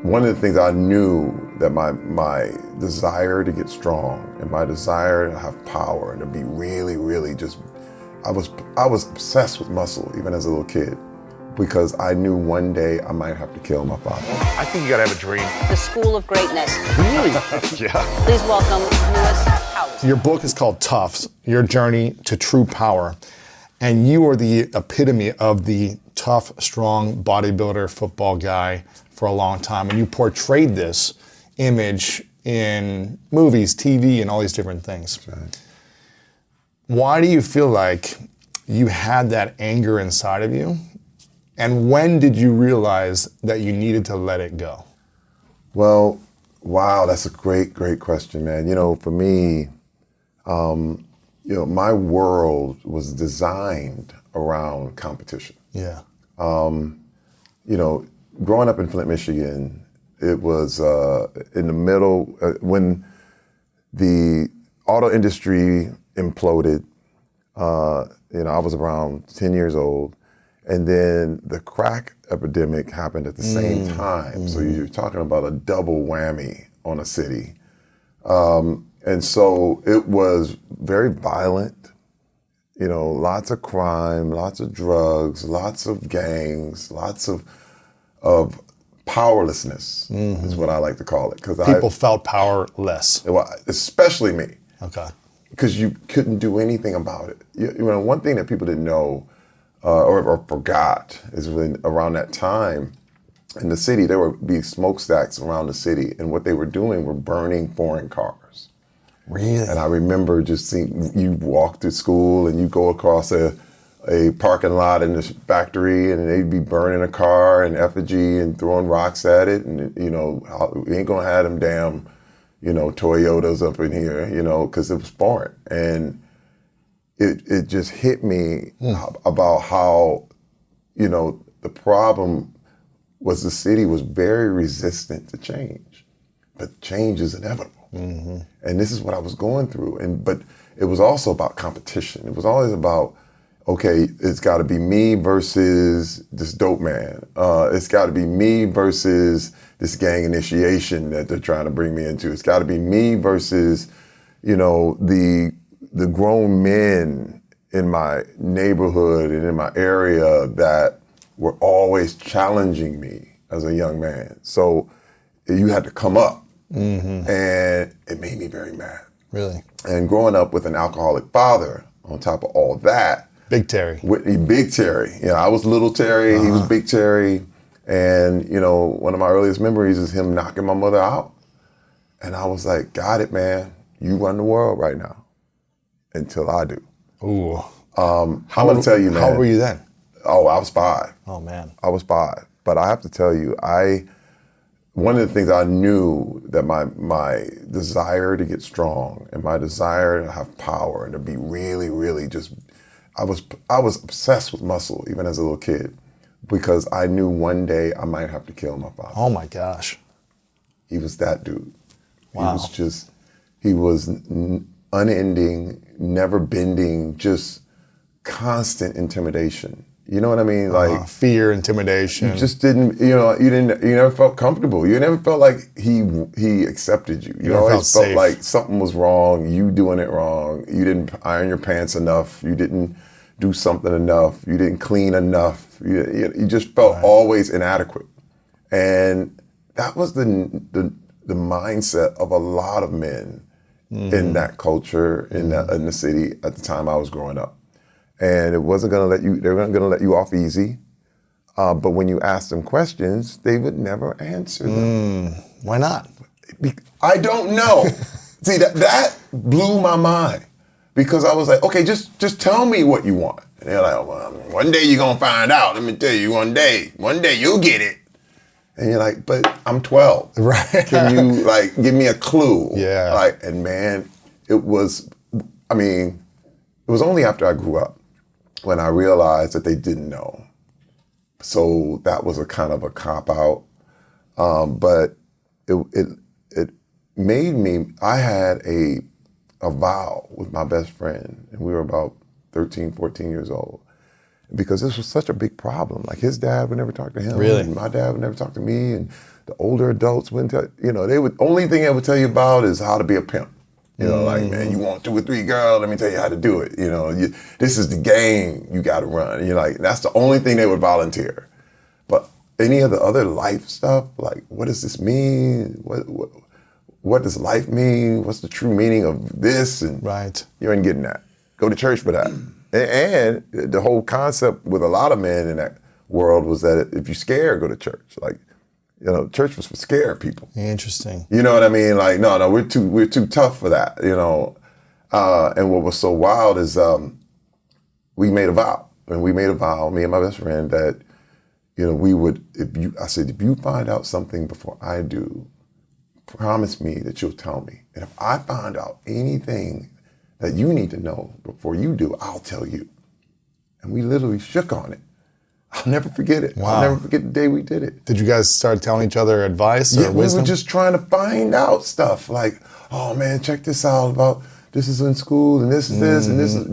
one of the things I knew that my desire to get strong and my desire to have power and to be really, really just, I was obsessed with muscle even as a little kid because I knew one day I might have to kill my father. I think you gotta have a dream. The School of Greatness. Really? Yeah. Please welcome Lewis Howes. Your book is called Toughs, Your Journey to True Power. And you are the epitome of the tough, strong bodybuilder, football guy for a long time. And you portrayed this image in movies, TV, and all these different things. That's right. Why do you feel like you had that anger inside of you? And when did you realize that you needed to let it go? Well, wow, that's a great, great question, man. You know, for me, my world was designed around competition. Yeah. Growing up in Flint, Michigan, it was in the middle when the auto industry imploded. I was around 10 years old, and then the crack epidemic happened at the same time. So you're talking about a double whammy on a city. And so it was very violent, lots of crime, lots of drugs, lots of gangs, lots of powerlessness is what I like to call it. Because People felt powerless. Well, especially me. Okay. Because you couldn't do anything about it. One thing that people didn't know or forgot is when around that time in the city, there would be smokestacks around the city, and what they were doing were burning foreign cars. Really? And I remember just seeing you walk through school and you go across a parking lot in this factory and they'd be burning a car in effigy and throwing rocks at it. And, we ain't gonna have them damn, Toyotas up in here, because it was foreign. And it just hit me about how, the problem was the city was very resistant to change, but change is inevitable. And this is what I was going through. But it was also about competition. It was always about, okay, it's got to be me versus this dope man. It's got to be me versus this gang initiation that they're trying to bring me into. It's got to be me versus, the grown men in my neighborhood and in my area that were always challenging me as a young man. So you had to come up. And it made me very mad. Really? And growing up with an alcoholic father, on top of all that, Big Terry. Big Terry. I was little Terry, he was Big Terry. And, one of my earliest memories is him knocking my mother out. And I was like, got it, man. You run the world right now until I do. Ooh. I'm going to tell you, man. How old were you then? Oh, I was 5. Oh, man. I was 5. But I have to tell you, one of the things I knew that my desire to get strong and my desire to have power and to be really, really just, I was obsessed with muscle even as a little kid because I knew one day I might have to kill my father. Oh my gosh. He was that dude. Wow. He was unending, never bending, just constant intimidation. You know what I mean? Like fear, intimidation. You just didn't, you never felt comfortable. You never felt like he accepted you. You always felt like something was wrong, you doing it wrong. You didn't iron your pants enough. You didn't do something enough. You didn't clean enough. You just felt always inadequate. And that was the mindset of a lot of men in that culture, in the city at the time I was growing up. And it wasn't going to they weren't going to let you off easy. But when you asked them questions, they would never answer them. Why not? I don't know. See, that blew my mind because I was like, okay, just tell me what you want. And they're like, well, one day you're going to find out. Let me tell you, one day you'll get it. And you're like, but I'm 12. Right. Can you give me a clue? Yeah. And man, it was only after I grew up when I realized that they didn't know. So that was a kind of a cop-out. But it made me, I had a vow with my best friend, and we were about 13, 14 years old. because this was such a big problem. Like his dad would never talk to him. Really? And my dad would never talk to me. And the older adults wouldn't tell, only thing they would tell you about is how to be a pimp. Like, man, you want 2 or 3 girls, let me tell you how to do it. This is the game you got to run. You're like, that's the only thing they would volunteer. But any of the other life stuff, like, what does this mean? What does life mean? What's the true meaning of this? And right. You ain't getting that. Go to church for that. And the whole concept with a lot of men in that world was that if you're scared, go to church. Like, church was for scared people. Interesting. You know what I mean? Like, no, we're too tough for that. And what was so wild is we made a vow, me and my best friend, that we would. I said, if you find out something before I do, promise me that you'll tell me. And if I find out anything that you need to know before you do, I'll tell you. And we literally shook on it. I'll never forget it. Wow. I'll never forget the day we did it. Did you guys start telling each other advice or Yeah, wisdom? we were just trying to find out stuff. Like, oh man, check this out about this is in school and this is this and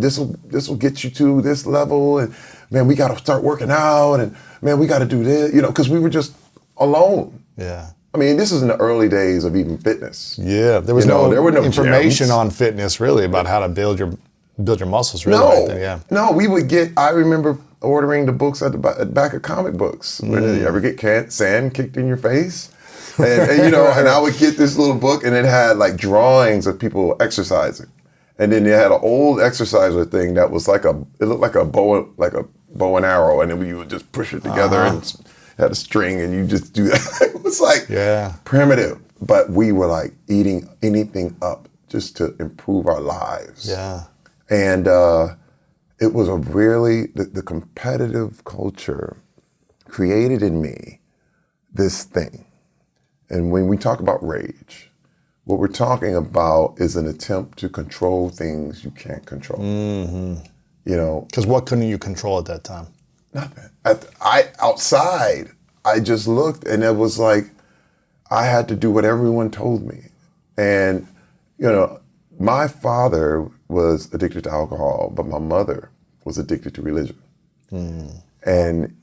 this will get you to this level, and man, we got to start working out, and man, we got to do this, because we were just alone. Yeah. I mean, this is in the early days of even fitness. Yeah, there was there were no information gyms on fitness really about how to build your muscles. Really, right there, yeah. No, we would get. I remember ordering the books at the back of comic books. When you ever get sand kicked in your face, and I would get this little book, and it had like drawings of people exercising, and then it had an old exerciser thing that was it looked like a bow and arrow, and then you would just push it together and had a string, and you just do that. It was like primitive, but we were like eating anything up just to improve our lives. Yeah. And it was the competitive culture created in me this thing. And when we talk about rage, what we're talking about is an attempt to control things you can't control. Mm-hmm. Because what couldn't you control at that time? Nothing. Outside, I just looked, and it was like I had to do what everyone told me. And, my father was addicted to alcohol, but my mother was addicted to religion. And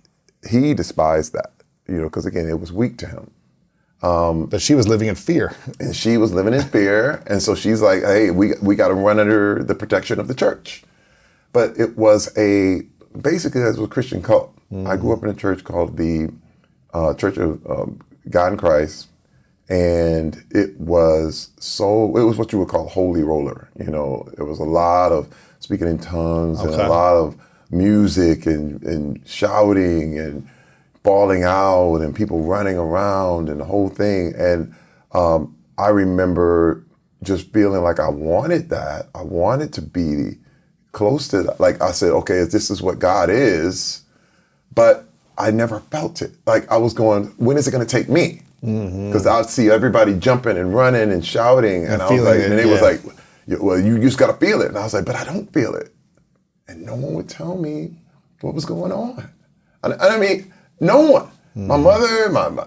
he despised that, because again, it was weak to him. But she was living in fear. And she was living in fear. And so she's like, hey, we got to run under the protection of the church. But it was basically, it was a Christian cult. I grew up in a church called the Church of God in Christ. And it was what you would call holy roller. It was a lot of speaking in tongues and a lot of music and shouting and bawling out and people running around and the whole thing. And I remember just feeling like I wanted that. I wanted to be close to that. Like I said, okay, this is what God is, but I never felt it. Like I was going, when is it going to take me? Because I'd see everybody jumping and running and shouting, and I was like, and they was like, well, you just got to feel it. And I was like, but I don't feel it. And no one would tell me what was going on. I mean, no one. My mother, my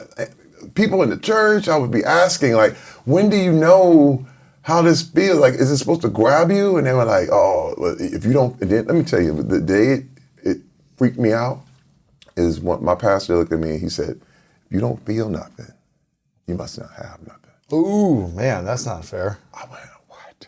people in the church, I would be asking, like, when do you know how this feels? Like, is it supposed to grab you? And they were like, oh, well, if you don't, then, let me tell you, the day it freaked me out is when my pastor looked at me and he said, if you don't feel nothing, you must not have nothing. Ooh, man, that's not fair. I went, what?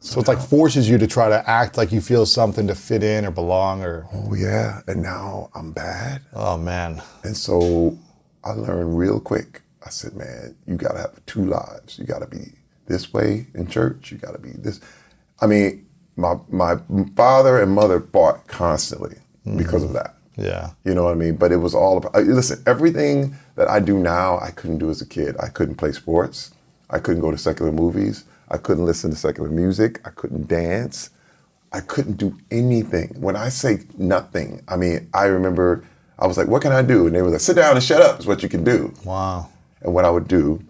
So it's like forces you to try to act like you feel something to fit in or belong or... Oh, yeah. And now I'm bad. Oh, man. And so I learned real quick. I said, man, you got to have 2 lives. You got to be this way in church. You got to be this. I mean, my father and mother fought constantly because of that. Yeah. You know what I mean? But it was all about, listen, everything that I do now, I couldn't do as a kid. I couldn't play sports. I couldn't go to secular movies. I couldn't listen to secular music. I couldn't dance. I couldn't do anything. When I say nothing, I mean, I remember I was like, what can I do? And they were like, sit down and shut up is what you can do. Wow. And what I would do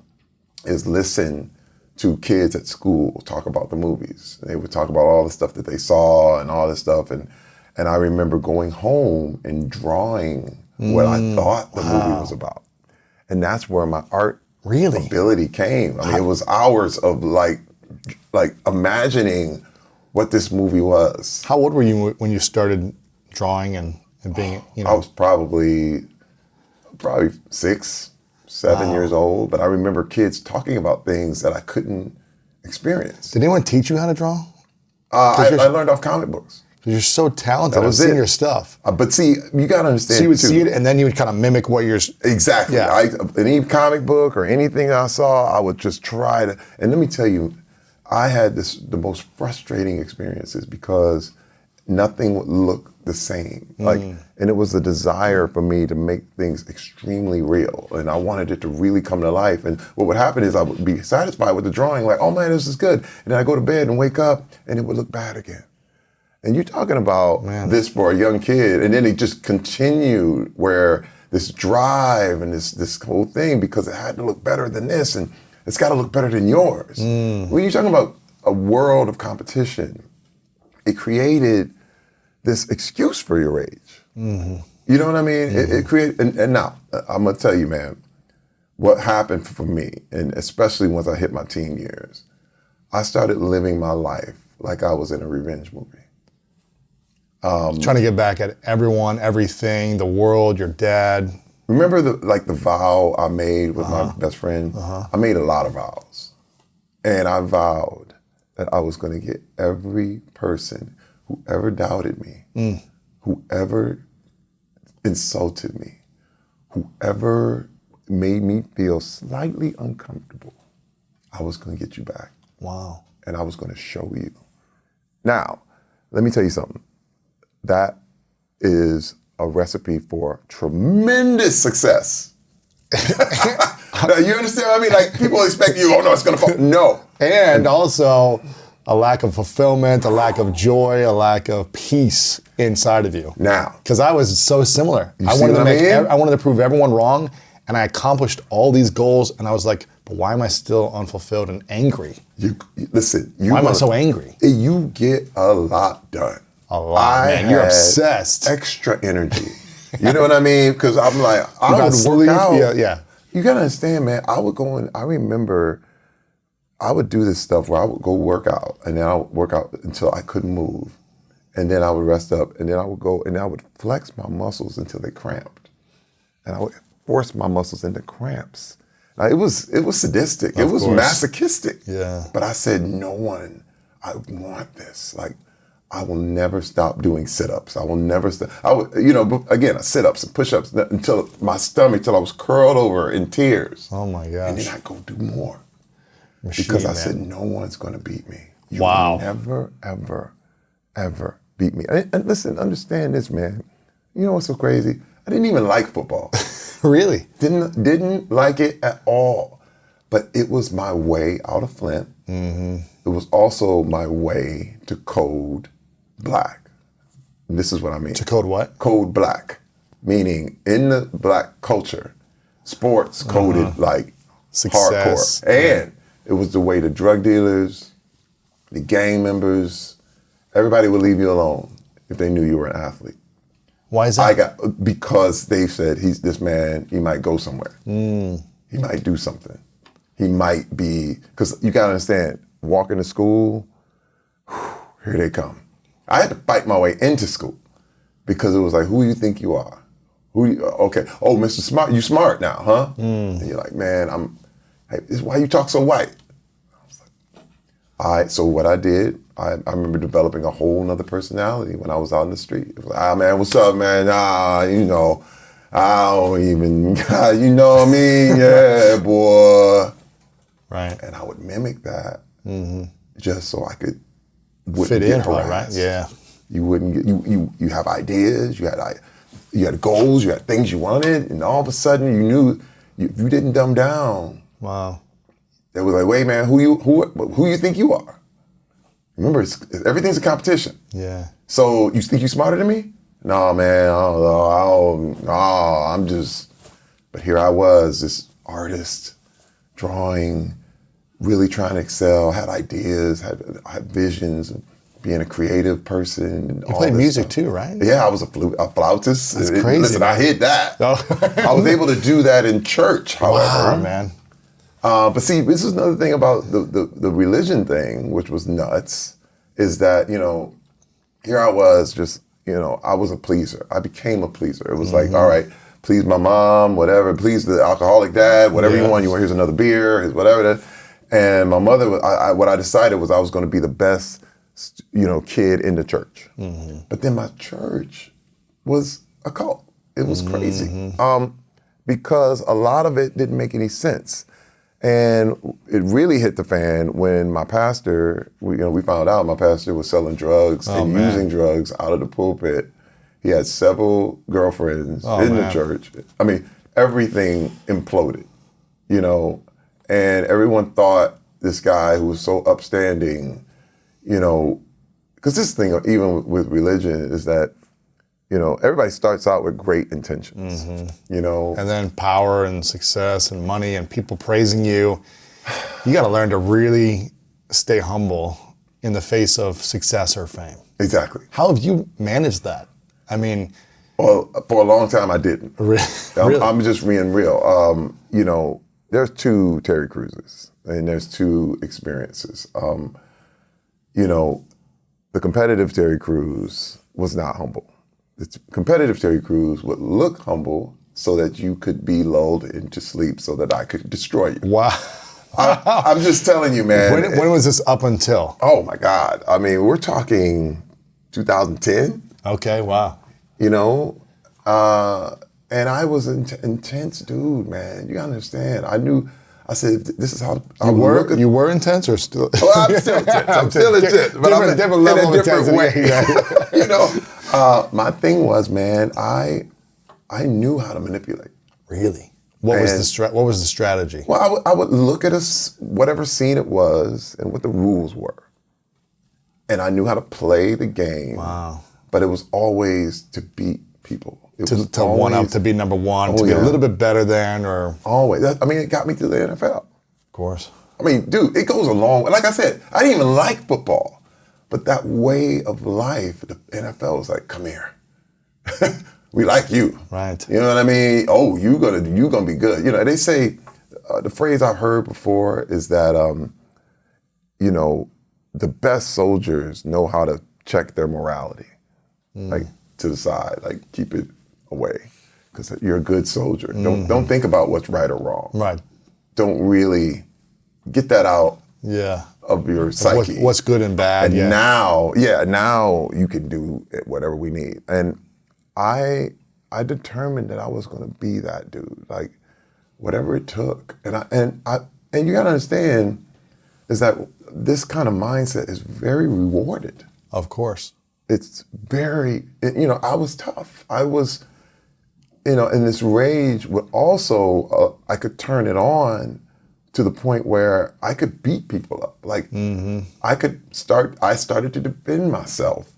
is listen to kids at school talk about the movies. They would talk about all the stuff that they saw and all this stuff. And I remember going home and drawing what I thought the movie was about. And that's where my art ability came. I mean, it was hours of like imagining what this movie was. How old were you when you started drawing and being, I was probably 6, 7 years old, but I remember kids talking about things that I couldn't experience. Did anyone teach you how to draw? I learned off comic books. Because you're so talented. That was I've seen it. your stuff. But see, you got to understand, So you would too. see it, and then you would kind of mimic what you're... Exactly. Yeah. Any comic book or anything I saw, I would just try to. And let me tell you, I had the most frustrating experiences because nothing would look the same. And it was a desire for me to make things extremely real, and I wanted it to really come to life. And what would happen is I would be satisfied with the drawing, like, oh man, this is good. And then I go to bed and wake up, and it would look bad again. And you're talking about this for a young kid, and then it just continued where this drive and this whole thing, because it had to look better than this, and it's got to look better than yours. When you're talking about a world of competition, it created this excuse for your age. You know what I mean? It created, and now I'm gonna tell you, man, what happened for me, and especially once I hit my teen years, I started living my life like I was in a revenge movie. Trying to get back at everyone, everything, the world, your dad. Remember the vow I made with my best friend? I made a lot of vows. And I vowed that I was gonna get every person who ever doubted me, whoever insulted me, whoever made me feel slightly uncomfortable, I was gonna get you back. Wow. And I was gonna show you. Now, let me tell you something. That is a recipe for tremendous success. Now, you understand what I mean? Like, people expect you, oh no, it's gonna fall. No. And also a lack of fulfillment, a lack of joy, a lack of peace inside of you. Now. Because I was so similar. You see what I mean? I wanted to prove everyone wrong, and I accomplished all these goals, and I was like, but why am I still unfulfilled and angry? Listen. Why am I so angry? You get a lot done. A lot, man. You're obsessed. Extra energy. You know what I mean? Because I'm like, I About would sleep, work out. yeah. You gotta understand, man. I would go in. I remember, I would do this stuff where I would go work out, and then I would work out until I couldn't move, and then I would rest up, and then I would go and I would flex my muscles until they cramped, and I would force my muscles into cramps. Now, it was sadistic. It was masochistic. Yeah. But I said, no one. I want this. Like, I will never stop doing sit-ups. I will never stop. I would, again, sit-ups and push-ups until my stomach, till I was curled over in tears. Oh my gosh. And then I go do more. Machine, Because I man. said, no one's going to beat me. You Wow. will never, ever, ever beat me. And listen, understand this, man. You know what's so crazy? I didn't even like football. Really? Didn't like it at all. But it was my way out of Flint. It was also my way to code black. And this is what I mean. To code what? Code black. Meaning, in the black culture, sports coded like Success. hardcore. And it was the way the drug dealers, the gang members, everybody would leave you alone if they knew you were an athlete. Why is that? Because they said, this man, he might go somewhere. He might do something. He might be, because you gotta understand, walking to school, here they come. I had to fight my way into school because it was like, who do you think you are? Okay, oh, Mr. Smart, you smart now, huh? And you're like, man, this is why you talk so white. I was like, all right, so what I did, I remember developing a whole nother personality when I was out in the street. It was like, man, what's up, man? I don't even, you know what I mean? Yeah, boy. Right. And I would mimic that just so I could Fit in, probably, right? Yeah. You wouldn't get, you have ideas, you had goals, you had things you wanted, and all of a sudden you knew if you didn't dumb down. Wow. It was like, wait, man, who you think you are? Remember, everything's a competition. Yeah. So you think you smarter than me? No, man, I'm just. But here I was, this artist, drawing, really trying to excel, had ideas, had visions, and being a creative person. And You played music too, right? Yeah, I was a flautist. That's crazy. Listen, I hit that. I was able to do that in church, however. Wow, man. But see, this is another thing about the religion thing, which was nuts, is that, here I was just, I was a pleaser. I became a pleaser. It was like, all right, please my mom, whatever, please the alcoholic dad, whatever you want. Here's another beer, here's whatever that. And my mother, what I decided was I was going to be the best, kid in the church. But then my church was a cult. It was crazy because a lot of it didn't make any sense. And it really hit the fan when my pastor, we found out my pastor was selling drugs using drugs out of the pulpit. He had several girlfriends in the church. I mean, everything imploded, and everyone thought this guy who was so upstanding, because this thing, even with religion, is that, everybody starts out with great intentions, And then power and success and money and people praising you. You got to learn to really stay humble in the face of success or fame. Exactly. How have you managed that? I mean... Well, for a long time I didn't. Really? I'm just being real. There's two Terry Cruzes and there's two experiences. The competitive Terry Cruz was not humble. The competitive Terry Cruz would look humble so that you could be lulled into sleep so that I could destroy you. Wow. I'm just telling you, man. When was this up until? Oh, my God. I mean, we're talking 2010. Okay, wow. And I was an intense dude, man. You gotta understand. I said, this is how I would look. You were intense or still? Well, I'm still intense. I'm still intense. But I'm in a different level of intensity. My thing was, man, I knew how to manipulate. Really? What was the strategy? Well, I would look at whatever scene it was and what the rules were. And I knew how to play the game. Wow. But it was always to beat people. To one up, to be number one, to be a little bit better than, or... Always. It got me to the NFL. Of course. I mean, dude, it goes a long way. Like I said, I didn't even like football. But that way of life, the NFL was like, come here. We like you. Right. You know what I mean? Oh, you gonna be good. They say, the phrase I've heard before is that, the best soldiers know how to check their morality. Like, to the side, like keep it away, because you're a good soldier. Don't think about what's right or wrong. Right. Don't really get that out. Yeah. Of your psyche. What's good and bad. And now you can do whatever we need. And I determined that I was going to be that dude, like whatever it took. And you got to understand is that this kind of mindset is very rewarded. Of course. It's very, I was tough. I was, and this rage would also, I could turn it on to the point where I could beat people up. Like, I started to defend myself.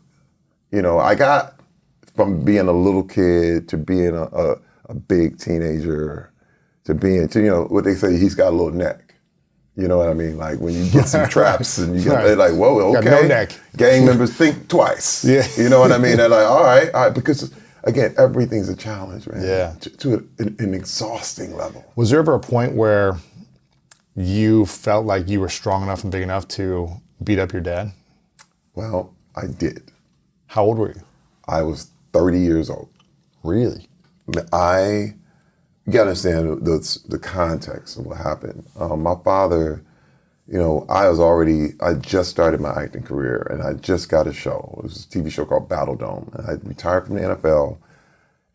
I got from being a little kid to being a big teenager to what they say, he's got a little neck. You know what I mean? Like when you get some traps and they're like, whoa, okay. Got no neck. Gang members think twice. Yeah. You know what I mean? They're like, all right, because again, everything's a challenge, man. Yeah. To an exhausting level. Was there ever a point where you felt like you were strong enough and big enough to beat up your dad? Well, I did. How old were you? I was 30 years old. Really? You gotta understand the context of what happened. My father, I just started my acting career and I just got a show. It was a TV show called Battle Dome. And I retired from the NFL.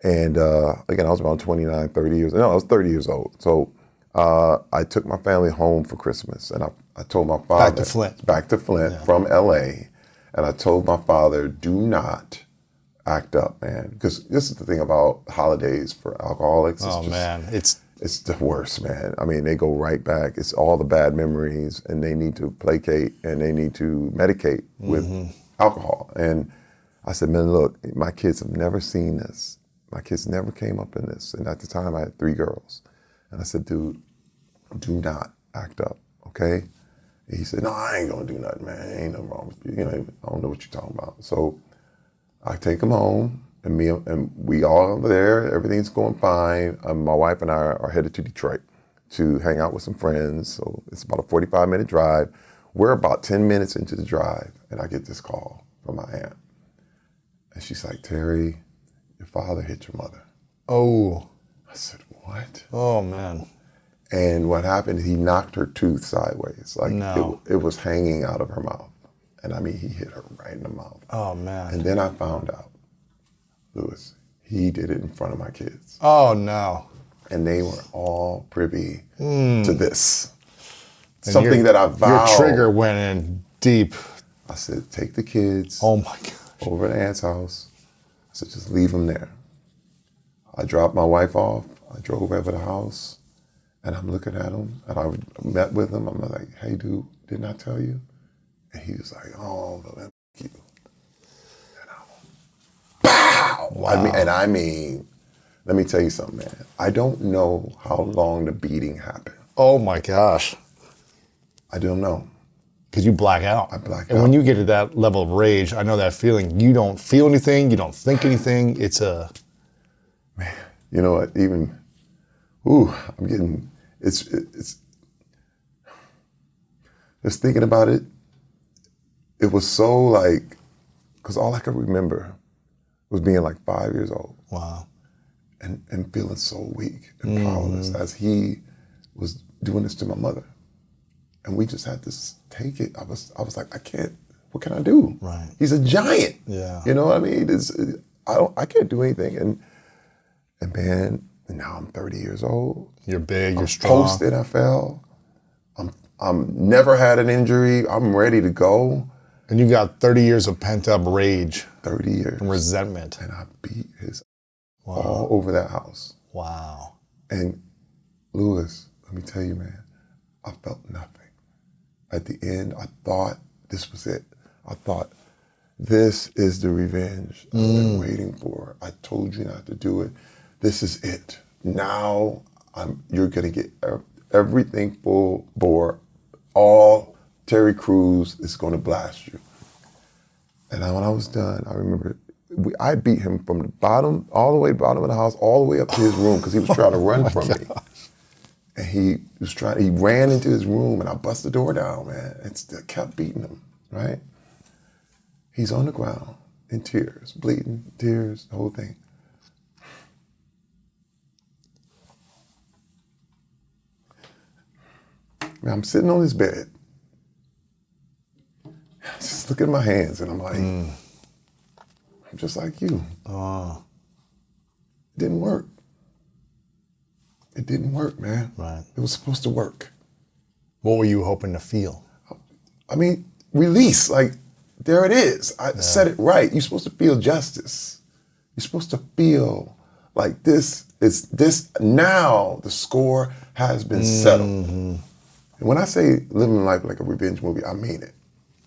And again, I was around 29, 30 years. No, I was 30 years old. So I took my family home for Christmas and I told my father. Back to Flint from LA. And I told my father, do not act up, man. Because this is the thing about holidays for alcoholics. It's the worst, man. I mean, they go right back. It's all the bad memories, and they need to placate and they need to medicate with alcohol. And I said, man, look, my kids have never seen this. My kids never came up in this. And at the time, I had 3 girls. And I said, dude, do not act up, okay? And he said, no, I ain't gonna do nothing, man. Ain't nothing wrong with you. I don't know what you're talking about. So I take them home, and we all are there. Everything's going fine. My wife and I are headed to Detroit to hang out with some friends. So it's about a 45-minute drive. We're about 10 minutes into the drive, and I get this call from my aunt. And she's like, Terry, your father hit your mother. Oh. I said, what? Oh, man. And what happened, he knocked her tooth sideways. Like No. it was hanging out of her mouth. And I mean, he hit her right in the mouth. Oh, man. And then I found out, Lewis, he did it in front of my kids. Oh, no. And they were all privy to this. And Something that I vowed. Your trigger went in deep. I said, take the kids Oh, my gosh. over to Aunt's house. I said, just leave them there. I dropped my wife off. I drove over the house. And I'm looking at him. And I met with him. I'm like, hey, dude, didn't I tell you? And he was like, oh, no, man, you. And I went, pow! Wow. I mean, let me tell you something, man. I don't know how long the beating happened. Oh, my gosh. I don't know. Because you black out. I black and out. when you get to that level of rage, I know that feeling. You don't feel anything. You don't think anything. It's a... Man, you know what? Even, I'm getting, it's, just thinking about it, it was so like, because all I could remember was being like 5 years old. Wow. And feeling so weak and powerless as he was doing this to my mother. And we just had to take it. I was like, I can't, what can I do? Right. He's a giant. Yeah. You know what I mean? I can't do anything. And man, now I'm 30 years old. You're big, you're strong. Post NFL. I'm never had an injury. I'm ready to go. And you got 30 years of pent up rage 30 years. and resentment. And I beat his Wow. all over that house. Wow. And Lewis, let me tell you, man, I felt nothing. At the end, I thought this was it. I thought, this is the revenge I've been waiting for. I told you not to do it. This is it. Now you're gonna get everything full bore. All Terry Crews is gonna blast you. And when I was done, I remember I beat him from the bottom, all the way to the bottom of the house, all the way up to his room because he was trying to run from me. And he ran into his room and I bust the door down, man, and still kept beating him, right? He's on the ground in tears, bleeding, tears, the whole thing. Man, I'm sitting on his bed, just looking at my hands and I'm like, I'm just like you. It didn't work. It didn't work, man. Right. It was supposed to work. What were you hoping to feel? I mean, release, like, there it is. I said it right. You're supposed to feel justice. You're supposed to feel like this, now the score has been settled. And when I say living life like a revenge movie, I mean it.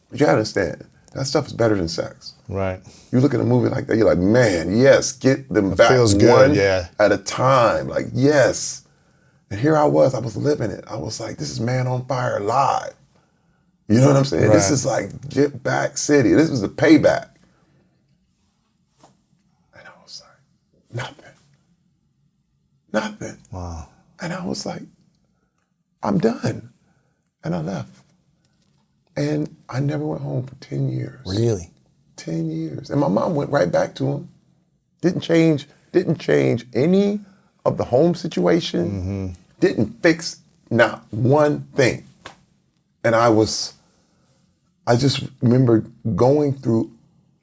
But you gotta understand, that stuff is better than sex. Right. You look at a movie like that, you're like, man, yes, get them back feels good, one yeah. at a time. Like, yes. And here I was living it. I was like, this is Man on Fire live. You know what I'm saying? Right. This is like Get Back City. This was the payback. And I was like, nothing. Wow. And I was like, I'm done. And I left. And I never went home for 10 years. Really? 10 years. And my mom went right back to him. Didn't change any of the home situation. Didn't fix not one thing. And I just remember going through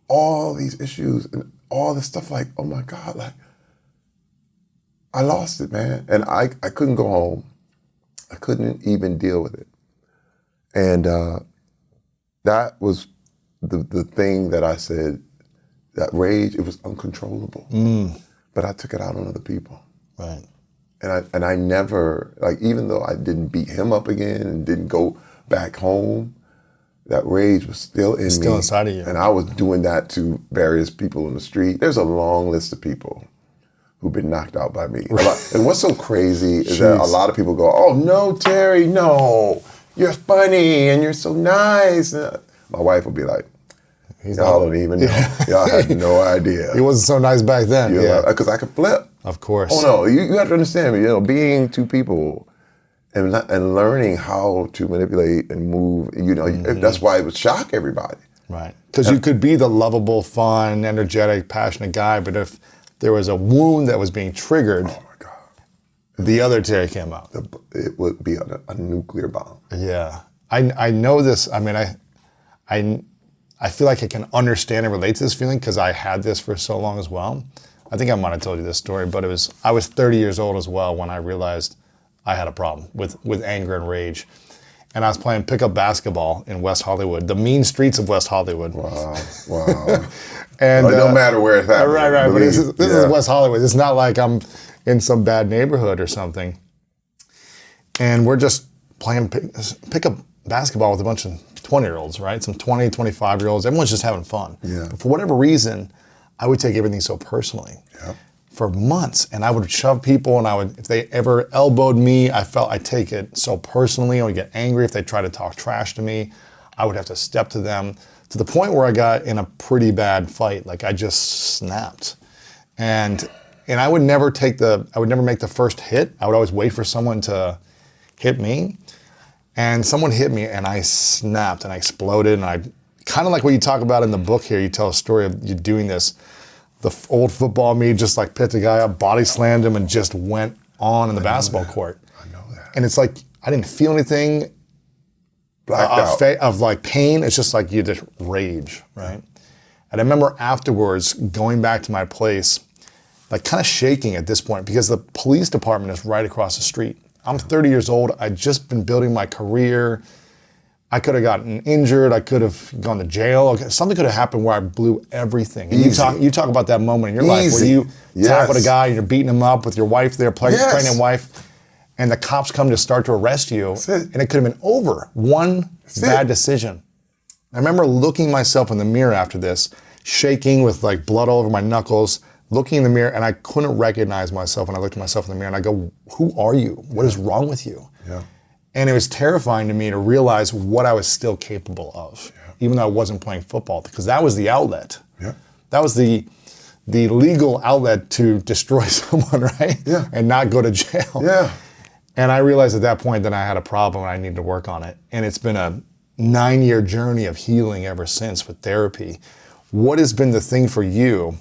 all these issues and all this stuff like, oh my God, like, I lost it, man. And I couldn't go home. I couldn't even deal with it. And that was the thing that I said, that rage, it was uncontrollable. But I took it out on other people. Right. And I never, like, even though I didn't beat him up again and didn't go back home, that rage was still in me. Still inside of you. And I was doing that to various people in the street. There's a long list of people who've been knocked out by me. And what's so crazy is that a lot of people go, oh, no, Terry, no, you're funny and you're so nice. And my wife will be like, y'all don't even know. Y'all had no idea. He wasn't so nice back then. Because I could flip. Of course. Oh no, you have to understand, being two people and learning how to manipulate and move, that's why it would shock everybody. Right. Because you could be the lovable, fun, energetic, passionate guy, but if there was a wound that was being triggered, Oh my God. the other Terry came out. It would be a nuclear bomb. Yeah. I know this. I mean, I feel like I can understand and relate to this feeling because I had this for so long as well. I think I might have told you this story, but I was 30 years old as well when I realized I had a problem with anger and rage. And I was playing pickup basketball in West Hollywood, the mean streets of West Hollywood. Wow. And It don't matter where it's at. right. But this is West Hollywood. It's not like I'm in some bad neighborhood or something. And we're just playing pickup basketball with a bunch of 20-year-olds, right? Some 20, 25-year-olds. Everyone's just having fun. Yeah. But for whatever reason, I would take everything so personally. Yep. For months, and I would shove people, and if they ever elbowed me, I'd take it so personally. I would get angry if they tried to talk trash to me. I would have to step to them to the point where I got in a pretty bad fight. Like I just snapped, and I would never make the first hit. I would always wait for someone to hit me, and someone hit me, and I snapped and I exploded, and I kind of like what you talk about in the book here. You tell a story of you doing this. The old football me just like picked a guy up, body slammed him, and just went on in the basketball court. I know that. And it's like, I didn't feel anything of like pain. It's just like you just rage, right? And I remember afterwards going back to my place, like kind of shaking at this point because the police department is right across the street. I'm 30 years old. I'd just been building my career. I could have gotten injured. I could have gone to jail. Something could have happened where I blew everything. And you talk about that moment in your life where you tap with a guy and you're beating him up with your wife there, pregnant wife, and the cops come to start to arrest you, and it could have been over. One bad decision. I remember looking myself in the mirror after this, shaking with like blood all over my knuckles, looking in the mirror, and I couldn't recognize myself when I looked at myself in the mirror, and I go, who are you? What is wrong with you? Yeah. And it was terrifying to me to realize what I was still capable of, even though I wasn't playing football, because that was the outlet. Yeah. That was the legal outlet to destroy someone, right? Yeah. And not go to jail. Yeah. And I realized at that point that I had a problem and I needed to work on it. And it's been a 9-year journey of healing ever since with therapy. What has been the thing for you?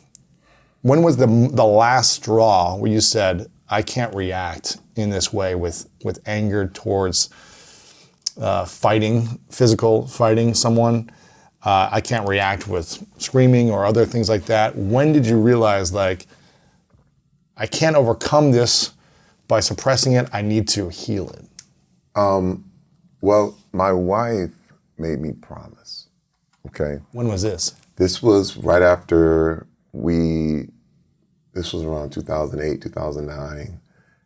When was the last straw where you said, I can't react in this way with anger towards physical fighting someone. I can't react with screaming or other things like that. When did you realize, like, I can't overcome this by suppressing it, I need to heal it? Well, my wife made me promise, okay? When was this? This was right after this was around 2008, 2009,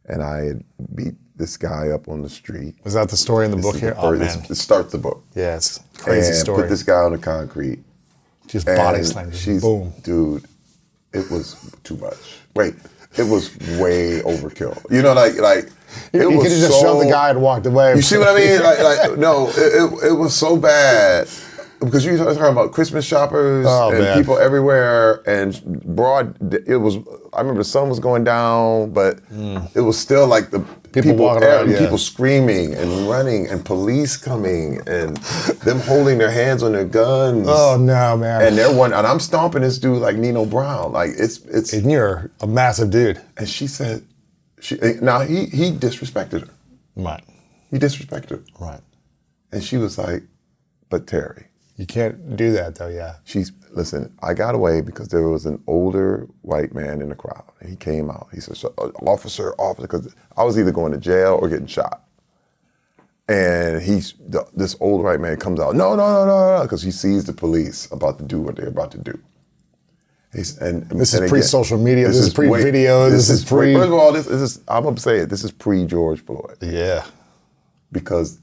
and I had beat this guy up on the street. Was that the story in the book here? Oh, man. It starts the book. Yeah, it's a crazy and story. Put this guy on the concrete. Just body slammed, just boom. Dude, it was too much. Wait, it was way overkill. You know, like you could have just shoved the guy and walked away. You see what I mean? No, it was so bad. Because you're talking about Christmas shoppers and people everywhere, and I remember the sun was going down, but it was still like the people walking around, people screaming and running, and police coming, and them holding their hands on their guns. Oh no, man! And I'm stomping this dude like Nino Brown, like it's. And you're a massive dude. And she said, he disrespected her. Right. He disrespected her. Right. And she was like, "But Terry, you can't do that though." Yeah. Listen, I got away because there was an older white man in the crowd. And he came out. He said, officer, because I was either going to jail or getting shot. And this old white man comes out, no, because he sees the police about to do what they're about to do. This is pre-social media. This is pre-video. This is pre. First of all, this is. I'm gonna say it. This is pre-George Floyd. Yeah. Because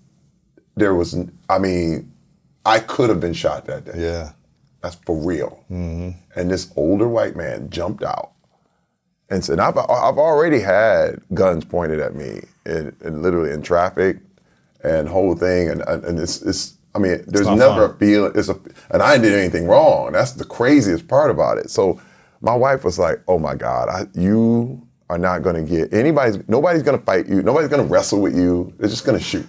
there was. I mean, I could have been shot that day. Yeah. That's for real. Mm-hmm. And this older white man jumped out and said, I've already had guns pointed at me, and literally in traffic, and whole thing, and it's. I mean, there's never a feeling. And I didn't do anything wrong. That's the craziest part about it. So my wife was like, "Oh my God, you are not going to get nobody's going to fight you. Nobody's going to wrestle with you. They're just going to shoot.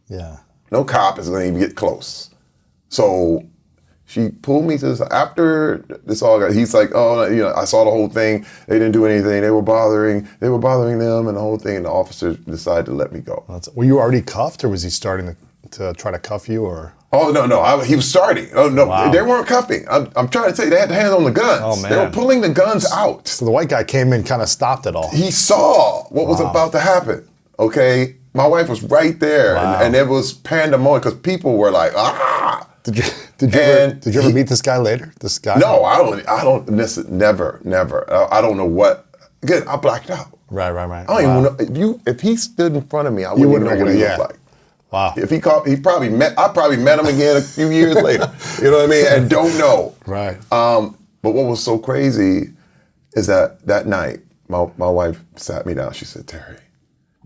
Yeah. No cop is going to even get close. So She pulled me to this, after this all got, he's like, oh, I saw the whole thing. They didn't do anything. They were bothering them and the whole thing. And the officer decided to let me go. Were you already cuffed, or was he starting to try to cuff you, or? Oh, no, he was starting. Oh, no, Wow. They weren't cuffing. I'm trying to tell you, they had the hands on the guns. Oh, man. They were pulling the guns out. So the white guy came in, kind of stopped it all. He saw what was about to happen, okay? My wife was right there, Wow. and it was pandemonium because people were like, ah! Did you ever meet this guy later? This guy? No, I don't never. I don't know what. Again, I blacked out. Right. I don't even know if he stood in front of me, I wouldn't even know what he looked like. Wow. If I probably met him again a few years later. You know what I mean? And don't know. Right. But what was so crazy is that night, my wife sat me down. She said, Terry,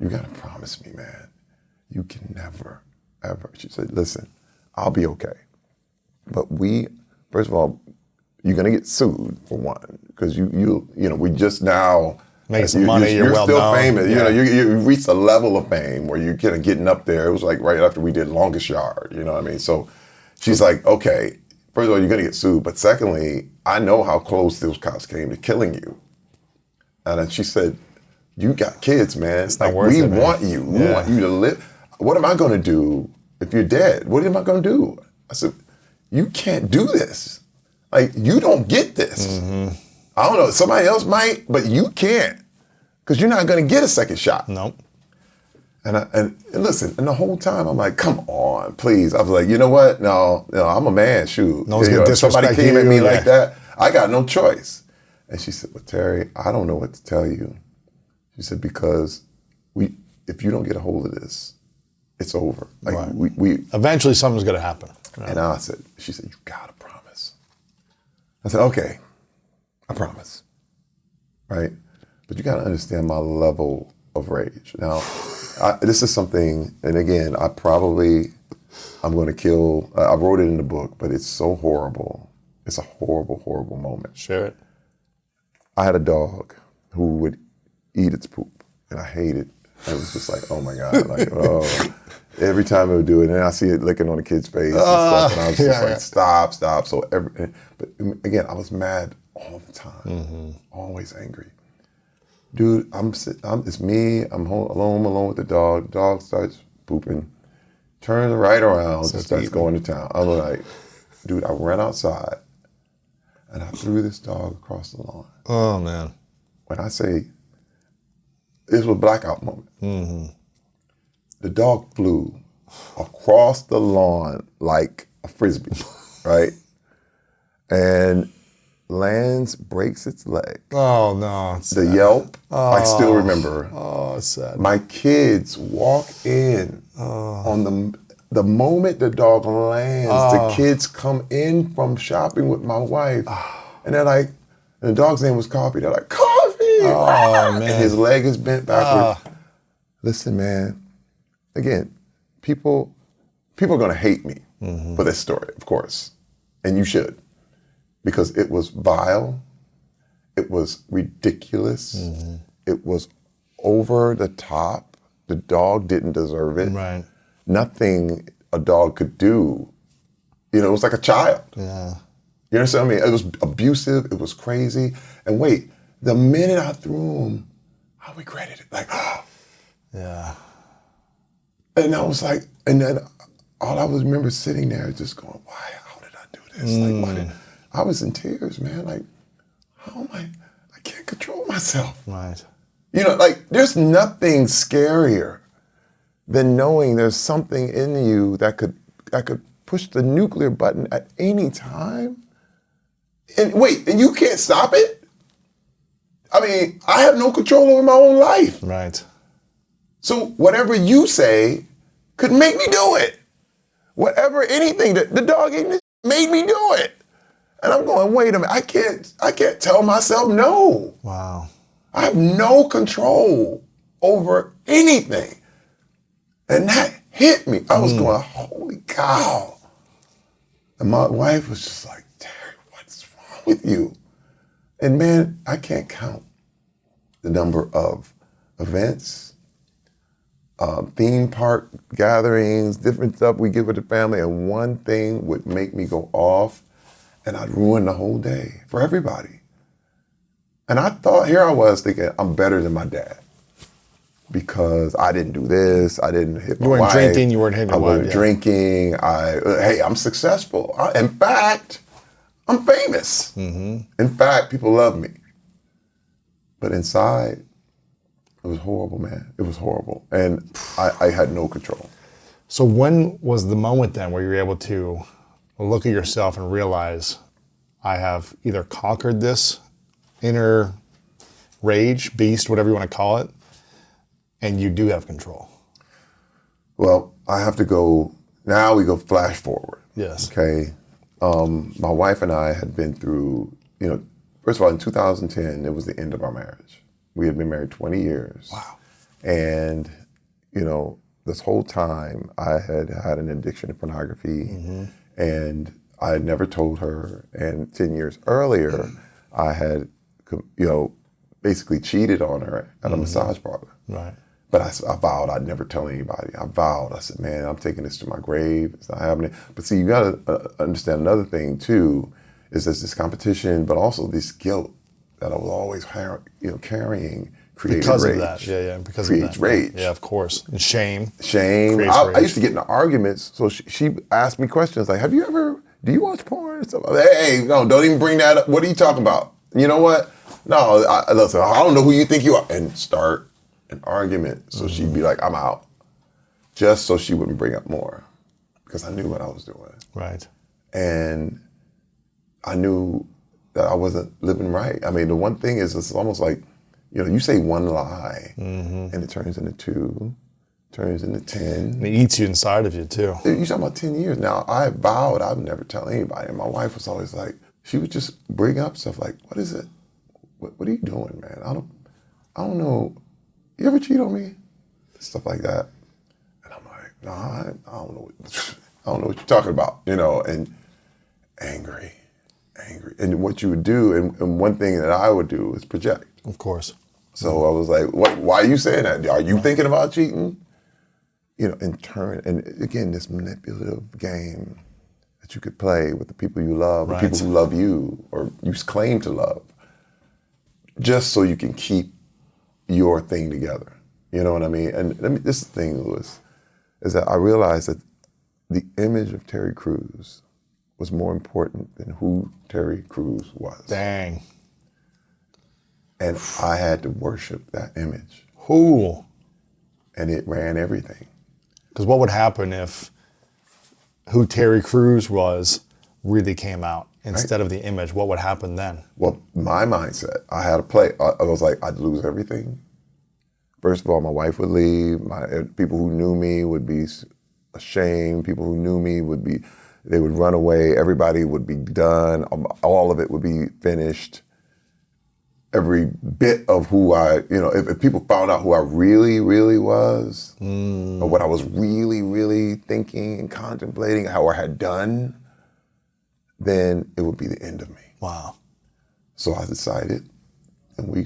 you gotta promise me, man, you can never, ever. She said, listen, I'll be okay. But first of all, you're gonna get sued for one, because we just now making some money. You're well still known. famous. Yeah. You reached a level of fame where you're kind of getting up there. It was like right after we did Longest Yard. You know what I mean? So she's like, okay, first of all, you're gonna get sued, but secondly, I know how close those cops came to killing you. And then she said, you got kids, man. It's not worth we it, man. want you. We want you to live. What am I gonna do if you're dead? What am I gonna do? I said, you can't do this. Like, you don't get this. Mm-hmm. I don't know, somebody else might, but you can't, because you're not gonna get a second shot. Nope. And listen, and the whole time I'm like, come on, please. I was like, you know what? No, I'm a man, shoot. No one's gonna if somebody disrespect came at me you, like that, I got no choice. And she said, well, Terry, I don't know what to tell you. She said, because if you don't get a hold of this, it's over. Like, Right. we Eventually something's gonna happen. And she said, you gotta promise. I said, okay, I promise, right? But you gotta understand my level of rage. Now, this is something, and again, I'm gonna kill, I wrote it in the book, but it's so horrible. It's a horrible, horrible moment. Share it. I had a dog who would eat its poop, and I hated. It was just like, oh my God, like, oh. Every time it would do it, and I see it licking on the kid's face and stuff, and I was just like, stop. So, but again, I was mad all the time, always angry. Dude, it's me, I'm alone with the dog. The dog starts pooping, turns right around, and starts going to town. I'm like, dude, I ran outside, and I threw this dog across the lawn. Oh, man. When I say, this was a blackout moment. The dog flew across the lawn like a Frisbee, right? And lands, breaks its leg. Oh, no. The yelp, I still remember. Oh, it's sad. My kids walk in on the moment the dog lands, the kids come in from shopping with my wife, and they're like, and the dog's name was Coffee. They're like, Coffee! Oh, man. And his leg is bent backward. Listen, man. Again, people are gonna hate me for this story, of course, and you should, because it was vile, it was ridiculous, it was over the top. The dog didn't deserve it. Right. Nothing a dog could do. It was like a child. Yeah. You understand what I mean? It was abusive. It was crazy. And wait, the minute I threw him, I regretted it. Like, Yeah. And I was like, and then all I was remember sitting there just going, how did I do this? Like, I was in tears, man. Like, how am I can't control myself. Right. Like, there's nothing scarier than knowing there's something in you that could push the nuclear button at any time. And wait, and you can't stop it? I mean, I have no control over my own life. Right. So whatever you say could make me do it. Anything that the dog ate made me do it. And I'm going, wait a minute, I can't tell myself no. Wow. I have no control over anything. And that hit me. I was going, holy cow. And my wife was just like, Terry, what's wrong with you? And man, I can't count the number of events, theme park gatherings, different stuff we give with the family, and one thing would make me go off. And I'd ruin the whole day for everybody. And I thought, here I was thinking, I'm better than my dad. Because I didn't do this, I didn't hit my wife. You weren't drinking, you weren't hitting your wife. I wasn't drinking, hey, I'm successful. In fact, I'm famous. In fact, people love me. But inside, it was horrible, man. It was horrible. And I had no control. So when was the moment then where you were able to look at yourself and realize, I have either conquered this inner rage, beast, whatever you want to call it, and you do have control? Well, I have to go, now we go flash forward. Yes. Okay. My wife and I had been through, first of all, in 2010, it was the end of our marriage. We had been married 20 years. Wow. And, this whole time I had had an addiction to pornography, and I had never told her. And 10 years earlier, I had, basically cheated on her at a massage parlor. Right. But I vowed I'd never tell anybody. I said, man, I'm taking this to my grave. It's not happening. But see, you got to understand another thing too, is there's this competition, but also this guilt that I was always carrying created because rage. Of that, yeah, because creates of that. rage. Yeah, of course. And shame. I used to get into arguments, so she asked me questions like, do you watch porn? And stuff. Hey, no, don't even bring that up. What are you talking about? You know what? No, listen, I don't know who you think you are. And start an argument. So she'd be like, I'm out. Just so she wouldn't bring up more. Because I knew what I was doing. Right. And I knew that I wasn't living right. I mean, the one thing is, it's almost like, you say one lie, and it turns into 2, turns into 10. And it eats you inside of you too. You're talking about 10 years. Now, I vowed I would never tell anybody. And my wife was always like, she would just bring up stuff like, what is it? What are you doing, man? I don't know. You ever cheat on me? Stuff like that. And I'm like, no, I don't know. I don't know what you're talking about, and angry. And what you would do, and one thing that I would do is project. Of course. So I was like, why are you saying that? Are you thinking about cheating? And turn, and again, this manipulative game that you could play with the people you love, right. or people who love you, or you claim to love, just so you can keep your thing together. You know what I mean? And this thing, Louis, is that I realized that the image of Terry Crews was more important than who Terry Crews was. Dang. And I had to worship that image. Who? And it ran everything. Because what would happen if who Terry Crews was really came out instead of the image? What would happen then? Well, my mindset, I had to play. I was like, I'd lose everything. First of all, my wife would leave. People who knew me would be ashamed. People who knew me they would run away. Everybody would be done. All of it would be finished. Every bit of who if people found out who I really, really was, or what I was really, really thinking and contemplating, how I had done, then it would be the end of me. Wow. So I decided, and we're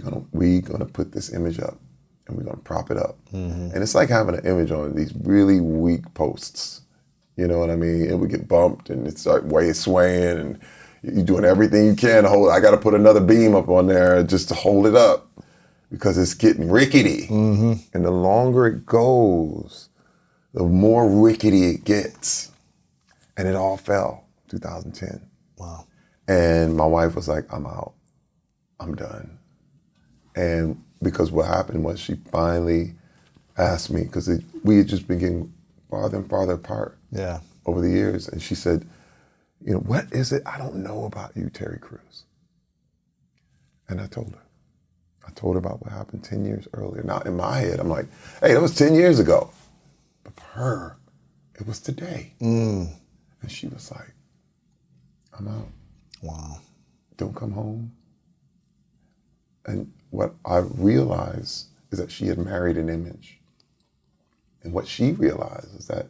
gonna put this image up, and we're gonna prop it up. And it's like having an image on these really weak posts. You know what I mean? It would get bumped, and it's like swaying, and you're doing everything you can to hold it. I got to put another beam up on there just to hold it up because it's getting rickety. And the longer it goes, the more rickety it gets. And it all fell, 2010. Wow. And my wife was like, I'm out. I'm done. And because what happened was she finally asked me, because we had just been getting farther and farther apart over the years. And she said, what is it I don't know about you, Terry Crews? And I told her. I told her about what happened 10 years earlier. Now, in my head, I'm like, hey, that was 10 years ago. But for her, it was today. And she was like, I'm out. Wow. Don't come home. And what I realized is that she had married an image. And what she realized is that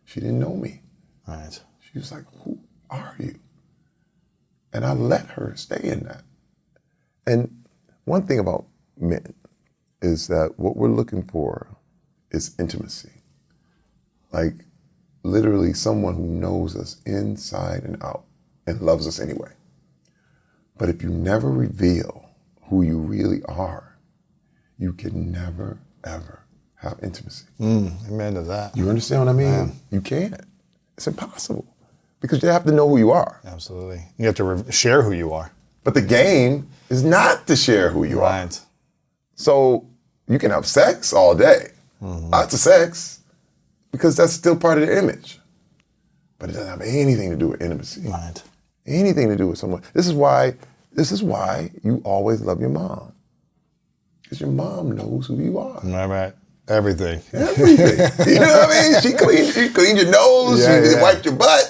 she didn't know me. Right. She was like, who are you? And I let her stay in that. And one thing about men is that what we're looking for is intimacy. Like literally someone who knows us inside and out. and loves us anyway. But if you never reveal who you really are, you can never, ever have intimacy. Amen to that. You understand what I mean? Man. You can't. It's impossible because you have to know who you are. Absolutely. You have to share who you are. But the game is not to share who you are. Right. So you can have sex all day, lots of sex, because that's still part of the image. But it doesn't have anything to do with intimacy. Right. Anything to do with someone. This is why you always love your mom. Because your mom knows who you are. Right. Everything. Everything. You know what I mean? She cleaned your nose, she wiped your butt.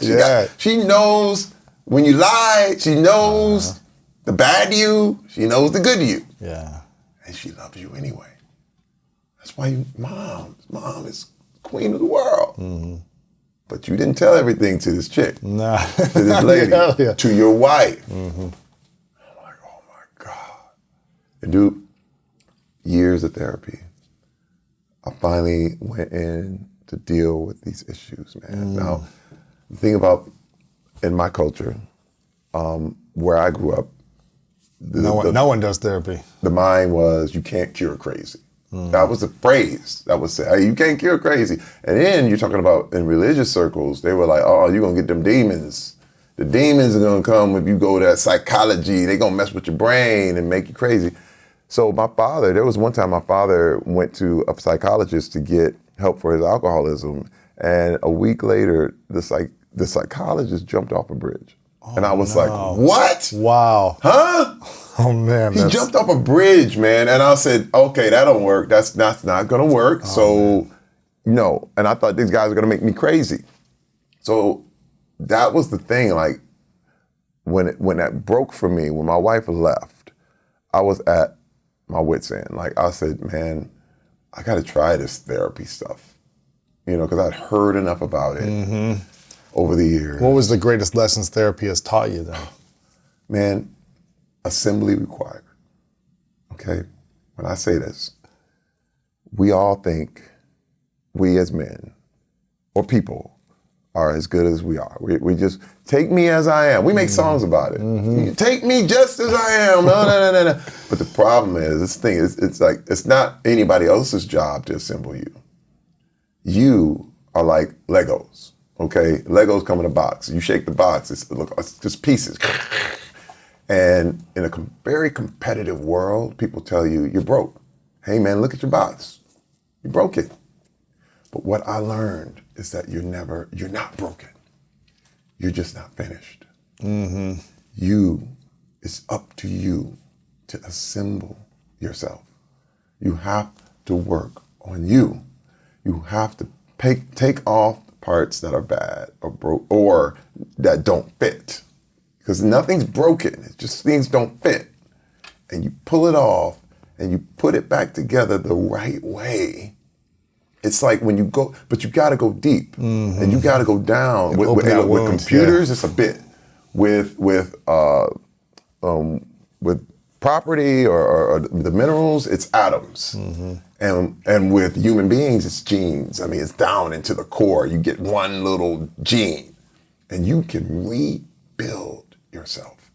She knows when you lie, she knows the bad you, she knows the good you. Yeah. And she loves you anyway. That's why mom is queen of the world. But you didn't tell everything to this chick, Nah. to this lady, to your wife. I'm like, oh my God. And dude, years of therapy. I finally went in to deal with these issues, man. Now, the thing about in my culture, where I grew up, No one does therapy. the mind was you can't cure crazy. That was the phrase that was said. Hey, you can't cure crazy. And then you're talking about in religious circles, they were like, oh, you're going to get them demons. The demons are going to come if you go to that psychology. They're going to mess with your brain and make you crazy. So my father, there was one time my father went to a psychologist to get help for his alcoholism. And a week later, the psychologist jumped off a bridge. And I was like, what? Wow. Huh? Oh man. He jumped off a bridge, man. And I said, okay, that don't work. That's not gonna work. No. And I thought these guys are gonna make me crazy. So that was the thing, like when that broke for me, when my wife left, I was at my wit's end. Like I said, man, I gotta try this therapy stuff. Because I'd heard enough about it over the years. What was the greatest lessons therapy has taught you then? Man, assembly required. Okay? When I say this, we all think we as men or people are as good as we are. We just take me as I am. We make songs about it. You take me just as I am. No. But the problem is, this thing is, it's like, it's not anybody else's job to assemble you. You are like Legos. Okay, Legos come in a box. You shake the box, it's just pieces. And in a very competitive world, people tell you, you're broke. Hey man, look at your box. You broke it. But what I learned is that you're not broken. You're just not finished. It's up to you to assemble yourself. You have to work on you. You have to take off parts that are bad or broke or that don't fit. Because nothing's broken, it's just things don't fit. And you pull it off and you put it back together the right way. It's like when you go, but you gotta go deep and you gotta go down. With computers, it's a bit. With property or the minerals, it's atoms. And with human beings, it's genes. I mean, it's down into the core. You get one little gene and you can rebuild yourself.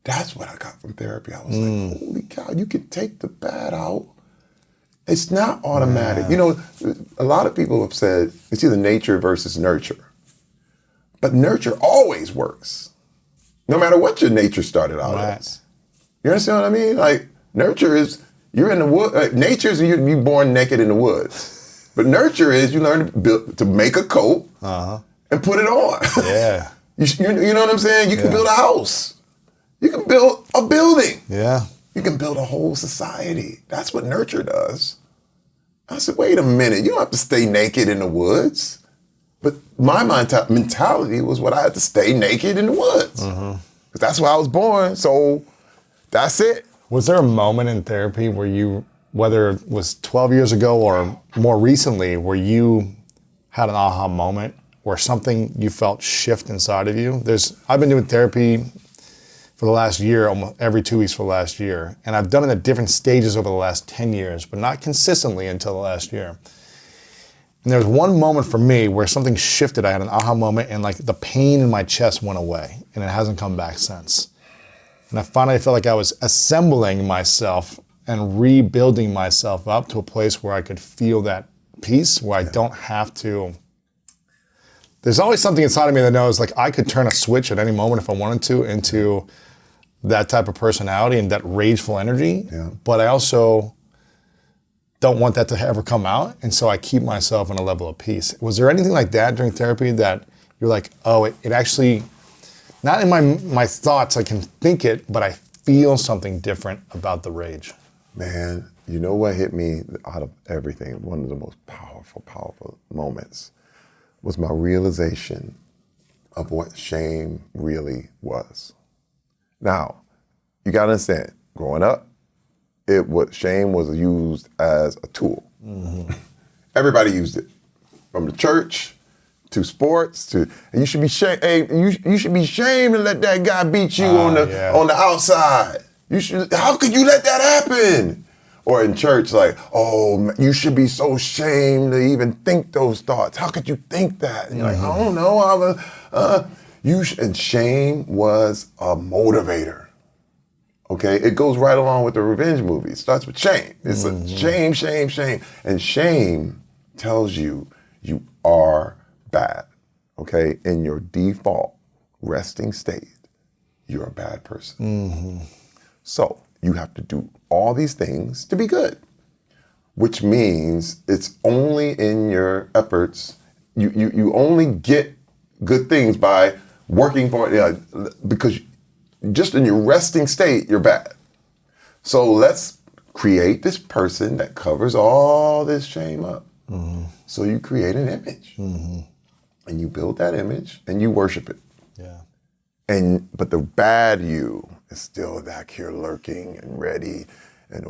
That's what I got from therapy. I was like, holy cow, you can take the bad out. It's not automatic. A lot of people have said it's either nature versus nurture. But nurture always works, no matter what your nature started out as. You understand what I mean? Like, nurture is, you're in the wood. Nature is you born naked in the woods. But nurture is you learn to make a coat and put it on. Yeah. You know what I'm saying? You can build a house. You can build a building. Yeah. You can build a whole society. That's what nurture does. I said, wait a minute. You don't have to stay naked in the woods. But my mentality was what I had to stay naked in the woods. Because that's where I was born. So that's it. Was there a moment in therapy where you, whether it was 12 years ago or more recently, where you had an aha moment, where something you felt shift inside of you? I've been doing therapy for the last year, almost every 2 weeks for the last year. And I've done it at different stages over the last 10 years, but not consistently until the last year. And there was one moment for me where something shifted. I had an aha moment, and like the pain in my chest went away, and it hasn't come back since. And I finally felt like I was assembling myself and rebuilding myself up to a place where I could feel that peace, where I don't have to. There's always something inside of me that knows like I could turn a switch at any moment if I wanted to into that type of personality and that rageful energy. Yeah. But I also don't want that to ever come out. And so I keep myself in a level of peace. Was there anything like that during therapy that you're like, oh, it actually, not in my thoughts, I can think it, but I feel something different about the rage? Man, you know what hit me out of everything? One of the most powerful moments was my realization of what shame really was. Now, you gotta understand, growing up, shame was used as a tool. Mm-hmm. Everybody used it, from the church to sports and you should be shamed. Hey, you should be shamed to let that guy beat you on the outside. How could you let that happen? Or in church, like, oh, you should be so ashamed to even think those thoughts. How could you think that? And you're like, I don't know. And shame was a motivator. Okay, it goes right along with the revenge movie. It starts with shame. It's a shame, shame, shame. And shame tells you are bad. Okay, in your default resting state, you're a bad person. So you have to do all these things to be good, which means it's only in your efforts. You only get good things by working for it, because just in your resting state, you're bad. So let's create this person that covers all this shame up. So you create an image, and you build that image, and you worship it. Yeah. But the bad you is still back here lurking and ready, and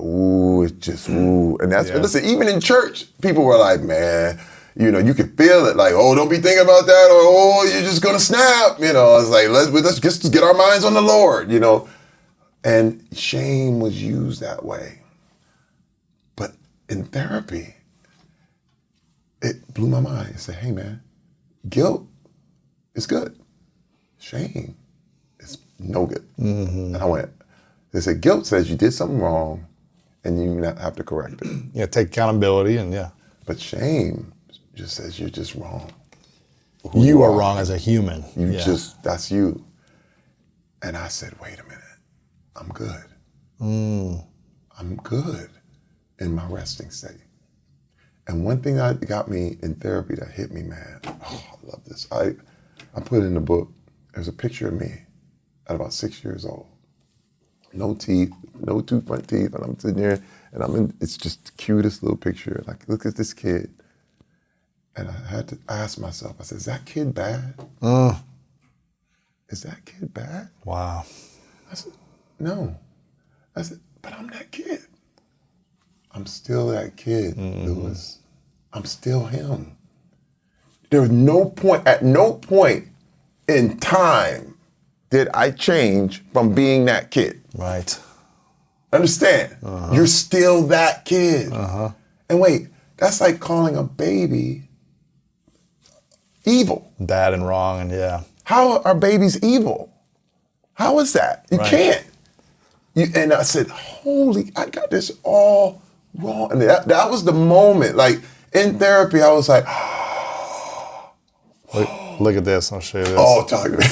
it's just and that's listen. Even in church, people were like, man, you can feel it, like, oh, don't be thinking about that, or oh, you're just gonna snap. It's like let's just get our minds on the Lord, And shame was used that way, but in therapy, it blew my mind. It said, hey, man, guilt is good. Shame is no good. And I went, they said, guilt says you did something wrong and you have to correct it. Yeah, take accountability and But shame just says you're just wrong. You are wrong as a human. That's you. And I said, wait a minute, I'm good. I'm good in my resting state. And one thing that got me in therapy that hit me, man, I love this. I put it in the book. There's a picture of me at about 6 years old. No teeth, no two front teeth, and I'm sitting there, and it's just the cutest little picture. Like, look at this kid. And I had to ask myself, I said, is that kid bad? Is that kid bad? Wow. I said, no. I said, but I'm that kid. I'm still that kid, Lewis. I'm still him. At no point in time did I change from being that kid. Right. Understand? You're still that kid. And wait, that's like calling a baby evil. Bad and wrong, and How are babies evil? How is that? You can't. And I said, I got this all wrong. And that was the moment. Like, in therapy, I was like, look at this. I'll show you this. oh, talk to me.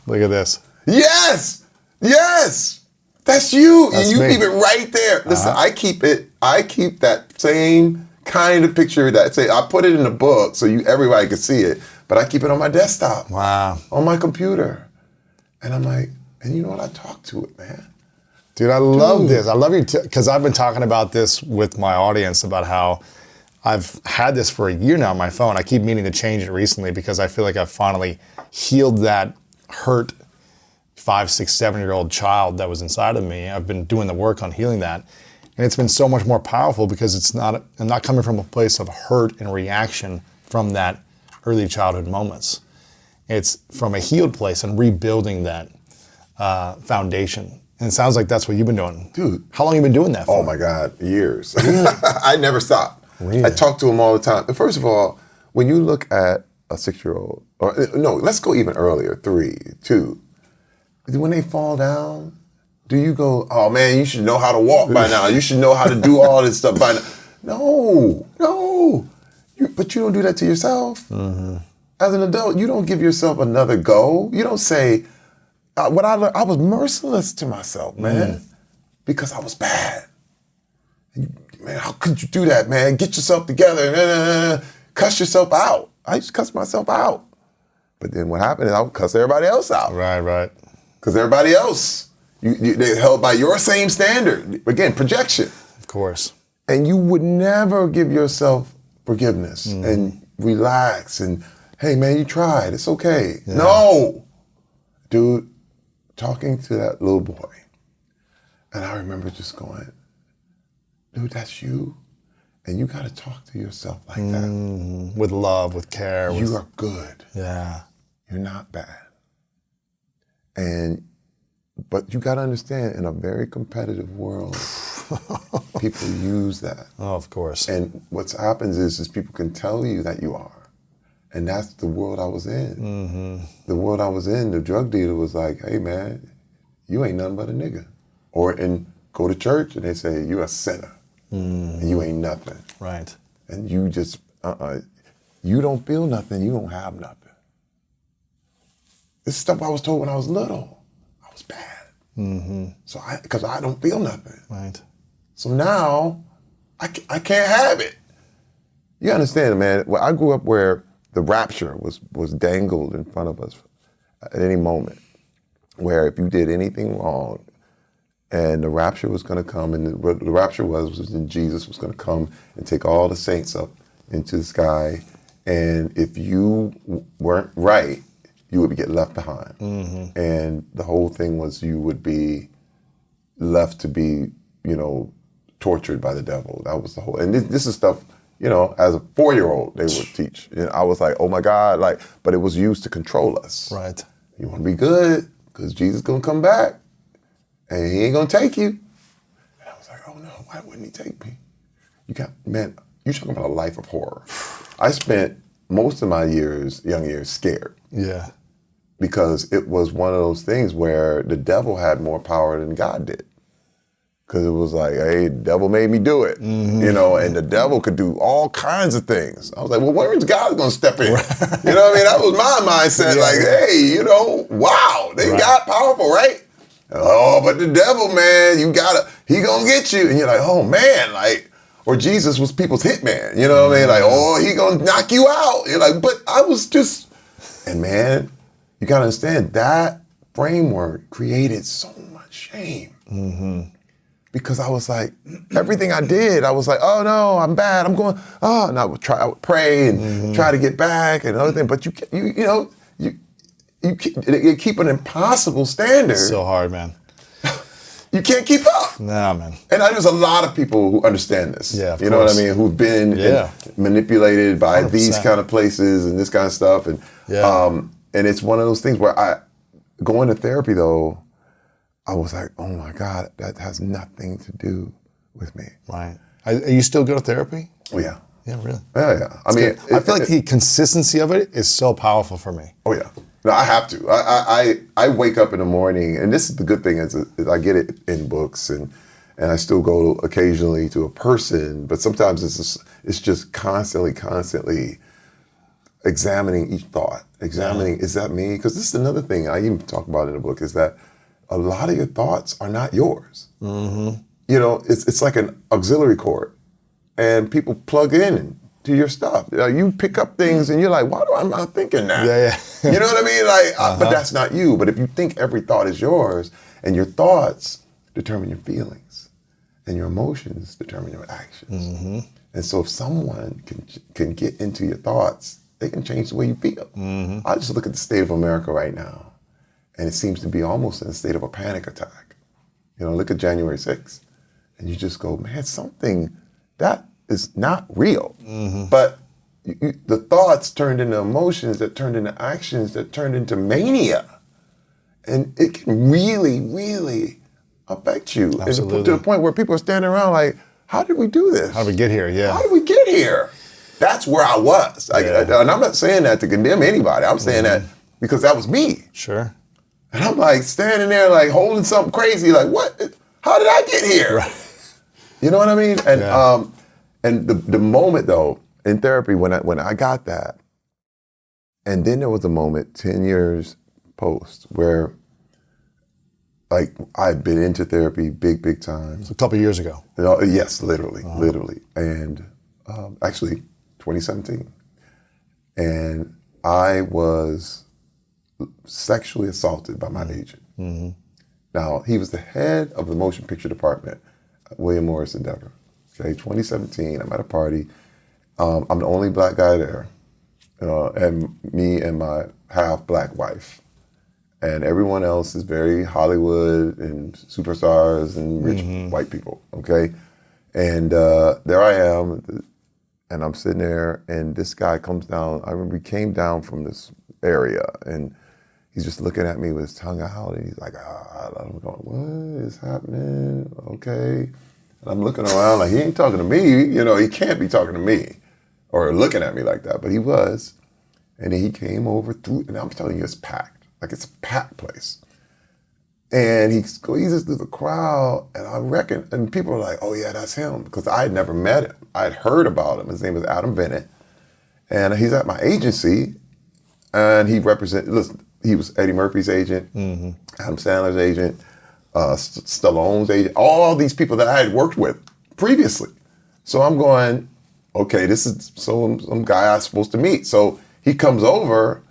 Look at this. Yes. That's you. That's and you me. keep it right there. Listen, I keep that same kind of picture I put it in the book so everybody could see it, but I keep it on my desktop. Wow. On my computer. And I'm like, and you know what? I talk to it, man. Dude, I love this. I love you because I've been talking about this with my audience about how I've had this for a year now on my phone. I keep meaning to change it recently because I feel like I've finally healed that hurt 5, 6, 7-year-old child that was inside of me. I've been doing the work on healing that. And it's been so much more powerful because I'm not coming from a place of hurt and reaction from that early childhood moments. It's from a healed place and rebuilding that foundation. And it sounds like that's what you've been doing. Dude. How long have you been doing that for? Oh my God, years. I never stopped. Really? I talk to them all the time. And first of all, when you look at a 6-year-old, or no, let's go even earlier, 3, 2, when they fall down, do you go, oh man, you should know how to walk by now. You should know how to do all this stuff by now. No. But you don't do that to yourself. Mm-hmm. As an adult, you don't give yourself another go. You don't say, what I learned, I was merciless to myself, man, because I was bad. Man, how could you do that, man? Get yourself together. Cuss yourself out. I used to cuss myself out. But then what happened is I would cuss everybody else out. Right. Because everybody else, they're held by your same standard. Again, projection. Of course. And you would never give yourself forgiveness and relax and, hey man, you tried, it's okay. Yeah. No! Dude, talking to that little boy, and I remember just going, dude, that's you? And you gotta talk to yourself like that. With love, with care. You are good. Yeah. You're not bad. But you gotta understand, in a very competitive world, people use that. Oh, of course. And what happens is people can tell you that you are. And that's the world I was in. Mm-hmm. The world I was in, the drug dealer was like, hey man, you ain't nothing but a nigga. And go to church and they say, you a sinner. And you ain't nothing. Right. And you just, you don't feel nothing, you don't have nothing. This is stuff I was told when I was little. I was bad. Mm-hmm. So because I don't feel nothing. Right. So now, I can't have it. You understand, man, well, I grew up where the rapture was dangled in front of us at any moment, where if you did anything wrong, and the rapture was going to come, and the rapture was that Jesus was going to come and take all the saints up into the sky, and if you weren't right, you would get left behind. Mm-hmm. And the whole thing was you would be left to be, tortured by the devil. That was the whole, and this is stuff, as a 4-year-old, they would teach. And I was like, oh my God, but it was used to control us. Right. You want to be good, because Jesus is going to come back, and he ain't going to take you. And I was like, oh no, why wouldn't he take me? You're talking about a life of horror. I spent most of my young years scared. Yeah. Because it was one of those things where the devil had more power than God did. Because it was like, hey, the devil made me do it, and the devil could do all kinds of things. I was like, well, where is God going to step in? You know what I mean? That was my mindset, hey, wow, they got powerful, right? Oh, but the devil, man, he going to get you. And you're like, oh, man, or Jesus was people's hitman, you know what I mean? Like, oh, he going to knock you out. You're like, but I was just, and man, you got to understand that framework created so much shame. Mm-hmm. Because I was like, everything I did, I was like, oh no, I'm bad. I'm going, and I would pray and try to get back and other things. But you keep an impossible standard. It's so hard, man. You can't keep up. Nah, man. And there's a lot of people who understand this. Yeah, you know what I mean? Who've been manipulated by 100%. These kind of places and this kind of stuff. And and it's one of those things where going to therapy though, I was like, oh my God, that has nothing to do with me. Right. Are you still go to therapy? Oh yeah. Yeah, really? Yeah. I feel like the consistency of it is so powerful for me. Oh yeah. No, I have to. I wake up in the morning, and this is the good thing is I get it in books, and I still go occasionally to a person, but sometimes it's just constantly examining each thought, is that me? Because this is another thing I even talk about in the book is that a lot of your thoughts are not yours. Mm-hmm. It's like an auxiliary cord, and people plug in to your stuff. You pick up things, and you're like, why do I not thinking that? Yeah. You know what I mean? But that's not you. But if you think every thought is yours, and your thoughts determine your feelings, and your emotions determine your actions. Mm-hmm. And so if someone can get into your thoughts, they can change the way you feel. Mm-hmm. I just look at the state of America right now, and it seems to be almost in a state of a panic attack. Look at January 6th, and you just go, man, something that is not real. Mm-hmm. But the thoughts turned into emotions, that turned into actions, that turned into mania. And it can really, really affect you. Absolutely. To the point where people are standing around like, how did we do this? How did we get here? Yeah. How did we get here? That's where I was. And I'm not saying that to condemn anybody. I'm saying that because that was me. Sure. And I'm like standing there like holding something crazy, like, what? How did I get here? Right. You know what I mean? And and the moment though, in therapy, when I got that, and then there was a moment 10 years post where like I'd been into therapy big time. A couple of years ago. Yes, literally. And actually 2017. And I was sexually assaulted by my agent. Mm-hmm. Now, he was the head of the motion picture department at William Morris Endeavor. Okay, 2017, I'm at a party. I'm the only black guy there, and me and my half-black wife. And everyone else is very Hollywood and superstars and rich white people, okay? And there I am, and I'm sitting there, and this guy comes down. I remember he came down from this area, and he's just looking at me with his tongue out, and he's like, I'm going, what is happening? Okay. And I'm looking around like, he ain't talking to me. You know, he can't be talking to me or looking at me like that, but he was. And then he came over through, and I'm telling you, it's packed. Like, it's a packed place. And he squeezes through the crowd, and I reckon, and people are like, oh yeah, that's him, because I had never met him. I had heard about him. His name was Adam Bennett. And he's at my agency, and he was Eddie Murphy's agent, Adam Sandler's agent, Stallone's agent, all these people that I had worked with previously. So I'm going, okay, this is some guy I'm supposed to meet. So he comes over,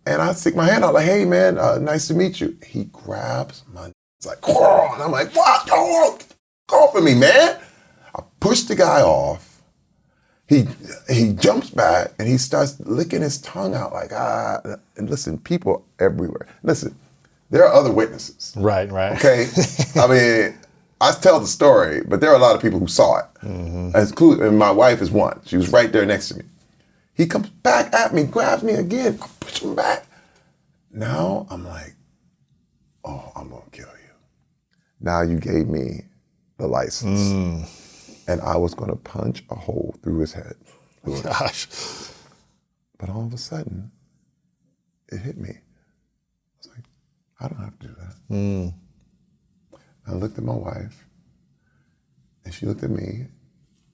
and I stick my hand out like, hey man, nice to meet you. He grabs my, it's like, oh, and I'm like, what? Go off of me, man. I push the guy off. He jumps back and he starts licking his tongue out like, and listen, people everywhere. Listen, there are other witnesses. Right. Okay? I mean, I tell the story, but there are a lot of people who saw it. And my wife is one. She was right there next to me. He comes back at me, grabs me again, I push him back. Now I'm like, oh, I'm gonna kill you. Now you gave me the license. And I was gonna punch a hole through his head. Gosh. But all of a sudden, it hit me. I was like, I don't have to do that. I looked at my wife, and she looked at me,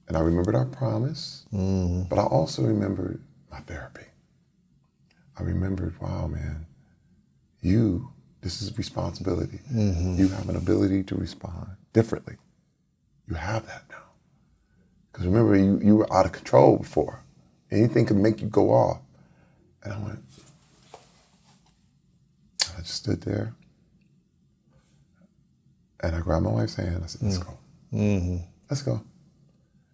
and I remembered our promise, but I also remembered my therapy. I remembered, wow, man, this is responsibility. You have an ability to respond differently. You have that now. Because remember, you were out of control before. Anything could make you go off. And I went, I just stood there, and I grabbed my wife's hand. I said, let's go. Let's go.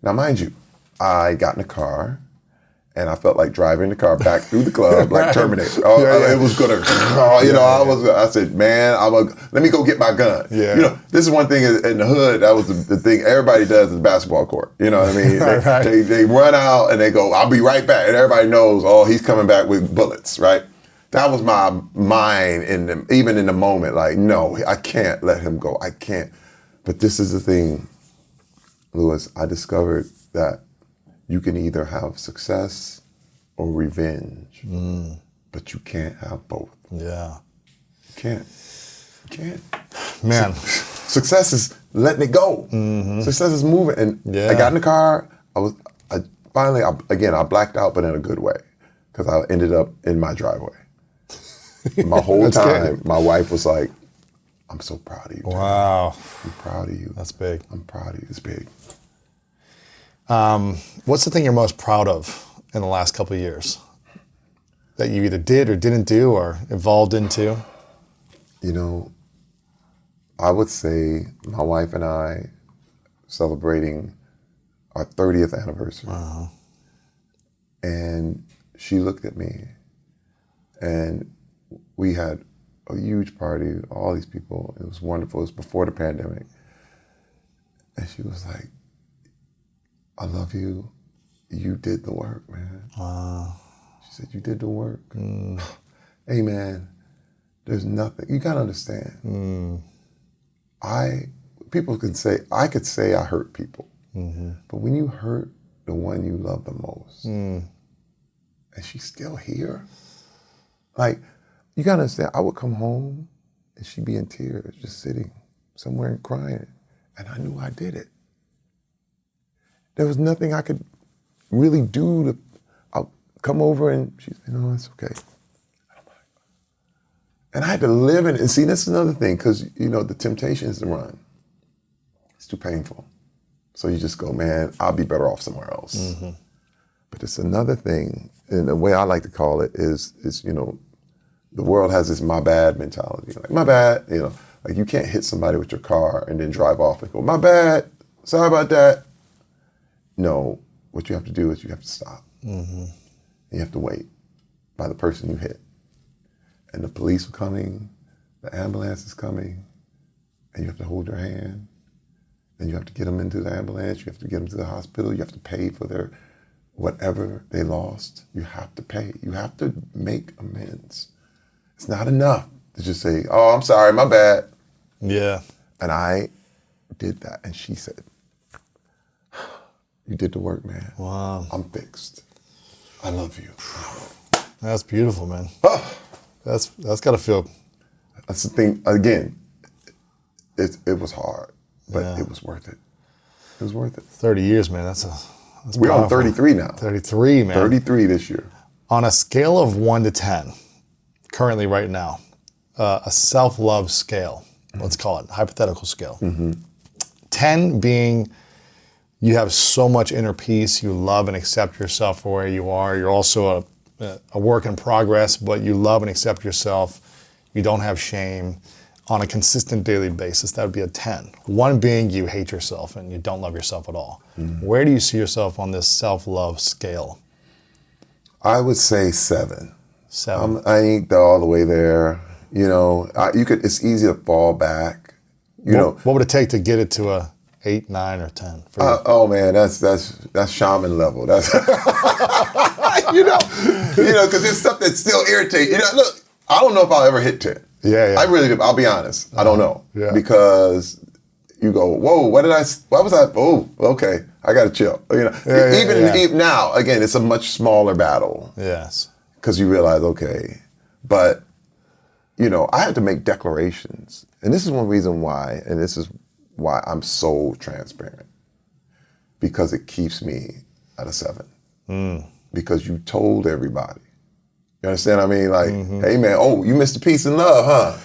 Now, mind you, I got in the car, and I felt like driving the car back through the club like Terminator. It was gonna, I said, man, let me go get my gun. Yeah. You know, this is one thing in the hood, that was the thing everybody does is basketball court. You know what I mean? They run out and they go, I'll be right back. And everybody knows, oh, he's coming back with bullets, right? That was my mind even in the moment, like, no, I can't let him go. I can't. But this is the thing, Louis, I discovered that you can either have success or revenge, but you can't have both. Yeah. You can't. You can't. Man. Success is letting it go. Success is moving. And I got in the car, I blacked out, but in a good way, because I ended up in my driveway. My whole time, good. My wife was like, I'm so proud of you. Wow. I'm proud of you. That's big. I'm proud of you. It's big. What's the thing you're most proud of in the last couple of years that you either did or didn't do or evolved into? You know, I would say my wife and I celebrating our 30th anniversary. And she looked at me, and we had a huge party, all these people. It was wonderful. It was before the pandemic. And she was like, I love you. You did the work, man. She said, you did the work. Hey, man, there's nothing. You got to understand. I could say I hurt people. But when you hurt the one you love the most, and she's still here, like, you gotta understand, I would come home and she'd be in tears, just sitting somewhere and crying. And I knew I did it. There was nothing I could really do to, I'll come over and she'd say, no, it's okay. And I had to live in it. And see, that's another thing, because, the temptation is to run. It's too painful. So you just go, man, I'll be better off somewhere else. But it's another thing, and the way I like to call it is the world has this my bad mentality. Like, my bad, like you can't hit somebody with your car and then drive off and go, my bad, sorry about that. No, what you have to do is you have to stop. You have to wait by the person you hit. And the police are coming, the ambulance is coming, and you have to hold their hand, and you have to get them into the ambulance, you have to get them to the hospital, you have to pay for their whatever they lost. You have to pay. You have to make amends. It's not enough to just say, oh, I'm sorry, my bad. Yeah. And I did that, and she said, you did the work, man. Wow. I'm fixed. I love you. That's beautiful, man. That's got to feel. That's the thing. Again, it was hard, but it was worth it. It was worth it. 30 years, man. That's We're powerful. on 33 now. 33, man. 33 this year. On a scale of 1 to 10, currently right now, a self-love scale, let's call it, hypothetical scale. 10 being you have so much inner peace, you love and accept yourself for where you are. You're also a work in progress, but you love and accept yourself. You don't have shame on a consistent daily basis. That would be a 10. 1 being you hate yourself and you don't love yourself at all. Where do you see yourself on this self-love scale? I would say 7. 7. I ain't all the way there. It's easy to fall back. What would it take to get it to a 8, 9, or 10 for you? Oh man, that's shaman level. That's because there's stuff that still irritates. Look, I don't know if I'll ever hit 10. Yeah. I really do. I'll be honest. I don't know. Yeah. Because you go, whoa, why was I? Oh, okay. I got to chill. Even now, again, it's a much smaller battle. Yes. Because you realize, okay, but I had to make declarations, and this is one reason why, and this is why I'm so transparent, because it keeps me at a 7. Because you told everybody. You understand what I mean? Like, hey man, you missed a piece in love, huh?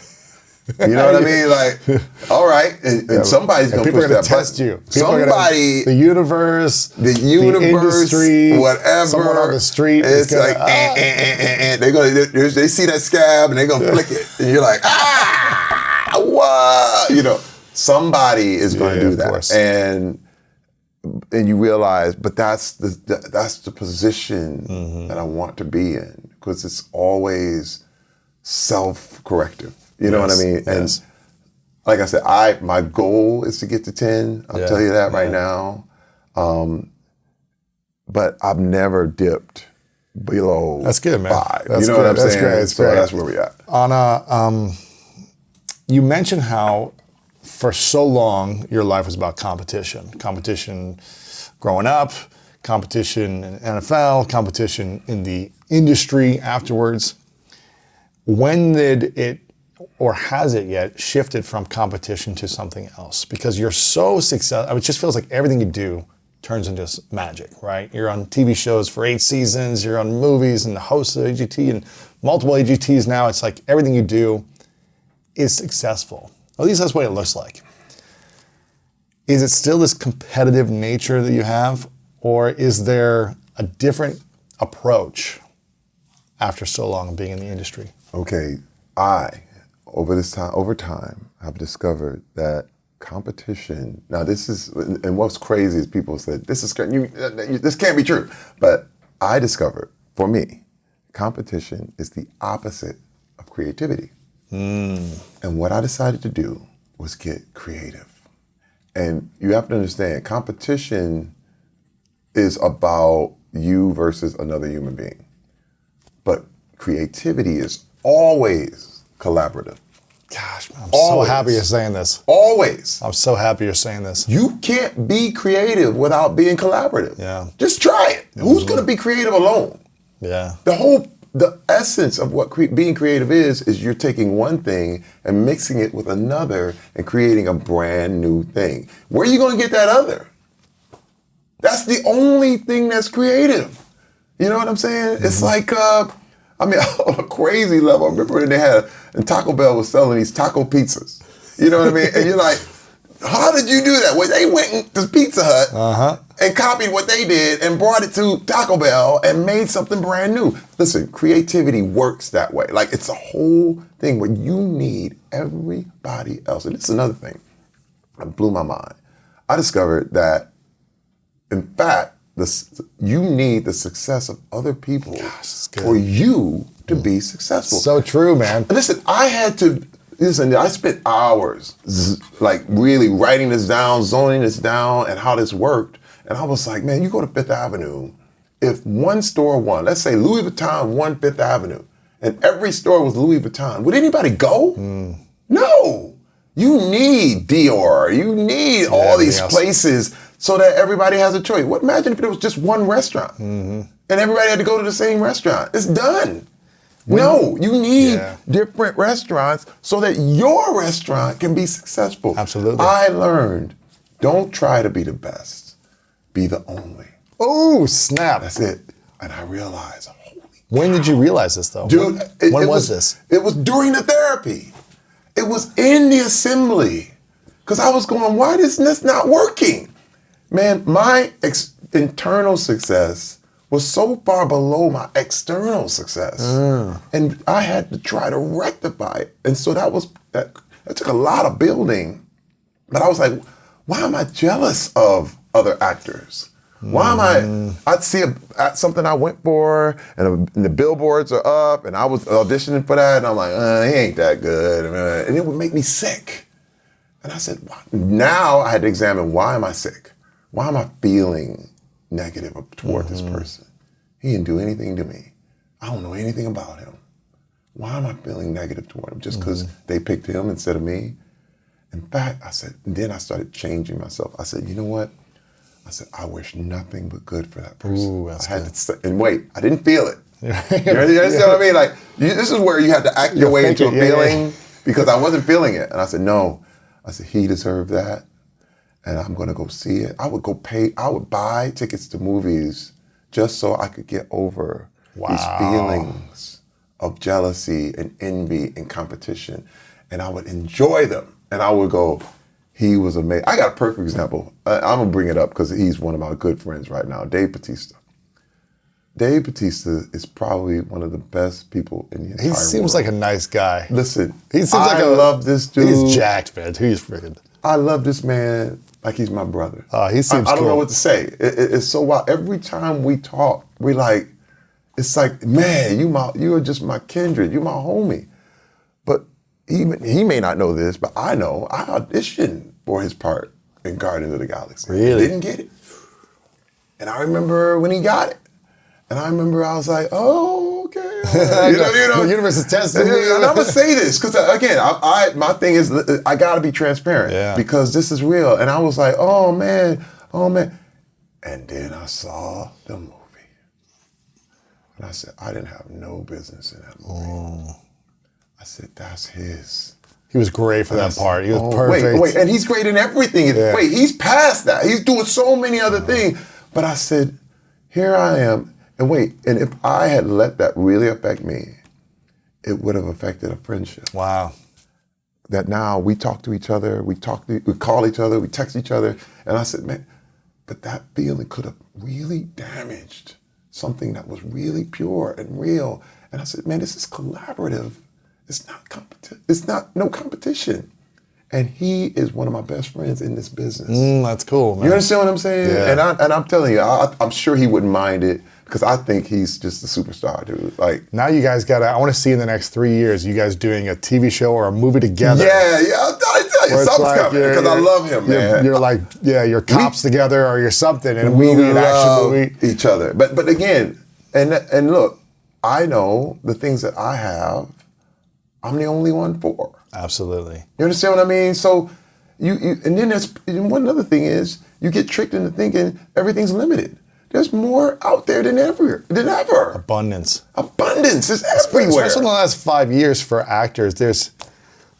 You know what I mean? Like, all right, and somebody's gonna people push are gonna that test button. you. People The universe, the industry, whatever. Someone on the street. It's like, they see that scab and they're gonna flick it, and you're like, what? Somebody is gonna do that, course. and you realize, but that's the position that I want to be in, because it's always self-corrective. You know what I mean? Yes. And like I said, my goal is to get to 10. I'll tell you that right now. But I've never dipped below That's good, man. 5. That's you know good. what I'm That's saying? great. That's so great. that's where we at. On a, you mentioned how for so long your life was about competition growing up, competition in NFL, competition in the industry afterwards. When did it, or has it yet, shifted from competition to something else? Because you're so successful, it just feels like everything you do turns into magic, right? You're on TV shows for 8 seasons, you're on movies and the host of AGT and multiple AGTs now. It's like everything you do is successful. At least that's what it looks like. Is it still this competitive nature that you have, or is there a different approach after so long of being in the industry? Okay, over time, I've discovered that competition. Now, this is, and what's crazy is people said, this can't be true. But I discovered, for me, competition is the opposite of creativity. And what I decided to do was get creative. And you have to understand, competition is about you versus another human being. But creativity is always collaborative. Gosh, man, I'm Always. so happy you're saying this. Always. I'm so happy you're saying this. You can't be creative without being collaborative. Yeah. Just try it. Who's going to be creative alone? Yeah. The essence of what being creative is you're taking one thing and mixing it with another and creating a brand new thing. Where are you going to get that other? That's the only thing that's creative. You know what I'm saying? It's like, on a crazy level. I remember when and Taco Bell was selling these taco pizzas. You know what I mean? And you're like, how did you do that? Well, they went to Pizza Hut and copied what they did and brought it to Taco Bell and made something brand new. Listen, creativity works that way. Like, it's a whole thing where you need everybody else. And it's another thing that blew my mind. I discovered that, in fact, you need the success of other people for you to be successful. So true, man. Listen, I spent hours like really writing this down, zoning this down, and how this worked. And I was like, man, you go to Fifth Avenue, if one store won, let's say Louis Vuitton won Fifth Avenue, and every store was Louis Vuitton, would anybody go? No. You need Dior. You need all these places so that everybody has a choice. Imagine if there was just one restaurant and everybody had to go to the same restaurant. It's done. No, you need different restaurants so that your restaurant can be successful. Absolutely. I learned, don't try to be the best, be the only. Oh, snap. That's it. And I realized, holy When did you realize this, though? dude, when was this? It was during the therapy. It was in the assembly. Because I was going, why is this not working? Man, my internal success was so far below my external success. And I had to try to rectify it. And so that took a lot of building. But I was like, why am I jealous of other actors? Why am I'd see something I went for and the billboards are up and I was auditioning for that and I'm like, he ain't that good. And it would make me sick. And I said, now I had to examine, why am I sick? Why am I feeling negative toward this person? He didn't do anything to me. I don't know anything about him. Why am I feeling negative toward him? Just because they picked him instead of me? In fact, then I started changing myself. I said, you know what? I said, I wish nothing but good for that person. Ooh, that's good. And wait, I didn't feel it. You understand what I mean? Like, this is where you have to act your way into a feeling because I wasn't feeling it. And I said, no. I said, he deserved that. And I'm going to go see it. I would buy tickets to movies just so I could get over these feelings of jealousy and envy and competition. And I would enjoy them. And I would go, he was amazing. I got a perfect example. I'm going to bring it up because he's one of my good friends right now, Dave Bautista. Dave Bautista is probably one of the best people in the entire world. He seems like a nice guy. Listen, I love this dude. He's jacked, man. He's freaking. I love this man like he's my brother. He seems I don't cool. know what to say. It's so wild. Every time we talk, it's like, man, you are just my kindred. You're my homie. But he may not know this, but I know. I auditioned for his part in Guardians of the Galaxy. Really? Didn't get it. And I remember when he got it. And I remember I was like, oh, okay. The universe is testing me. And I'm going to say this, because again, my thing is, I got to be transparent because this is real. And I was like, oh man. And then I saw the movie. And I said, I didn't have no business in that movie. I said, that's his. He was great for that part. He was perfect. Wait, and he's great in everything. Yeah. Wait, he's past that. He's doing so many other things. But I said, here I am. And wait, and if I had let that really affect me, it would have affected a friendship. Wow. That now we talk to each other, we call each other, we text each other. And I said, man, but that feeling could have really damaged something that was really pure and real. And I said, man, this is collaborative. It's not it's not no competition. And he is one of my best friends in this business. That's cool, man. You understand what I'm saying? Yeah. And I'm telling you, I'm sure he wouldn't mind it because I think he's just a superstar, dude. Like, now you guys I want to see in the next 3 years, you guys doing a TV show or a movie together. I tell you, something's coming because I love him, man. You're like, you're cops together or you're something in a movie, an action movie. Each other. But again, and look, I know the things that I have, I'm the only one for. Absolutely. You understand what I mean? So you and then and one other thing is you get tricked into thinking everything's limited. There's more out there than ever. Abundance. Abundance is everywhere. Especially in the last 5 years for actors, there's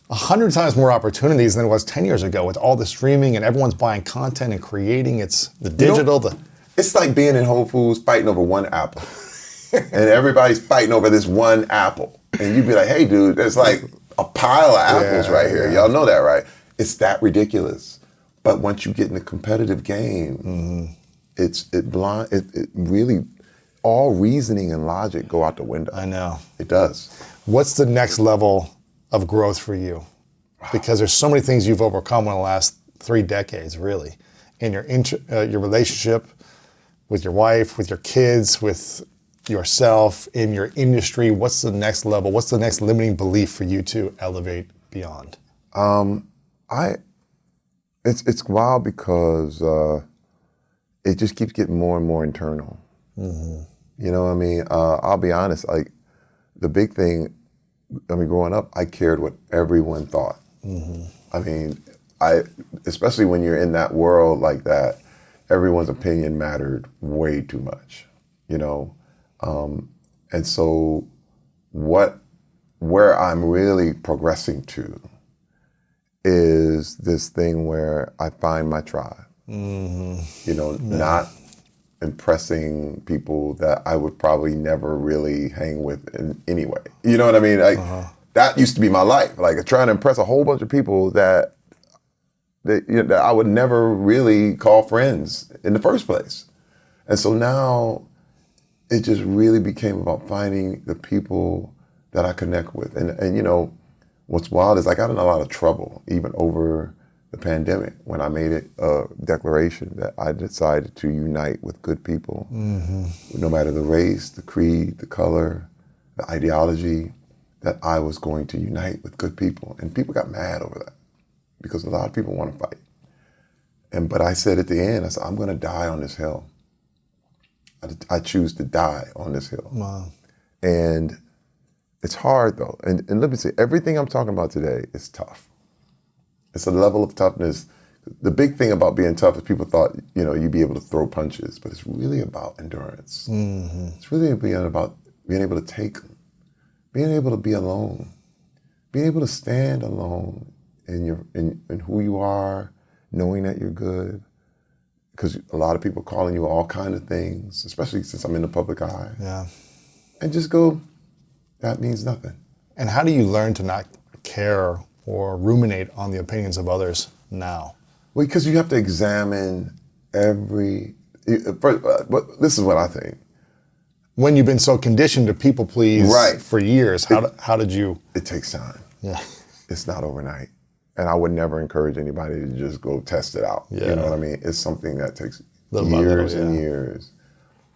100 times more opportunities than it was 10 years ago with all the streaming and everyone's buying content and creating. It's the digital. It's like being in Whole Foods fighting over one apple. And everybody's fighting over this one apple. And you'd be like, hey, dude, there's like a pile of apples right here. Y'all know that, right? It's that ridiculous. But once you get in the competitive game, it really, all reasoning and logic go out the window. I know. It does. What's the next level of growth for you? Because there's so many things you've overcome in the last 3 decades, really, in your relationship with your wife, with your kids, with yourself, in your industry. What's the next level? What's the next limiting belief for you to elevate beyond? It's wild because it just keeps getting more and more internal. You know what I mean? I'll be honest, like the big thing, growing up, I cared what everyone thought. I mean, especially when you're in that world like that, everyone's opinion mattered way too much, you know? And so where I'm really progressing to is this thing where I find my tribe, you know, not impressing people that I would probably never really hang with in any way. You know what I mean? Like that used to be my life. Like trying to impress a whole bunch of people that I would never really call friends in the first place. And so now it just really became about finding the people that I connect with. And you know, what's wild is I got in a lot of trouble even over the pandemic when I made it a declaration that I decided to unite with good people, no matter the race, the creed, the color, the ideology, that I was going to unite with good people. And people got mad over that because a lot of people want to fight. But I said at the end, I said, I'm going to die on this hill. I choose to die on this hill. Wow. And it's hard though. And let me say, everything I'm talking about today is tough. It's a level of toughness. The big thing about being tough is people thought, you know, you'd be able to throw punches, but it's really about endurance. It's really about being able to take them, being able to be alone, being able to stand alone in who you are, knowing that you're good. Because a lot of people calling you all kind of things, especially since I'm in the public eye. Yeah. And just go, that means nothing. And how do you learn to not care or ruminate on the opinions of others now? Well, because you have to examine this is what I think. When you've been so conditioned to people please for years, how did you? It takes time. Yeah. It's not overnight. And I would never encourage anybody to just go test it out. Yeah. You know what I mean? It's something that takes Little by years little, and years.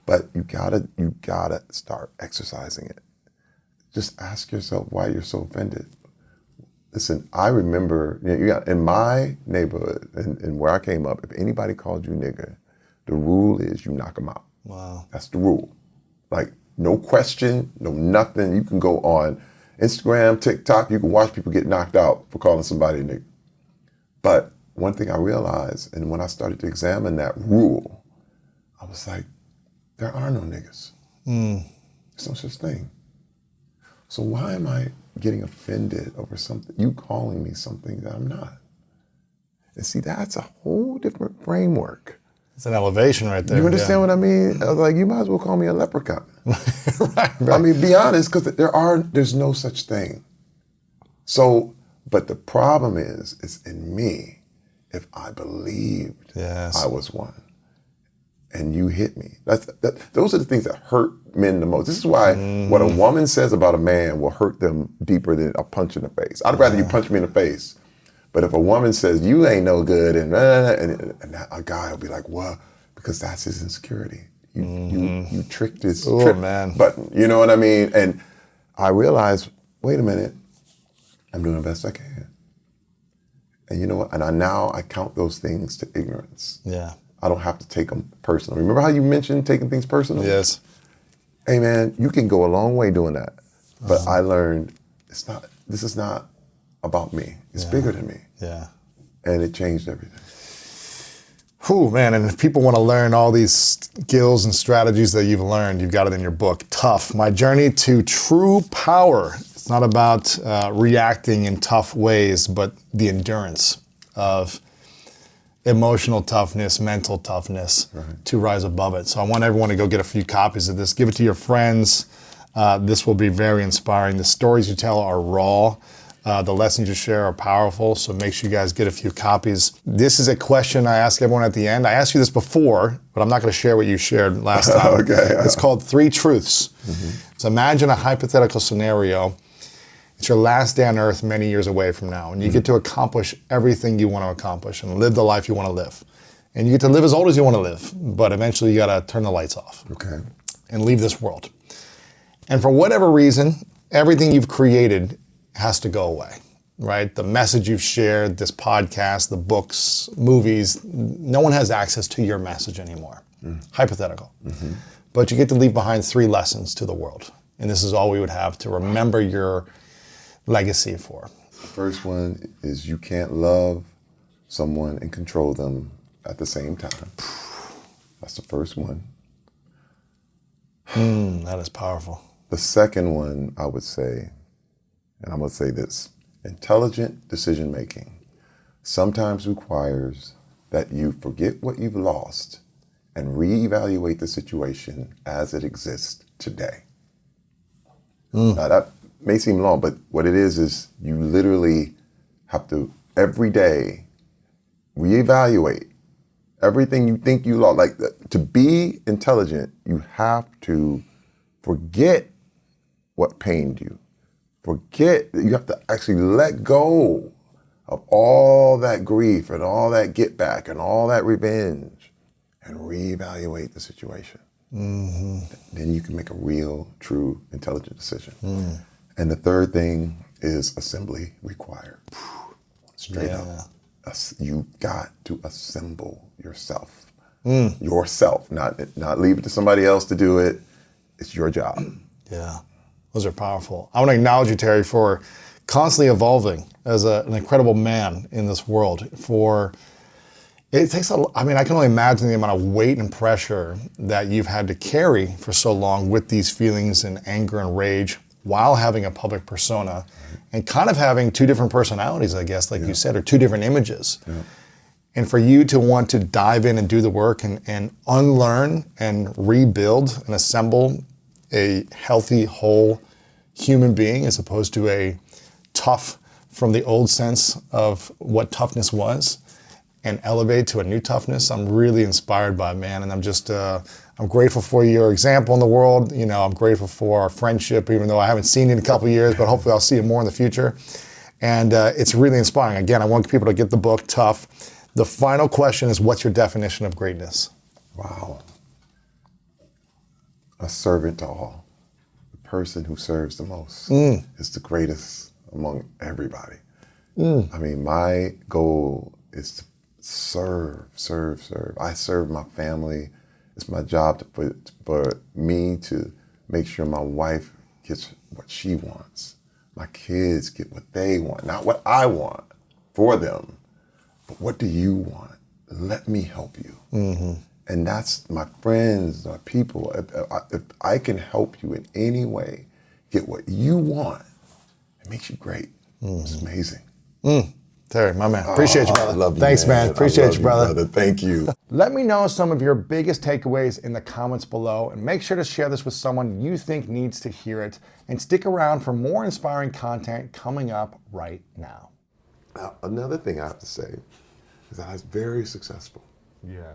But you gotta start exercising it. Just ask yourself why you're so offended. Listen, I remember, in my neighborhood and where I came up, if anybody called you nigger, the rule is you knock them out. Wow. That's the rule. Like, no question, no nothing. You can go on Instagram, TikTok, you can watch people get knocked out for calling somebody a nigger. But one thing I realized, and when I started to examine that rule, I was like, there are no niggas. There's no such thing. So why am I getting offended over something, you calling me something that I'm not? And see, that's a whole different framework. It's an elevation right there. You understand what I mean? I was like, you might as well call me a leprechaun. Right. I mean, be honest, because there's no such thing. So, but the problem is, it's in me. If I believed I was one, and you hit me, those are the things that hurt men the most. This is why what a woman says about a man will hurt them deeper than a punch in the face. I'd rather you punch me in the face. But if a woman says, you ain't no good, and a guy will be like, what? Because that's his insecurity. You tricked his button. You know what I mean? And I realized, wait a minute, I'm doing the best I can. And you know what? And now I count those things to ignorance. Yeah. I don't have to take them personal. Remember how you mentioned taking things personal? Yes. Hey man, you can go a long way doing that. But I learned this is not about me. It's bigger than me. Yeah. And it changed everything. Whew, man, and if people want to learn all these skills and strategies that you've learned, you've got it in your book, Tough, My Journey to True Power. It's not about reacting in tough ways, but the endurance of emotional toughness, mental toughness to rise above it. So I want everyone to go get a few copies of this. Give it to your friends. This will be very inspiring. The stories you tell are raw. The lessons you share are powerful, so make sure you guys get a few copies. This is a question I ask everyone at the end. I asked you this before, but I'm not going to share what you shared last time. Okay. It's called 3 Truths. So imagine a hypothetical scenario. It's your last day on earth many years away from now, and you get to accomplish everything you want to accomplish and live the life you want to live. And you get to live as old as you want to live, but eventually you got to turn the lights off and leave this world. And for whatever reason, everything you've created has to go away, right? The message you've shared, this podcast, the books, movies, no one has access to your message anymore. Hypothetical. But you get to leave behind 3 lessons to the world. And this is all we would have to remember your legacy for. The first one is you can't love someone and control them at the same time. That's the first one. That is powerful. The second one, I would say, and I'm going to say this, intelligent decision making sometimes requires that you forget what you've lost and reevaluate the situation as it exists today. Now that may seem long, but what it is you literally have to every day reevaluate everything you think you lost. Like to be intelligent, you have to forget what pained you. You have to actually let go of all that grief and all that get back and all that revenge and reevaluate the situation. Then you can make a real, true, intelligent decision. And the third thing is assembly required. Straight up. You got to assemble yourself. Yourself, not leave it to somebody else to do it. It's your job. Yeah. Those are powerful. I want to acknowledge you, Terry, for constantly evolving as an incredible man in this world. It takes I can only imagine the amount of weight and pressure that you've had to carry for so long with these feelings and anger and rage while having a public persona and kind of having 2 different personalities, I guess, like you said, or 2 different images. And for you to want to dive in and do the work and unlearn and rebuild and assemble a healthy, whole human being as opposed to a tough from the old sense of what toughness was and elevate to a new toughness, I'm really inspired by, man. And I'm just, I'm grateful for your example in the world. You know, I'm grateful for our friendship, even though I haven't seen you in a couple of years, but hopefully I'll see you more in the future. And it's really inspiring. Again, I want people to get the book, Tough. The final question is, what's your definition of greatness? Wow. A servant to all. The person who serves the most is the greatest among everybody. I mean, my goal is to serve. I serve my family. It's my job for me to make sure my wife gets what she wants. My kids get what they want, not what I want for them, but what do you want? Let me help you. And that's my friends, my people. If I can help you in any way get what you want, it makes you great. It's amazing. Terry, my man. Appreciate you, brother. I love you, Thanks, man. Appreciate you, brother. Thank you. Let me know some of your biggest takeaways in the comments below, and make sure to share this with someone you think needs to hear it. And stick around for more inspiring content coming up right now. Now, another thing I have to say is that I was very successful. Yeah.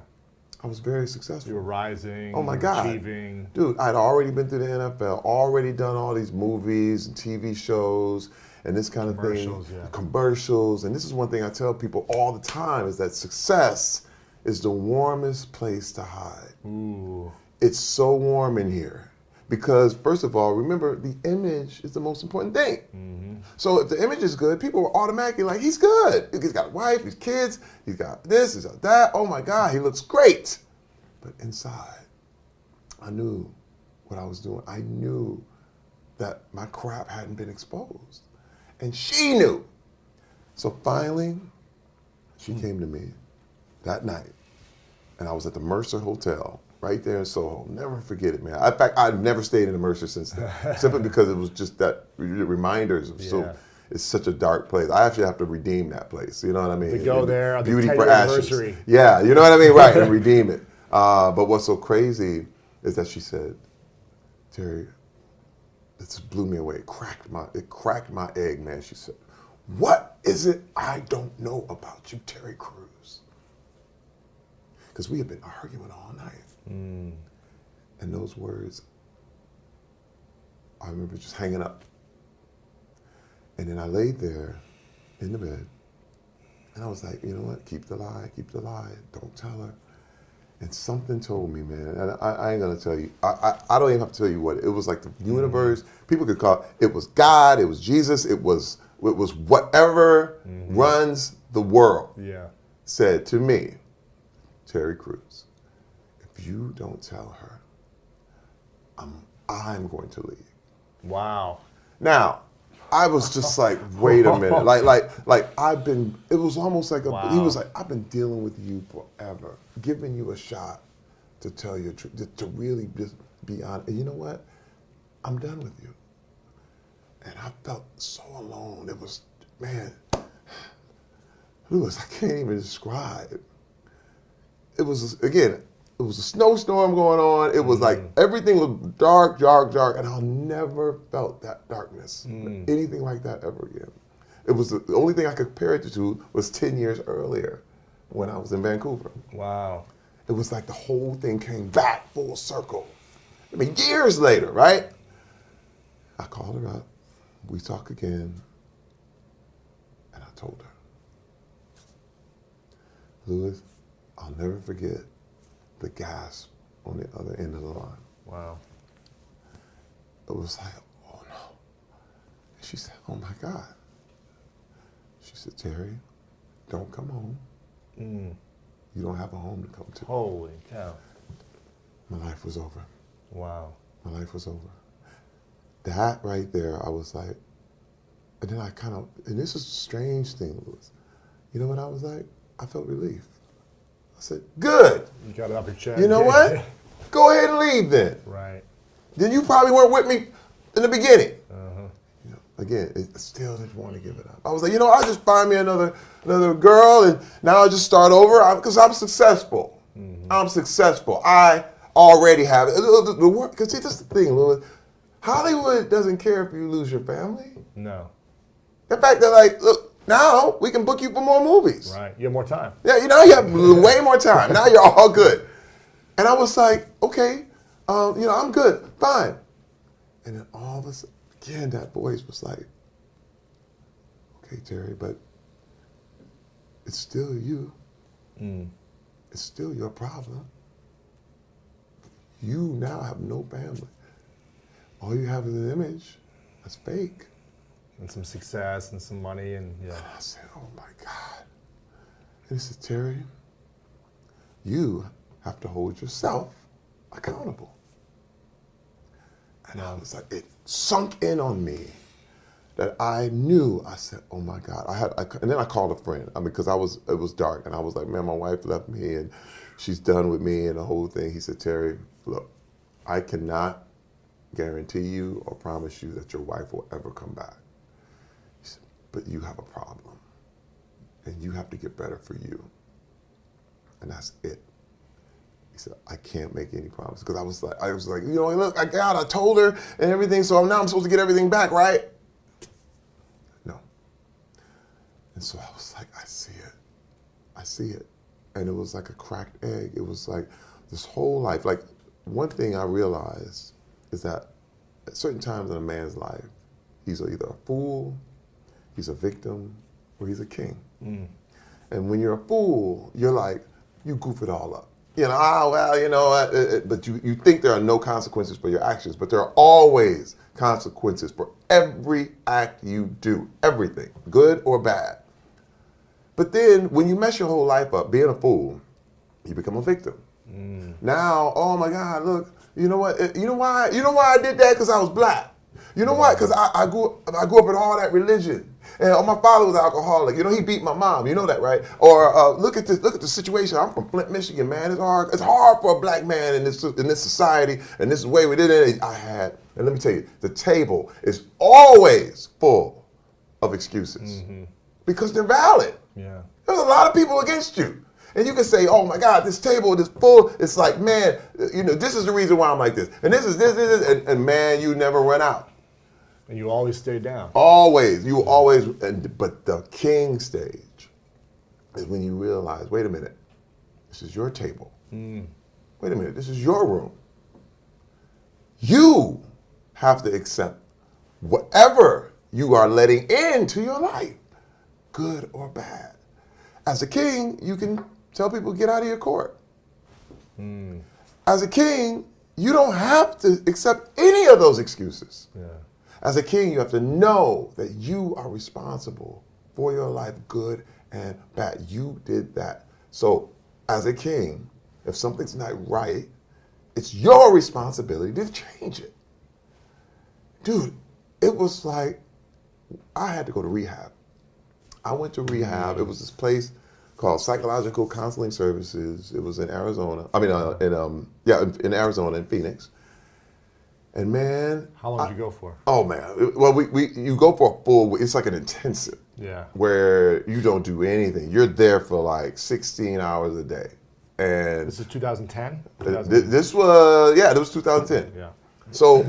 I was very successful. You were rising. Oh my God. Achieving. Dude, I'd already been through the NFL, already done all these movies and TV shows and this kind of thing. Yeah. Commercials. And this is one thing I tell people all the time is that success is the warmest place to hide. Ooh. It's so warm in here. Because first of all, remember, the image is the most important thing. So if the image is good, people are automatically like, he's good. He's got a wife, he's kids, he's got this, he's got that. Oh my God, he looks great. But inside, I knew what I was doing. I knew that my crap hadn't been exposed. And she knew So finally, she came to me that night, and I was at the Mercer Hotel right there in Soho. Never forget it, man. In fact, I've never stayed in the Mercer since then, simply because it was just that reminders of it's such a dark place. I actually have to redeem that place. You know what I mean? To go there on the beauty 10th for ashes. anniversary. Yeah, you know what I mean, right? And redeem it. But what's so crazy is that she said, Terry, this blew me away. It cracked my egg, man. She said, what is it I don't know about you, Terry Crews? Because we have been arguing all night. And those words, I remember just hanging up. And then I laid there in the bed, and I was like, you know what? Keep the lie, don't tell her. And something told me, man, and I ain't gonna tell you. I don't even have to tell you what. It was like the universe. People could call it was God, it was Jesus, it was whatever runs the world. Yeah. Said to me, Terry Crews, if you don't tell her, I'm going to leave. Wow. Now, I was just like, wait a minute. Like I've been, it was almost like he was like, I've been dealing with you forever, giving you a shot to tell your truth, to really just be honest. And you know what? I'm done with you. And I felt so alone. It was, man, Lewis, I can't even describe. It was, again, it was a snowstorm going on. It was like everything was dark, and I never felt that darkness, anything like that ever again. It was the only thing I could compare it to was 10 years earlier when I was in Vancouver. Wow. It was like the whole thing came back full circle. I mean, years later, right? I called her up. We talked again, and I told her, Lewis, I'll never forget the gasp on the other end of the line. Wow. It was like, oh no. And she said, oh my God. She said, Terry, don't come home. You don't have a home to come to. Holy cow. My life was over. Wow. My life was over. That right there, I was like, and then I kind of, and this is a strange thing, Louis. You know what I was like? I felt relief. I said, good. You got it off your chest. You know what? Go ahead and leave then. Right. Then you probably weren't with me in the beginning. You know, again, I still didn't want to give it up. I was like, you know, I'll just find me another girl, and now I'll just start over because I'm successful. I'm successful. I already have it. Because see, this is the thing, Louis. Hollywood doesn't care if you lose your family. No. In fact, they're like, look, now we can book you for more movies. Right. You have more time. Yeah, you know, you have way more time. Now you're all good. And I was like, okay, you know, I'm good, fine. And then all of a sudden, again, that voice was like, okay, Terry, but it's still you. It's still your problem. You now have no family. All you have is an image that's fake. And some success and some money and yeah. I said, oh my God. And he said, Terry, you have to hold yourself accountable. And I was like, it sunk in on me that I knew. I said, oh my God. And then I called a friend. I mean, because it was dark, and I was like, man, my wife left me and she's done with me and the whole thing. He said, Terry, look, I cannot guarantee you or promise you that your wife will ever come back. He said, but you have a problem, and you have to get better for you. And that's it. He said, I can't make any promises. Because I was like, you know, look, I told her and everything, so now I'm supposed to get everything back, right? No. And so I was like, I see it. And it was like a cracked egg. It was like this whole life. Like, one thing I realized is that at certain times in a man's life, he's either a fool, he's a victim, or he's a king. And when you're a fool, you're like, you goof it all up. You know, well, you know what, but you think there are no consequences for your actions, but there are always consequences for every act you do, everything, good or bad. But then when you mess your whole life up being a fool, you become a victim. Now, oh my God, look, you know what? You know why I did that? Because I was black. You know why? Because I grew up in all that religion. And my father was an alcoholic. You know, he beat my mom. You know that, right? Or look at the situation. I'm from Flint, Michigan, man. It's hard. It's hard for a black man in this society, and this is the way we did it. And let me tell you, the table is always full of excuses because they're valid. Yeah. There's a lot of people against you. And you can say, oh my God, this table is full. It's like, man, you know, this is the reason why I'm like this. And this is this. And man, you never run out. And you always stay down. Always. You always. But the king stage is when you realize, wait a minute, this is your table. Wait a minute, this is your room. You have to accept whatever you are letting into your life, good or bad. As a king, you can tell people, get out of your court. As a king, you don't have to accept any of those excuses. Yeah. As a king, you have to know that you are responsible for your life, good and bad. You did that. So as a king, if something's not right, it's your responsibility to change it. Dude, it was like, I had to go to rehab. I went to rehab. It was this place called Psychological Counseling Services. It was in Arizona. I mean, in Arizona, in Phoenix. And man, How long did you go for? oh man, well, you go for a full. It's like an intensive. Yeah. Where you don't do anything. You're there for like 16 hours a day, and This is 2010? this was 2010. Yeah. So,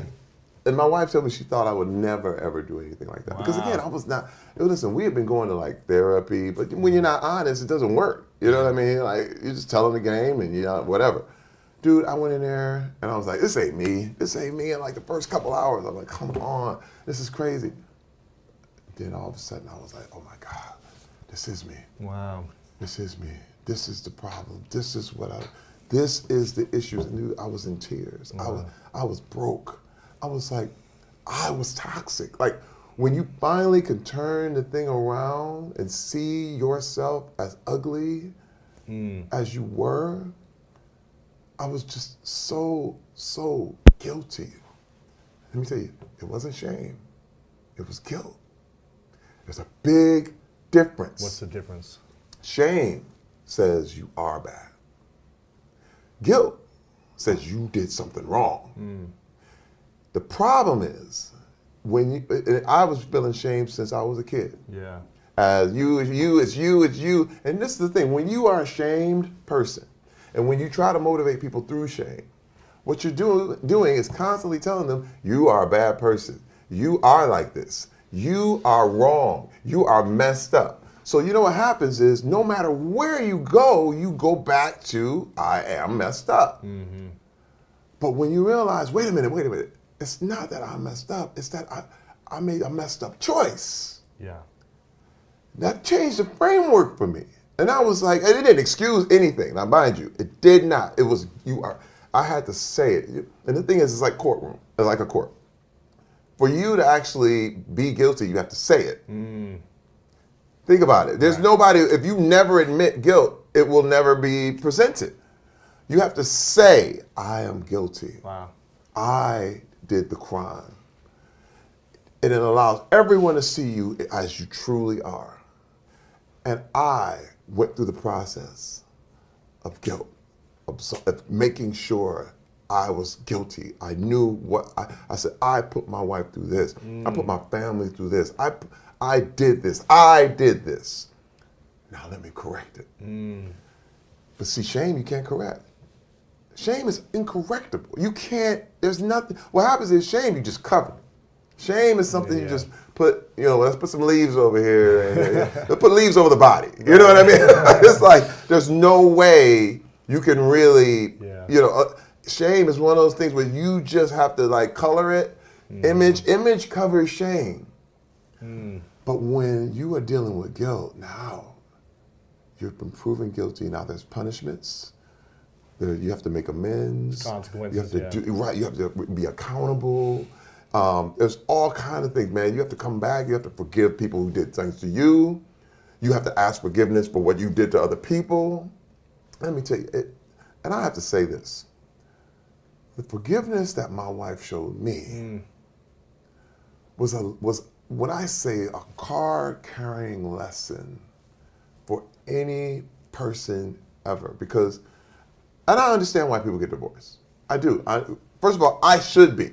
and my wife told me she thought I would never ever do anything like that because again, I was not. Listen, we had been going to like therapy, but when you're not honest, it doesn't work. You know what I mean? Like you're just telling the game and whatever. Dude, I went in there and I was like, this ain't me. This ain't me. And like the first couple hours, I'm like, come on, this is crazy. Then all of a sudden, I was like, oh my God, this is me. Wow. This is me. This is the problem. This is this is the issues. And dude, I was in tears. Wow. I was broke. I was like, I was toxic. Like when you finally can turn the thing around and see yourself as ugly as you were, I was just so guilty. Let me tell you, it wasn't shame. It was guilt. There's a big difference. What's the difference? Shame says you are bad. Guilt says you did something wrong. The problem is, I was feeling shame since I was a kid. Yeah. As it's you. And this is the thing, when you are a shamed person, and when you try to motivate people through shame, what you're doing is constantly telling them, you are a bad person. You are like this. You are wrong. You are messed up. So you know what happens is, no matter where you go back to, I am messed up. But when you realize, wait a minute, it's not that I'm messed up, it's that I made a messed up choice. Yeah. That changed the framework for me. And I was like, and it didn't excuse anything. Now, mind you, it did not. It was, I had to say it. And the thing is, it's like courtroom. It's like a court. For you to actually be guilty, you have to say it. Think about it. There's nobody, if you never admit guilt, it will never be presented. You have to say, I am guilty. Wow. I did the crime. And it allows everyone to see you as you truly are. And I went through the process of guilt, of making sure I was guilty. I knew what I said. I put my wife through this. I put my family through this. I did this. I did this. Now let me correct it. But see, shame you can't correct. Shame is incorrectible. You can't. There's nothing. What happens is shame you just cover. Shame is something you just put, let's put some leaves over here and let's put leaves over the body. You know what I mean? It's like there's no way you can really, shame is one of those things where you just have to like color it. Image covers shame. But when you are dealing with guilt, now you've been proven guilty. Now there's punishments. You have to make amends. Consequences. You have to you have to be accountable. There's all kinds of things, man. You have to come back. You have to forgive people who did things to you. You have to ask forgiveness for what you did to other people. Let me tell you, and I have to say this. The forgiveness that my wife showed me was when I say a card carrying lesson for any person ever, because, and I understand why people get divorced. I do. First of all, I should be.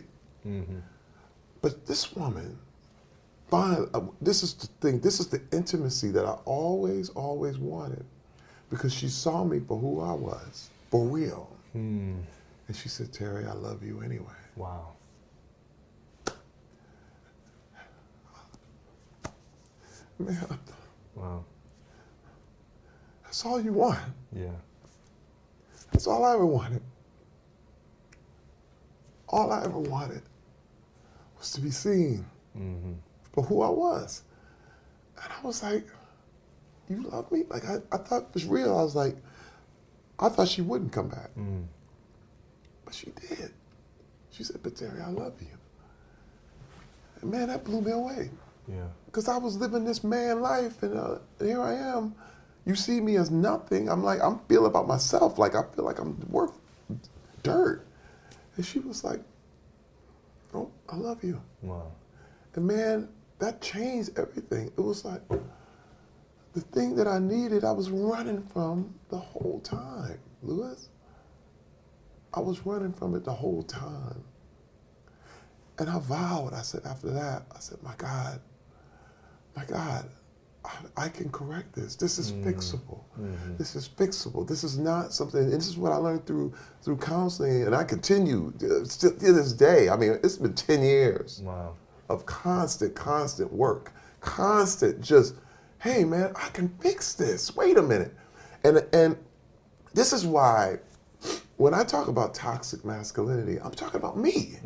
But this woman, this is the thing, this is the intimacy that I always wanted, because she saw me for who I was, for real. And she said, Terry, I love you anyway. Wow. Man, Wow. that's all you want. Yeah. That's all I ever wanted. All I ever wanted was to be seen for who I was. And I was like, you love me? Like, I thought it was real. I was like, I thought she wouldn't come back. But she did. She said, but Terry, I love you. And man, that blew me away. Yeah. Because I was living this man life, and here I am. You see me as nothing. I'm like, I'm feeling about myself. Like, I feel like I'm worth dirt. And she was like, oh, I love you. Wow. And man, that changed everything. It was like the thing that I needed, I was running from the whole time, Lewis. I was running from it the whole time. And I vowed, I said, after that, I said, my God, I can correct this. This is fixable. This is fixable. This is not something, and this is what I learned through counseling, and I continue still to this day. I mean, it's been 10 years of constant work, constant just, hey man, I can fix this. Wait a minute. And this is why when I talk about toxic masculinity, I'm talking about me.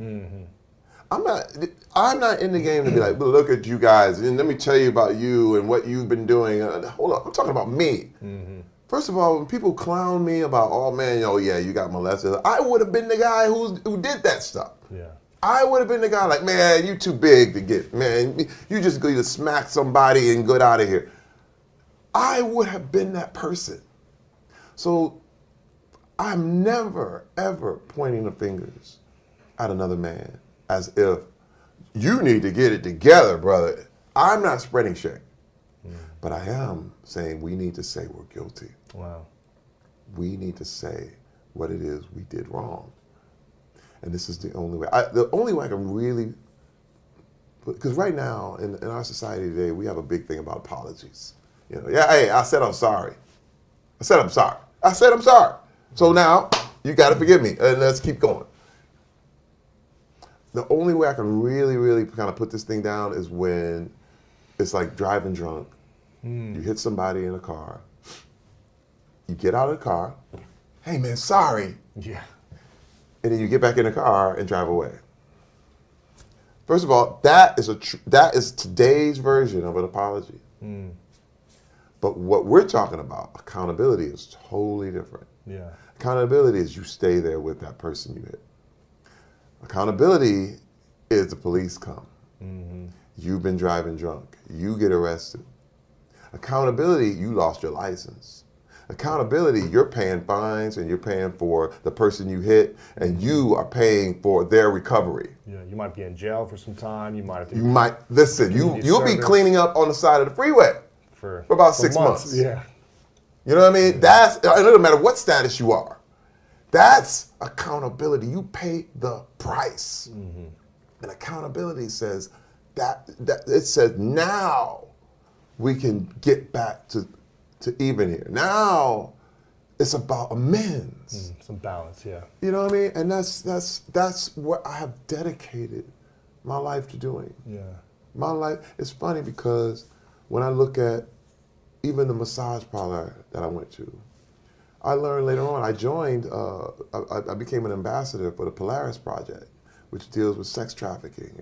I'm not in the game to be like, well, look at you guys, and let me tell you about you and what you've been doing. Hold up, I'm talking about me. First of all, when people clown me about, oh man, oh yeah, you got molested, I would have been the guy who did that stuff. Yeah. I would have been the guy like, man, you too big to get, man, you just go to smack somebody and get out of here. I would have been that person. So I'm never, ever pointing the fingers at another man as if you need to get it together, brother. I'm not spreading shame. But I am saying we need to say we're guilty. Wow. We need to say what it is we did wrong. And this is the only way. The only way I can really, because right now in our society today, we have a big thing about apologies. You know, yeah, hey, I said I'm sorry. I said I'm sorry. I said I'm sorry. So now you got to forgive me, and let's keep going. The only way I can really kind of put this thing down is when it's like driving drunk. You hit somebody in a car. You get out of the car. Hey man, sorry. Yeah. And then you get back in the car and drive away. First of all, that is today's version of an apology. But what we're talking about, accountability, is totally different. Yeah. Accountability is you stay there with that person you hit. Accountability is the police come. You've been driving drunk. You get arrested. Accountability, you lost your license. Accountability, you're paying fines and you're paying for the person you hit, and you are paying for their recovery. Yeah. You might be in jail for some time. You might have to. You might, listen, you'll be service. cleaning up on the side of the freeway for about 6 months. Yeah. You know what I mean? That's, it doesn't matter what status you are. That's accountability. You pay the price. And accountability says that it says now we can get back to even here. Now it's about amends. Some balance, yeah. You know what I mean? And that's what I have dedicated my life to doing. Yeah. My life, it's funny because when I look at even the massage parlor that I went to, I learned later on, I joined, I became an ambassador for the Polaris Project, which deals with sex trafficking.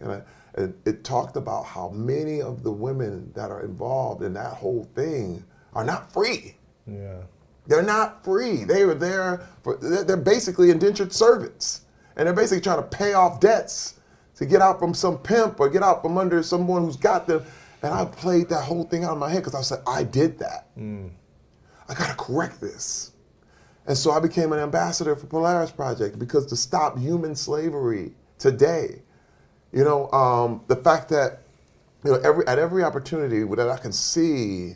And it talked about how many of the women that are involved in that whole thing are not free. Yeah. They're not free. They were there they're basically indentured servants. And they're basically trying to pay off debts to get out from some pimp or get out from under someone who's got them. And I played that whole thing out of my head because I said, I did that. I gotta correct this. And so I became an ambassador for Polaris Project, because to stop human slavery today, The fact that at every opportunity that I can see,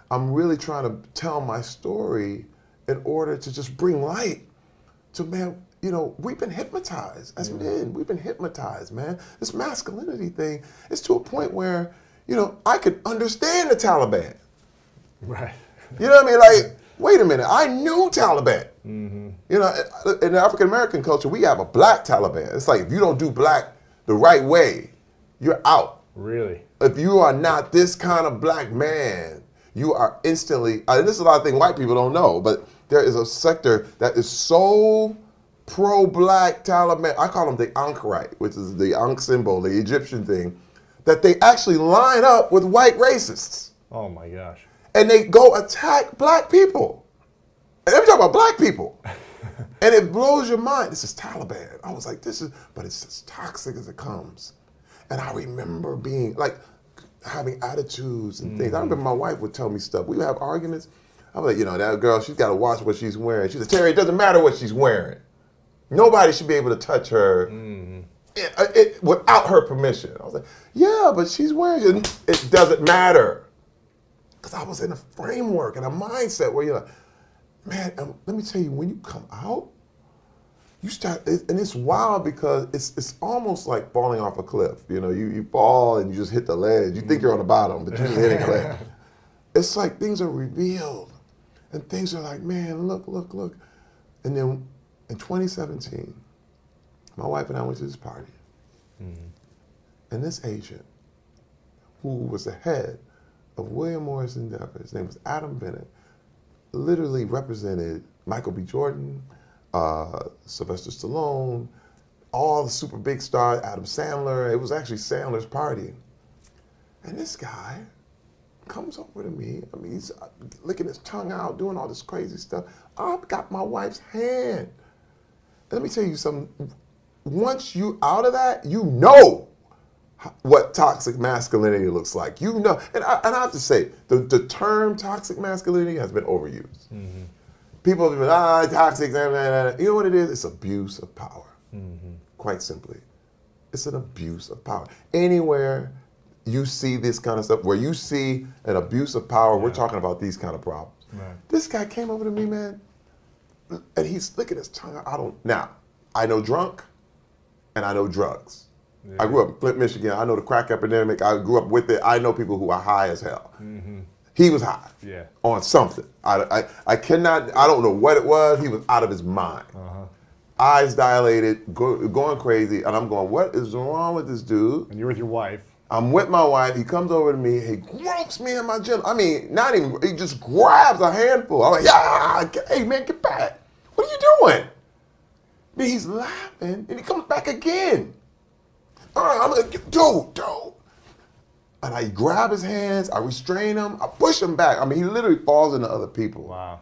I'm really trying to tell my story in order to just bring light to, man, we've been hypnotized as men. We've been hypnotized, man. This masculinity thing is to a point where, I could understand the Taliban. Right. You know what I mean? Like, wait a minute, I knew Taliban. In the African American culture, we have a black Taliban. It's like, if you don't do black the right way, you're out. Really? If you are not this kind of black man, you are instantly, and this is a lot of things white people don't know, but there is a sector that is so pro-black Taliban, I call them the Ankarite, which is the Ankh symbol, the Egyptian thing, that they actually line up with white racists. Oh my gosh. And they go attack black people. And they're talking about black people. And it blows your mind. This is Taliban. I was like, but it's as toxic as it comes. And I remember being like, having attitudes and things. I remember my wife would tell me stuff. We would have arguments. I was like, that girl, she's got to watch what she's wearing. She said, Terry, it doesn't matter what she's wearing. Nobody should be able to touch her without her permission. I was like, yeah, but she's wearing it. It doesn't matter. Because I was in a framework and a mindset where you're like, man, let me tell you, when you come out, you start, and it's wild because it's almost like falling off a cliff. You fall and you just hit the ledge. You think you're on the bottom, but you're hitting the ledge. It's like things are revealed. And things are like, man, look. And then in 2017, my wife and I went to this party. And this agent, who was the head of William Morris Endeavor, his name was Adam Bennett, literally represented Michael B. Jordan, Sylvester Stallone, all the super big stars, Adam Sandler. It was actually Sandler's party. And this guy comes over to me. I mean, he's licking his tongue out, doing all this crazy stuff. I've got my wife's hand. Let me tell you something. Once you out of that, you know what toxic masculinity looks like. And I have to say, the term toxic masculinity has been overused. People have been, toxic, blah, blah, blah. You know what it is? It's abuse of power. Quite simply. It's an abuse of power. Anywhere you see this kind of stuff, where you see an abuse of power, we're talking about these kind of problems. Right. This guy came over to me, man, and he's licking his tongue. Now, I know drunk, and I know drugs. Yeah. I grew up in Flint, Michigan. I know the crack epidemic. I grew up with it. I know people who are high as hell. He was high on something. I don't know what it was. He was out of his mind. Eyes dilated, going crazy. And I'm going, what is wrong with this dude? And you're with your wife. I'm with my wife. He comes over to me. He gropes me in my gym. I mean, not even, he just grabs a handful. I'm like, hey man, get back. What are you doing? Then he's laughing and he comes back again. I'm like, dude. And I grab his hands, I restrain him, I push him back. I mean, he literally falls into other people. Wow.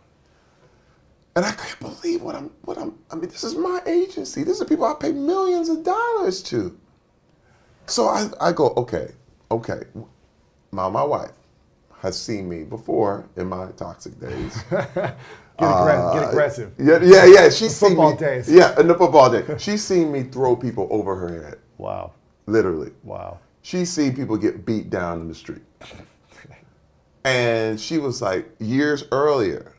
And I can't believe I mean, this is my agency. This is people I pay millions of dollars to. So I go, okay. My wife has seen me before in my toxic days. Get aggressive. Yeah. She's seen football me. days. Yeah, in the football day. She's seen me throw people over her head. Wow. Literally. Wow. She's seen people get beat down in the street. And she was like, years earlier,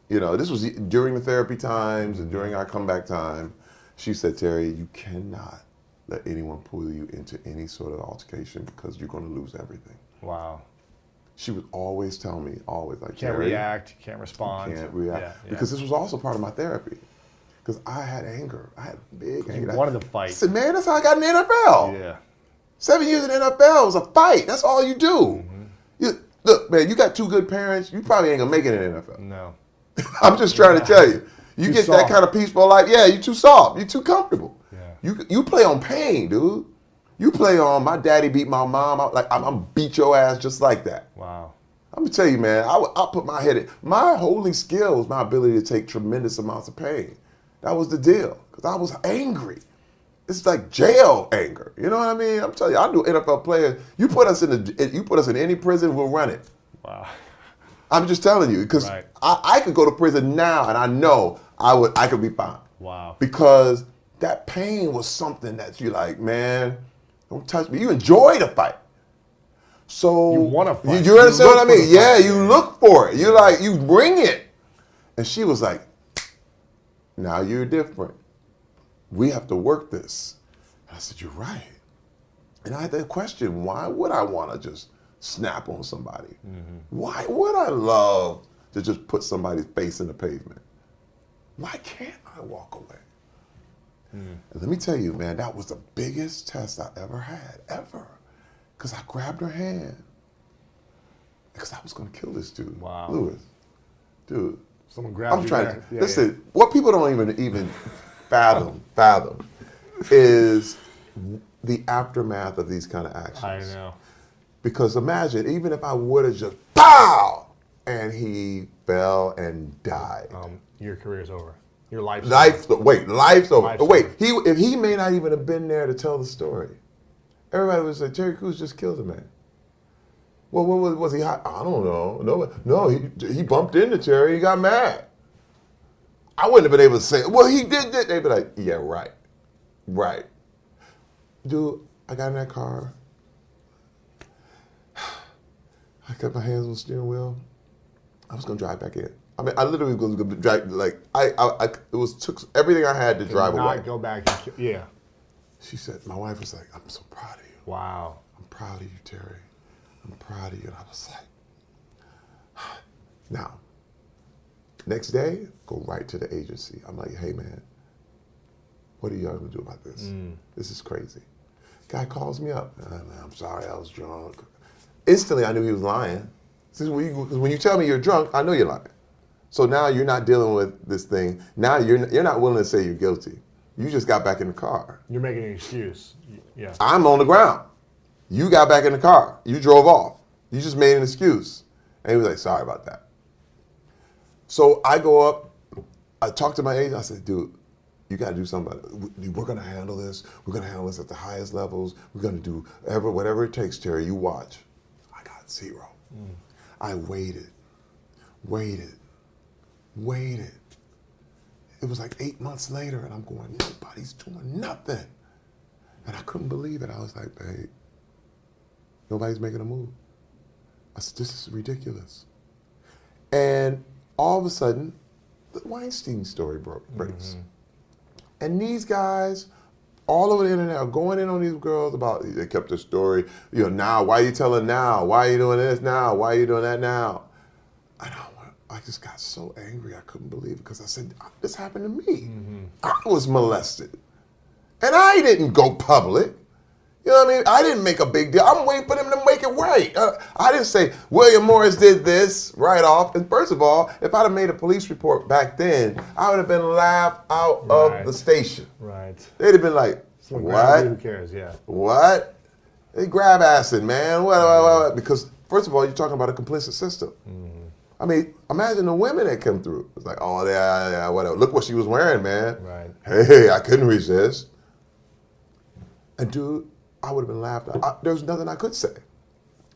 this was during the therapy times and during our comeback time, she said, Terry, you cannot let anyone pull you into any sort of altercation because you're going to lose everything. Wow. She would always tell me, like, can't Terry, react, you can't respond. Can't react. Yeah. Because this was also part of my therapy. Because I had anger. I had big anger. You wanted to fight. I said, man, that's how I got in the NFL. Yeah. 7 years in the NFL was a fight. That's all you do. Look, man, you got two good parents. You probably ain't going to make it in the NFL. No. I'm just trying to tell you. You get soft. that kind of peaceful life. Yeah, you're too soft. You're too comfortable. Yeah. You play on pain, dude. You play on my daddy beat my mom. I'm beat your ass just like that. Wow. I'm going to tell you, man, I'll put my head in. My holy skill is my ability to take tremendous amounts of pain. That was the deal. Because I was angry. It's like jail anger. You know what I mean? I'm telling you, I knew NFL players. You put us in any prison, we'll run it. Wow. I'm just telling you, because I could go to prison now and I know I could be fine. Wow. Because that pain was something that you like, man, Don't touch me. You enjoy the fight. So You wanna fight. You understand You what I look for mean? the Yeah, fight. you look for it. You like, you bring it. And she was like, now you're different. We have to work this. And I said, you're right. And I had that question, why would I want to just snap on somebody? Why would I love to just put somebody's face in the pavement? Why can't I walk away? And let me tell you, man, that was the biggest test I ever had, ever. Because I grabbed her hand. Because I was going to kill this dude. Wow. Lewis. Dude. Someone grabbed I'm you trying there. to, Yeah, listen, what people don't even fathom is the aftermath of these kind of actions. I know. Because imagine, even if I would have just, pow, and he fell and died. Your career's over. Your life's Life's over. Life's Wait, over. if he may not even have been there to tell the story. Everybody would say, Terry Crews just killed a man. Well, what was he hot? I don't know. No, he bumped into Terry. He got mad. I wouldn't have been able to say, well, he did that. They'd be like, yeah, right. Dude, I got in that car. I got my hands on the steering wheel. I was gonna drive back in. I mean, I literally was gonna drive. Like, took everything I had to drive away. Not go back and kill. Yeah. She said, my wife was like, I'm so proud of you. Wow. I'm proud of you, Terry. I'm proud of you. And I was like, now, next day, go right to the agency. I'm like, hey, man, what are y'all going to do about this? This is crazy. Guy calls me up. I'm sorry, I was drunk. Instantly, I knew he was lying. Because when you tell me you're drunk, I know you're lying. So now you're not dealing with this thing. Now you're not willing to say you're guilty. You just got back in the car. You're making an excuse. Yeah. I'm on the ground. You got back in the car. You drove off. You just made an excuse. And he was like, sorry about that. So I go up. I talk to my agent. I said, dude, you got to do something about it. We're going to handle this. We're going to handle this at the highest levels. We're going to do whatever it takes, Terry. You watch. I got zero. I waited. It was like 8 months later, and I'm going, nobody's doing nothing. And I couldn't believe it. I was like, babe, nobody's making a move. I said, this is ridiculous. And all of a sudden, the Weinstein story breaks. And these guys all over the internet are going in on these girls about, they kept the story, now, why are you telling now? Why are you doing this now? Why are you doing that now? And I just got so angry, I couldn't believe it, because I said, this happened to me. I was molested. And I didn't go public. You know what I mean? I didn't make a big deal. I'm waiting for them to make it right. I didn't say, William Morris did this right off. And first of all, if I'd have made a police report back then, I would have been laughed out of the station. Right. They'd have been like, Someone grab what? you, who cares? Yeah. What? They grab acid, man. What? Because first of all, you're talking about a complicit system. I mean, imagine the women that come through. It's like, oh, yeah, whatever. Look what she was wearing, man. Right. Hey, I couldn't resist. And dude, I would have been laughed at. There was nothing I could say.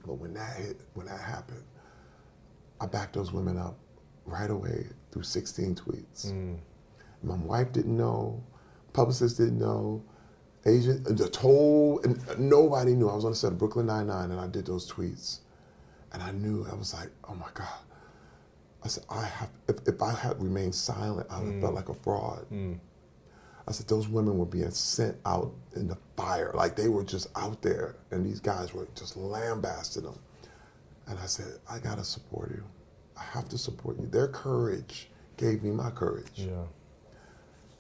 But when that happened, I backed those women up right away through 16 tweets. My wife didn't know, publicist didn't know, agent, nobody knew. I was on the set of Brooklyn Nine-Nine and I did those tweets. And I knew, I was like, oh my God. I said, if I had remained silent, I would have felt like a fraud. I said, those women were being sent out in the fire. Like they were just out there and these guys were just lambasting them. And I said, I gotta support you. I have to support you. Their courage gave me my courage. Yeah.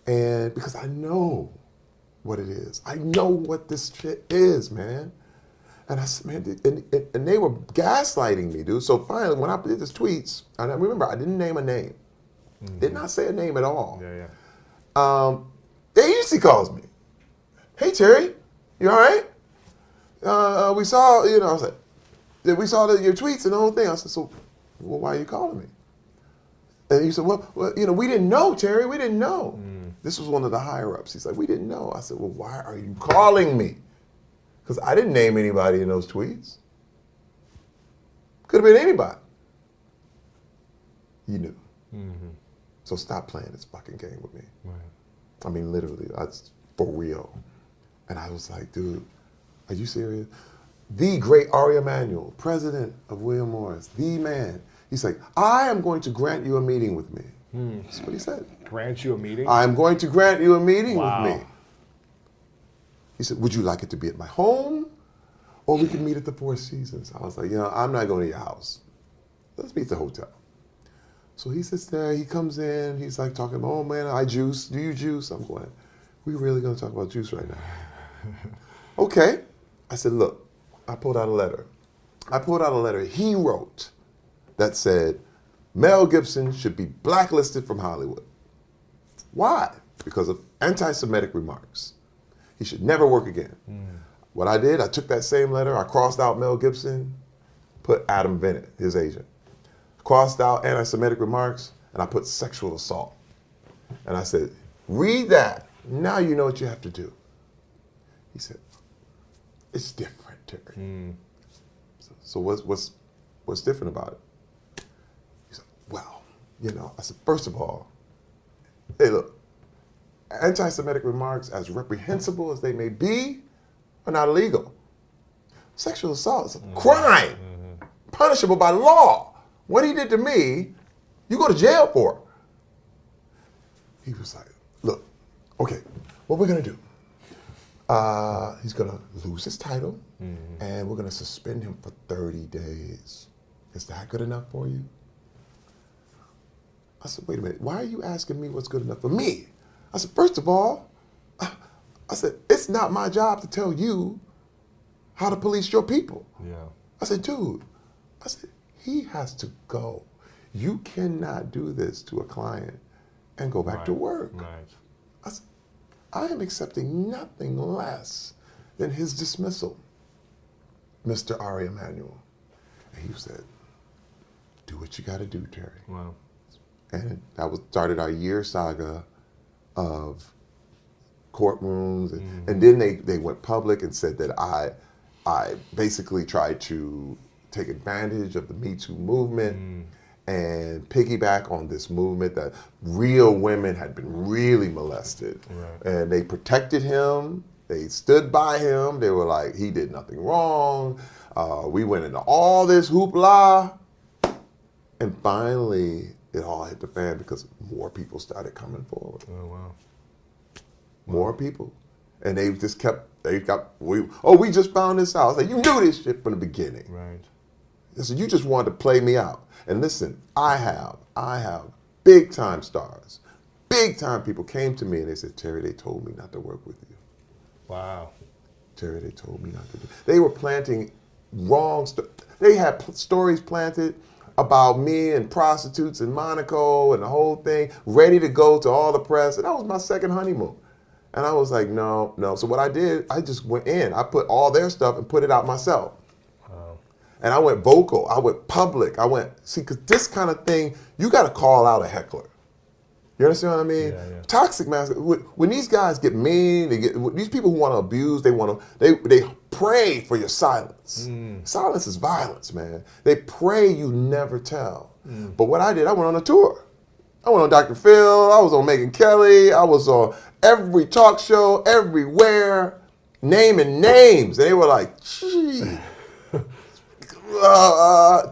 And because I know what it is. I know what this shit is, man. And I said, man, and they were gaslighting me, dude. So finally, when I did these tweets, and I remember I didn't name a name. Did not say a name at all. Yeah. The agency calls me. Hey, Terry, you all right? We saw, I was like, we saw your tweets and the whole thing. I said, so, well, why are you calling me? And he said, well, we didn't know, Terry, we didn't know. This was one of the higher ups. He's like, we didn't know. I said, well, why are you calling me? Because I didn't name anybody in those tweets. Could have been anybody. You knew. So stop playing this fucking game with me. Right. I mean, literally, that's for real. And I was like, dude, Are you serious? The great Ari Emanuel, president of William Morris, the man. He's like, I am going to grant you a meeting with me. That's what he said. Grant you a meeting? I'm going to grant you a meeting Wow. with me. He said, would you like it to be at my home? Or we can meet at the Four Seasons. I was like, I'm not going to your house. Let's meet at the hotel. So he sits there, he comes in, he's like talking about, oh man, I juice. Do you juice? I'm going, we really going to talk about juice right now? Okay. I said, look, I pulled out a letter he wrote that said, Mel Gibson should be blacklisted from Hollywood. Why? Because of anti-Semitic remarks. He should never work again. What I did, I took that same letter, I crossed out Mel Gibson, put Adam Bennett, his agent. Crossed out anti-Semitic remarks, and I put sexual assault. And I said, read that. Now you know what you have to do. He said, it's different, Terry. So what's different about it? He said, well, I said, first of all, hey, look, anti-Semitic remarks, as reprehensible as they may be, are not illegal. Sexual assault is a crime, punishable by law. What he did to me, you go to jail for. He was like, look, okay, what we're gonna do, he's gonna lose his title, and we're gonna suspend him for 30 days. Is that good enough for you? I said, wait a minute, why are you asking me what's good enough for me? I said, first of all, I said, it's not my job to tell you how to police your people. Yeah. I said, dude, he has to go. You cannot do this to a client and go back to work. Right. I said, I am accepting nothing less than his dismissal, Mr. Ari Emanuel. And he said, do what you gotta do, Terry. Wow. And that started our year saga of courtrooms. And then they went public and said that I basically tried to take advantage of the Me Too movement and piggyback on this movement that real women had been really molested. Right. And they protected him. They stood by him. They were like, he did nothing wrong. We went into all this hoopla. And finally, it all hit the fan because more people started coming forward. Oh, wow. More people. And they just we just found this out. I was like, you knew this shit from the beginning. Right. I said, you just wanted to play me out. And listen, I have big time stars. Big time people came to me and they said, Terry, they told me not to work with you. Wow. Terry, they told me not to do. They were planting they had stories planted about me and prostitutes in Monaco and the whole thing, ready to go to all the press. And that was my second honeymoon. And I was like, no. So what I did, I just went in. I put all their stuff and put it out myself. Wow. And I went vocal. I went public. Because this kind of thing, you got to call out a heckler. You understand what I mean? Yeah. Toxic masculinity. When these guys get mean, these people who want to abuse, they pray for your silence. Silence is violence, man. They pray you never tell. But what I did, I went on a tour. I went on Dr. Phil. I was on Megyn Kelly. I was on every talk show, everywhere, naming names. And they were like, gee.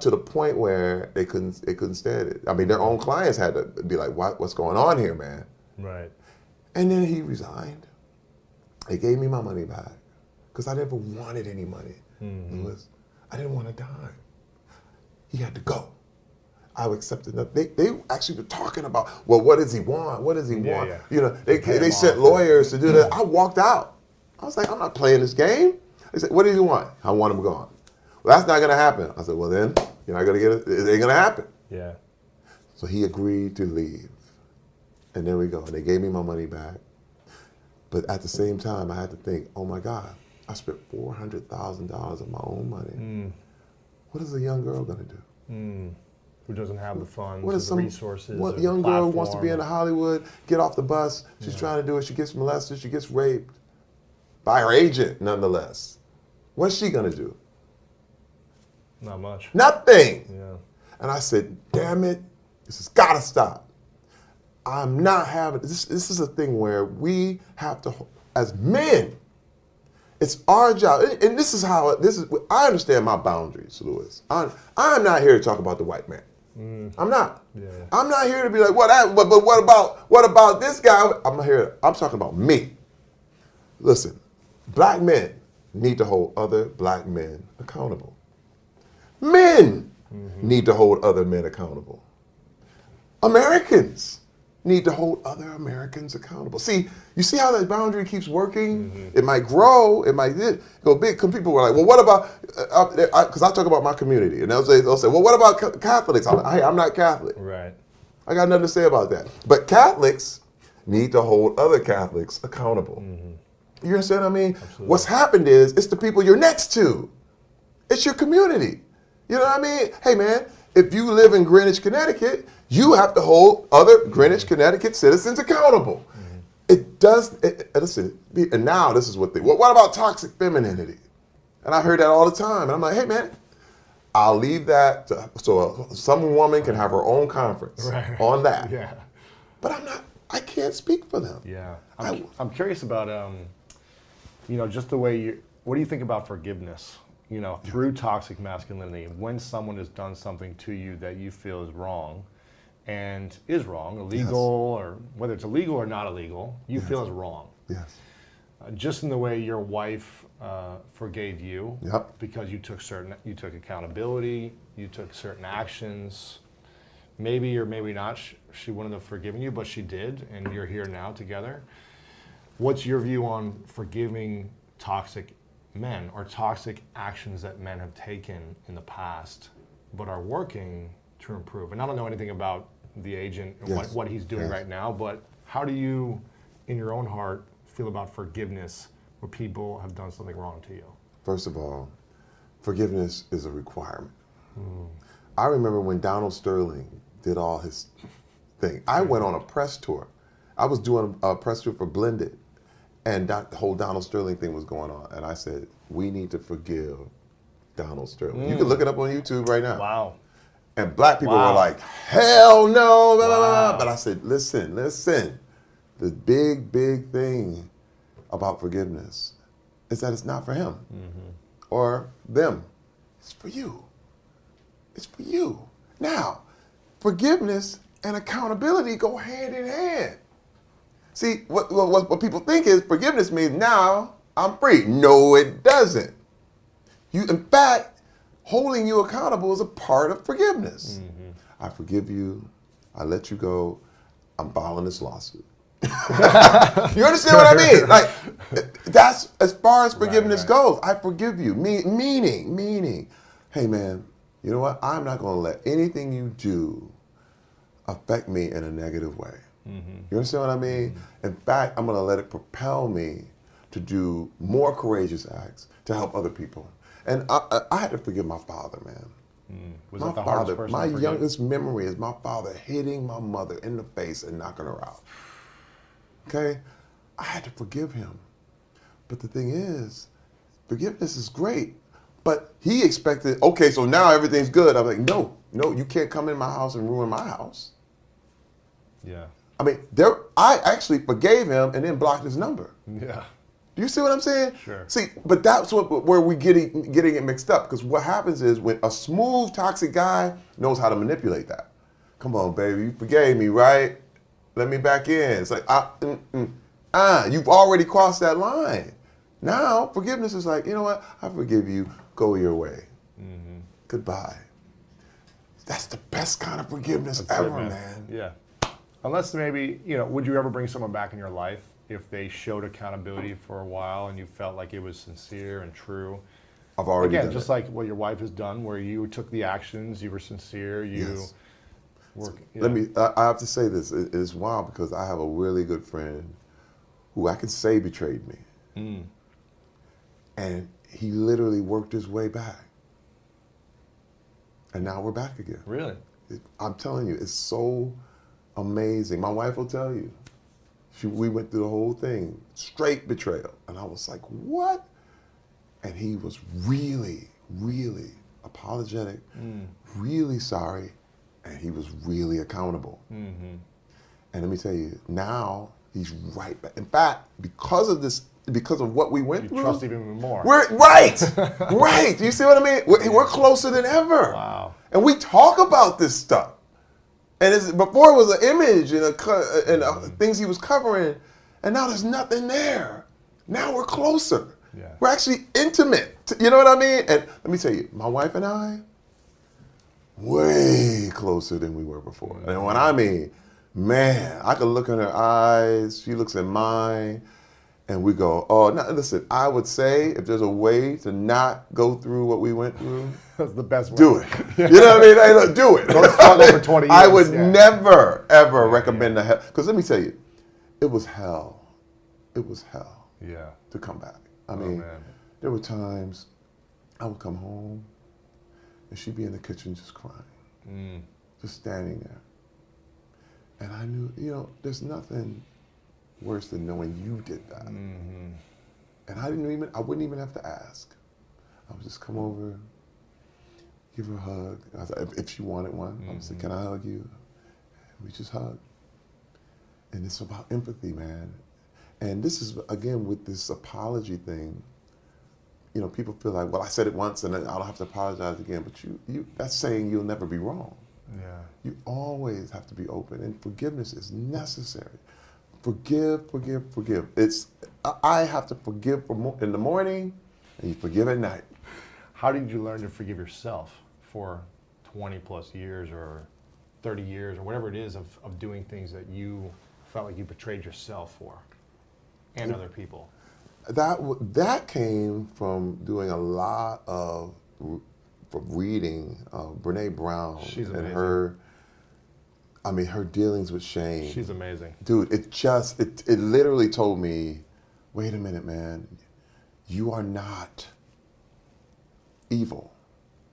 To the point where they couldn't stand it. I mean, their own clients had to be like, what's going on here, man? Right. And then he resigned. They gave me my money back because I never wanted any money. Louis, I didn't want a dime. He had to go. I accepted that. They actually were talking about, well, what does he want? What does he want? Yeah. You know, they sent lawyers to do that. I walked out. I was like, I'm not playing this game. They said, what does he want? I want him gone. Well, that's not going to happen. I said, well, then you're not going to get it. It ain't going to happen. Yeah. So he agreed to leave. And there we go. They gave me my money back. But at the same time, I had to think, oh my God, I spent $400,000 of my own money. What is a young girl going to do? Who doesn't have the funds, What is the resources? What or young the girl wants to be in platform? Hollywood, get off the bus, she's trying to do it, she gets molested, she gets raped by her agent, nonetheless. What's she going to do? Not much. Nothing. Yeah. And I said, damn it, this has got to stop. I'm not having, this is a thing where we have to, as men, It's our job, and this is how I understand my boundaries, Louis. I'm not here to talk about the white man. I'm not. Yeah. I'm not here to be like, but what about this guy? I'm not here. I'm talking about me. Listen, black men need to hold other black men accountable. Men need to hold other men accountable. Americans need to hold other Americans accountable. See, you see how that boundary keeps working? It might grow, it might go big. Some people were like, well, what about, because I talk about my community, and they'll say, well, what about Catholics? I'm not Catholic. Right. I got nothing to say about that. But Catholics need to hold other Catholics accountable. You understand what I mean? Absolutely. What's happened is, it's the people you're next to. It's your community. You know what I mean? Hey, man, if you live in Greenwich, Connecticut, you have to hold other Greenwich, Connecticut citizens accountable. It does, listen, and now this is what what about toxic femininity? And I heard that all the time. And I'm like, hey, man, I'll leave that so some woman can have her own conference on that. Yeah. But I can't speak for them. Yeah. I'm curious about, just the way what do you think about forgiveness? Through toxic masculinity, when someone has done something to you that you feel is wrong, and is wrong, illegal, or whether it's illegal or not illegal, you feel is wrong. Yes. Just in the way your wife forgave you, Yep. because you took accountability, you took certain actions. Maybe or maybe not, she wouldn't have forgiven you, but she did, and you're here now together. What's your view on forgiving toxic men or toxic actions that men have taken in the past, but are working to improve? And I don't know anything about the agent and what he's doing right now, but how do you, in your own heart, feel about forgiveness where people have done something wrong to you? First of all, forgiveness is a requirement. I remember when Donald Sterling did all his thing. I went on a press tour. I was doing a press tour for Blended, and that whole Donald Sterling thing was going on. And I said, we need to forgive Donald Sterling. You can look it up on YouTube right now. Wow. And black people were like, hell no, blah, blah, blah. But I said, listen. The big thing about forgiveness is that it's not for him or them. It's for you. It's for you. Now, forgiveness and accountability go hand in hand. See, what people think is forgiveness means now I'm free. No, it doesn't. In fact, holding you accountable is a part of forgiveness. I forgive you. I let you go. I'm filing this lawsuit. You understand what I mean? Like, that's as far as forgiveness goes. I forgive you. Meaning, hey man, you know what? I'm not going to let anything you do affect me in a negative way. You understand what I mean? In fact, I'm going to let it propel me to do more courageous acts to help other people. And I had to forgive my father, man. Was My that the hardest father, person my to forgive? youngest memory is my father hitting my mother in the face and knocking her out. Okay? I had to forgive him. But the thing is, forgiveness is great. But he expected, okay, so now everything's good. I'm like, no, you can't come in my house and ruin my house. Yeah. I mean, I actually forgave him and then blocked his number. Yeah. Do you see what I'm saying? Sure. See, but that's where we're getting it mixed up. Because what happens is when a smooth, toxic guy knows how to manipulate that. Come on, baby, you forgave me, right? Let me back in. It's like, you've already crossed that line. Now, forgiveness is like, you know what? I forgive you. Go your way. Goodbye. That's the best kind of forgiveness ever, man. Yeah. Unless maybe, would you ever bring someone back in your life if they showed accountability for a while and you felt like it was sincere and true? I've already done just it. like what your wife has done, where you took the actions, you were sincere, Yes. work. I have to say this. It's wild because I have a really good friend who I can say betrayed me. And he literally worked his way back. And now we're back again. Really? I'm telling you, it's so amazing. My wife will tell you. We went through the whole thing, straight betrayal. And I was like, what? And he was really, really apologetic, really sorry, and he was really accountable. And let me tell you, now he's right back. In fact, because of what we went You through, trust even more. we're right. Right. You see what I mean? We're closer than ever. Wow. And we talk about this stuff. And before it was an image and things he was covering, and now there's nothing there. Now we're closer. Yeah. We're actually intimate. You know what I mean? And let me tell you, my wife and I, way closer than we were before. And when I mean, man, I can look in her eyes, she looks in mine, and we go, oh, now listen, I would say if there's a way to not go through what we went through, That's the best way. do it. You know what I mean? Hey, look, do it. Don't struggle for 20 years. I would never, ever recommend the hell. Because let me tell you, it was hell. It was hell Yeah. to come back. I mean, man. there were times I would come home and she'd be in the kitchen just crying, just standing there. And I knew, there's nothing worse than knowing you did that. And I wouldn't even have to ask. I would just come over, give her a hug. I was like, if she wanted one, I would say, can I hug you? And we just hug. And it's about empathy, man. And this is, again, with this apology thing, people feel like, well, I said it once and then I don't have to apologize again. But that's saying you'll never be wrong. Yeah. You always have to be open, and forgiveness is necessary. Forgive, forgive, forgive. I have to forgive in the morning, and you forgive at night. How did you learn to forgive yourself for 20 plus years or 30 years or whatever it is of doing things that you felt like you betrayed yourself for and other people? That came from doing a lot of reading Brene Brown. She's and amazing. her dealings with shame. She's amazing. Dude, it literally told me, wait a minute, man, you are not evil.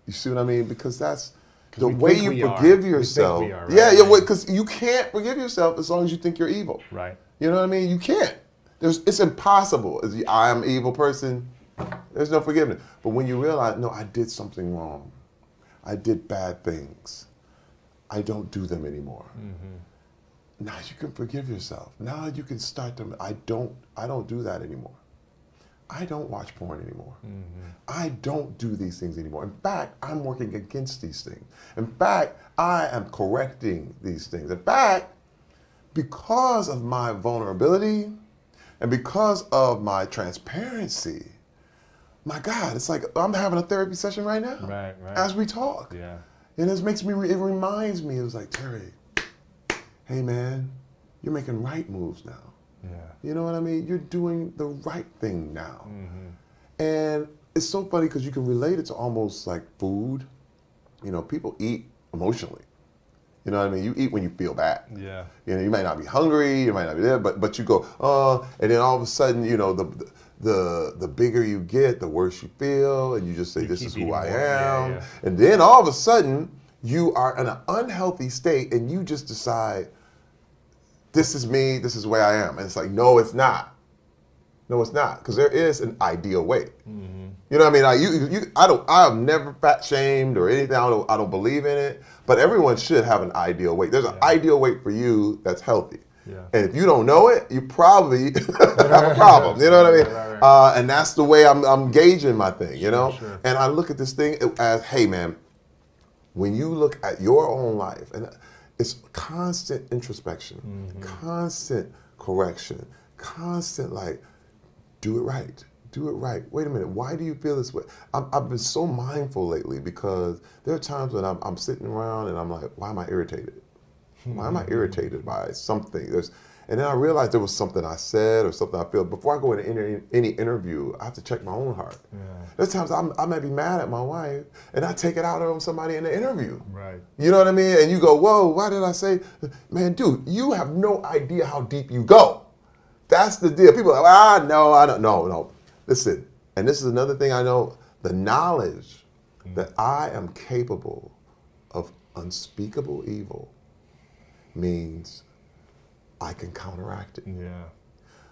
You see what I mean? Because that's the way you forgive yourself. We think we are, right? Yeah, because you can't forgive yourself as long as you think you're evil. Right. You know what I mean? You can't. It's impossible. I am an evil person. There's no forgiveness. But when you realize, no, I did something wrong. I did bad things. I don't do them anymore. Now you can forgive yourself. Now you can start to, I don't do that anymore. I don't watch porn anymore. I don't do these things anymore. In fact, I'm working against these things. In fact, I am correcting these things. In fact, because of my vulnerability and because of my transparency, my God, it's like I'm having a therapy session right now. Right. As we talk. Yeah. And it reminds me, it was like, Terry, hey man, you're making right moves now. Yeah. You know what I mean? You're doing the right thing now. And it's so funny because you can relate it to almost like food. People eat emotionally. You know what I mean? You eat when you feel bad. Yeah. You might not be hungry, you might not be there, but you go, and then all of a sudden, the bigger you get, the worse you feel, and you just say, this is who I am. Yeah. And then all of a sudden, you are in an unhealthy state, and you just decide, this is me, this is the way I am. And it's like, no, it's not. No, it's not, because there is an ideal weight. You know what I mean? I have never fat shamed or anything. I don't believe in it. But everyone should have an ideal weight. There's an ideal weight for you that's healthy. Yeah. And if you don't know it, you probably have a problem. You know what I mean? Right. And that's the way I'm gauging my thing. Sure. And I look at this thing as, hey man, when you look at your own life, and it's constant introspection, constant correction, constant do it right. Do it right. Wait a minute. Why do you feel this way? I've been so mindful lately because there are times when I'm sitting around and I'm like, why am I irritated? Why am I irritated by something? And then I realized there was something I said or something I feel. Before I go into any interview, I have to check my own heart. Yeah. There's times I might be mad at my wife and I take it out on somebody in the interview. Right. You know what I mean? And you go, whoa, why did I say? Man, dude, you have no idea how deep you go. That's the deal. People are like, no, I don't. No. Listen, and this is another thing I know, the knowledge that I am capable of unspeakable evil means I can counteract it. Yeah.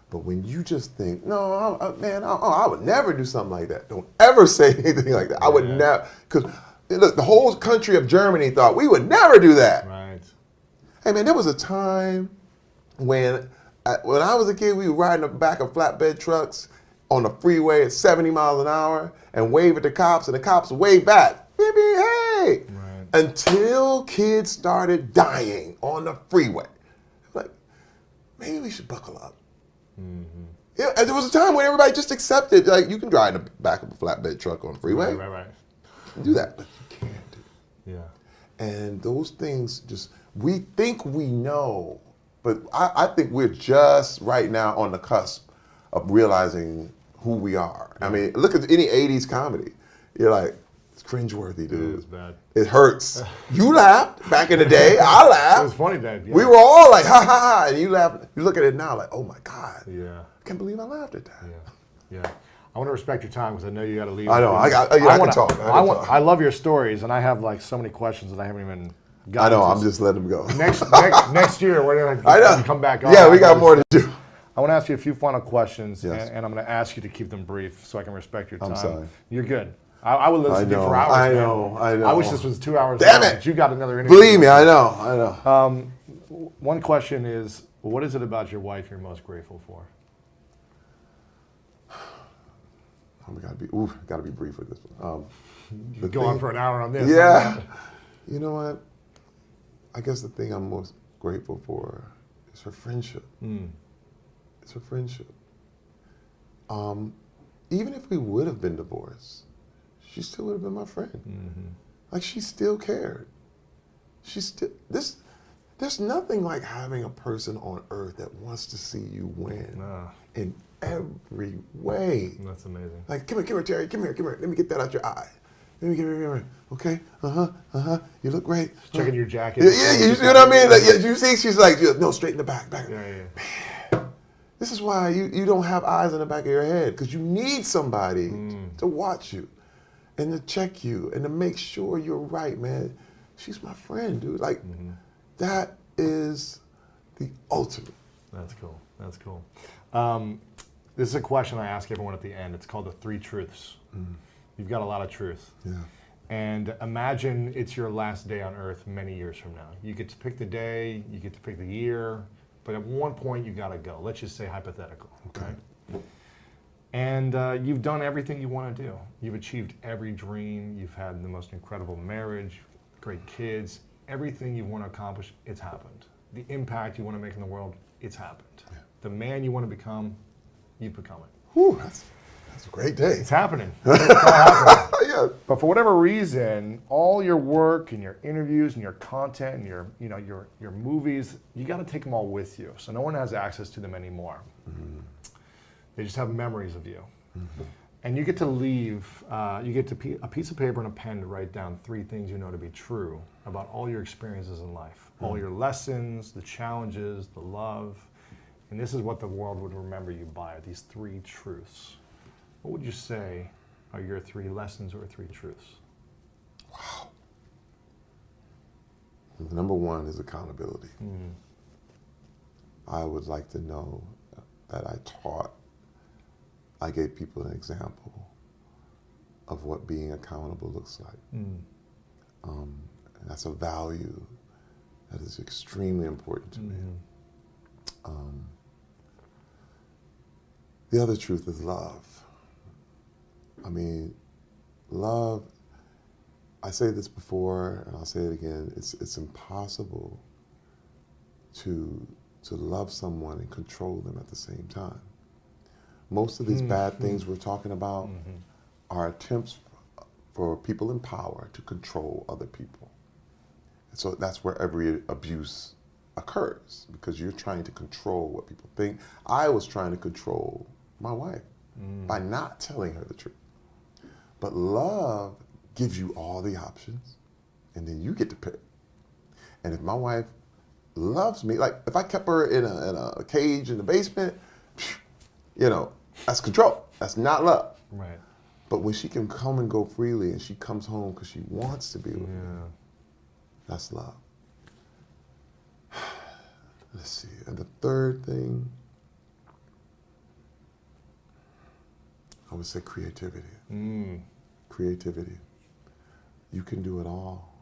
But when you just think, no, I would never do something like that. Don't ever say anything like that. I would never, because look, the whole country of Germany thought we would never do that. Right. Hey man, there was a time when When I was a kid, we were riding the back of flatbed trucks on the freeway at 70 miles an hour and wave at the cops, and the cops wave back. Beep, beep, hey! Right. Until kids started dying on the freeway. Like, maybe we should buckle up. Yeah, and there was a time when everybody just accepted, like, you can drive in the back of a flatbed truck on the freeway. Right. Do that, but you can't do it. Yeah. And those things we think we know, but I think we're just right now on the cusp of realizing who we are. I mean, look at any 80s comedy. You're like, it's cringeworthy, dude. It is bad. It hurts. You laughed back in the day. I laughed. It was funny then. Yeah. We were all like, ha ha ha. And you laugh. You look at it now like, oh my God. Yeah. I can't believe I laughed at that. Yeah. I want to respect your time because I know you got to leave. I know. I can talk. I love your stories, and I have like so many questions that I haven't even I gotten know. to. I'm just letting them go. Next year, we're gonna come back on. Yeah, we got more to do. I want to ask you a few final questions, Yes. and I'm going to ask you to keep them brief so I can respect your time. I'm sorry. You're good. I would listen to you for hours. I man. know. I wish this was 2 hours. Damn long, it. but you got another interview. Believe me, I know. One question is, what is it about your wife you're most grateful for? We gotta be brief with this one. You could go on for an hour on this. Yeah. You know what? I guess the thing I'm most grateful for is her friendship. It's her friendship. Even if we would have been divorced, she still would have been my friend. Like, she still cared. There's nothing like having a person on earth that wants to see you win in every way. That's amazing. Like, come here, Terry, come here. Let me get that out your eye. Let me get it. Okay, you look great. Checking your jacket. Yeah, you see what I mean? Like, you see, she's like, no, straight in the back. Yeah. Man, this is why you don't have eyes in the back of your head, because you need somebody to watch you and to check you and to make sure you're right, man. She's my friend, dude. Like, that is the ultimate. That's cool. This is a question I ask everyone at the end. It's called the 3 truths. You've got a lot of truth. Yeah. And imagine it's your last day on Earth many years from now. You get to pick the day, you get to pick the year, but at one point you gotta go. Let's just say hypothetical. Okay. And you've done everything you want to do. You've achieved every dream. You've had the most incredible marriage, great kids. Everything you want to accomplish, it's happened. The impact you want to make in the world, it's happened. Yeah. The man you want to become, you've become it. Whew, that's a great day. It's happening. It's all happening. Yeah. But for whatever reason, all your work and your interviews and your content and your movies, you got to take them all with you. So no one has access to them anymore. They just have memories of you. And you get to leave, you get to a piece of paper and a pen to write down 3 things you know to be true about all your experiences in life, all your lessons, the challenges, the love. And this is what the world would remember you by, these 3 truths. What would you say are your 3 lessons or 3 truths? Wow. Number 1 is accountability. I would like to know that I gave people an example of what being accountable looks like. And that's a value that is extremely important to me. The other truth is love. I mean, love, I say this before and I'll say it again, it's impossible to love someone and control them at the same time. Most of these bad things we're talking about are attempts for people in power to control other people. And so that's where every abuse occurs, because you're trying to control what people think. I was trying to control my wife by not telling her the truth. But love gives you all the options, and then you get to pick. And if my wife loves me, like if I kept her in a cage in the basement, that's control. That's not love. Right. But when she can come and go freely and she comes home because she wants to be with me, that's love. Let's see. And the third thing, I would say creativity. Creativity. You can do it all.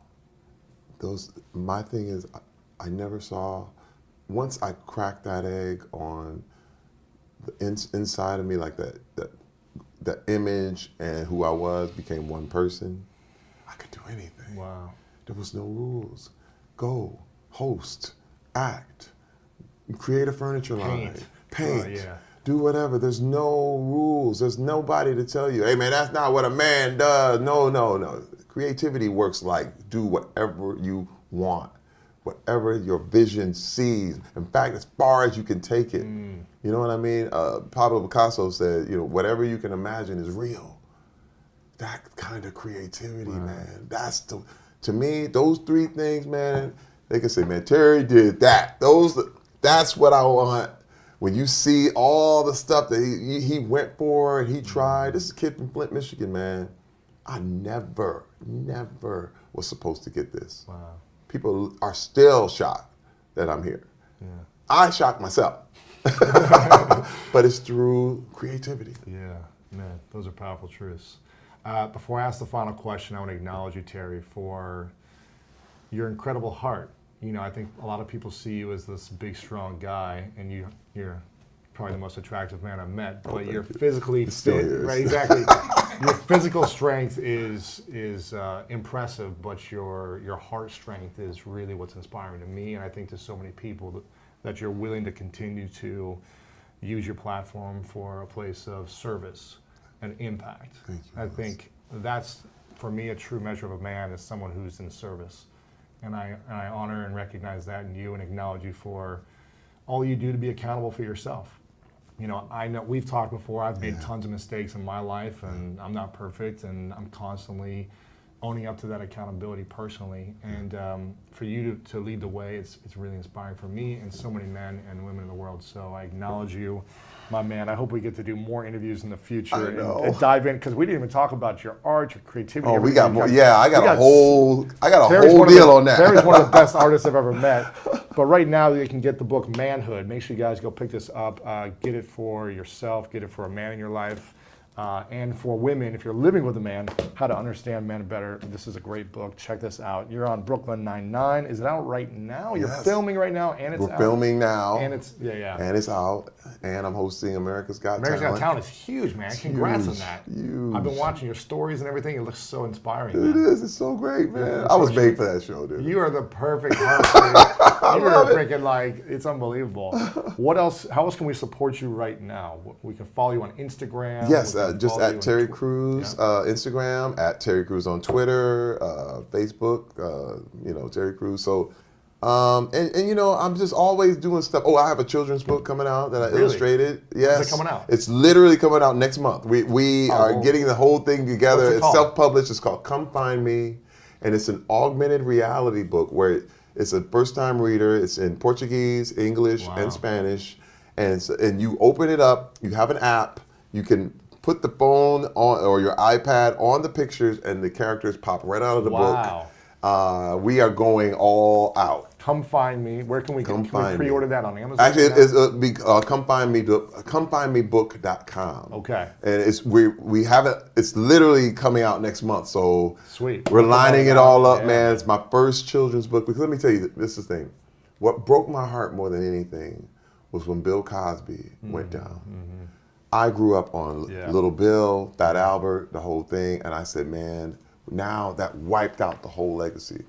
My thing is, I never saw once I cracked that egg on the inside of me, like that image and who I was became one person, I could do anything. Wow. There was no rules. Go, host, act, create a furniture line, paint, Yeah. do whatever. There's no rules. There's nobody to tell you, hey man, that's not what a man does. No. Creativity works like do whatever you want, whatever your vision sees. In fact, as far as you can take it. You know what I mean? Pablo Picasso said, whatever you can imagine is real. That kind of creativity, man. To me, those three things, man, they can say, man, Terry did that. That's what I want. When you see all the stuff that he went for and he tried. This is a kid from Flint, Michigan, man. I never was supposed to get this. Wow. People are still shocked that I'm here. Yeah. I shocked myself. But it's through creativity. Yeah, man, those are powerful truths. Before I ask the final question, I want to acknowledge you, Terry, for your incredible heart. I think a lot of people see you as this big, strong guy, and you're probably the most attractive man I've met. But you're physically fit, right? Exactly. Your physical strength is impressive, but your heart strength is really what's inspiring to me, and I think to so many people that you're willing to continue to use your platform for a place of service and impact. Thank you, I think that's, for me, a true measure of a man is someone who's in service. And I honor and recognize that in you and acknowledge you for all you do to be accountable for yourself. I know we've talked before, I've made tons of mistakes in my life and I'm not perfect and I'm constantly owning up to that accountability personally. And for you to lead the way, it's really inspiring for me and so many men and women in the world. So I acknowledge you, my man. I hope we get to do more interviews in the future and dive in, because we didn't even talk about your art, your creativity. Oh, we got more. Yeah, I got a whole deal on that. Terry's one of the best artists I've ever met. But right now, you can get the book Manhood. Make sure you guys go pick this up. Get it for yourself. Get it for a man in your life. And for women, if you're living with a man, how to understand men better. This is a great book. Check this out. You're on Brooklyn Nine-Nine. Is it out right now? You're filming right now, and it's out. We're filming now. And it's, And it's out. And I'm hosting America's Got Talent. America's Got Talent is huge, man. Congrats on that. Huge. I've been watching your stories and everything. It looks so inspiring, It man. is. It's so great, man. I was made for that show, dude. You are the perfect host. You are freaking it's unbelievable. What else? How else can we support you right now? We can follow you on Instagram. Yes, just at Terry Crews, Instagram, at Terry Crews on Twitter, Facebook, Terry Crews. So, I'm just always doing stuff. Oh, I have a children's book coming out that I illustrated. Yes. Is it coming out? It's literally coming out next month. We are getting the whole thing together. It's self-published. It's called Come Find Me. And it's an augmented reality book where it's a first-time reader. It's in Portuguese, English, and Spanish. And you open it up. You have an app. You can put the phone on or your iPad on the pictures, and the characters pop right out of the book. We are going all out. Come Find Me. Where can we pre-order that on Amazon? Actually, it's comefindmebook.com. Okay. And we have it. It's literally coming out next month. So sweet. We're lining it all up, man. It's my first children's book. Because let me tell you, this is the thing. What broke my heart more than anything was when Bill Cosby went down. Mm-hmm. I grew up on Little Bill, Fat Albert, the whole thing, and I said, man, now that wiped out the whole legacy.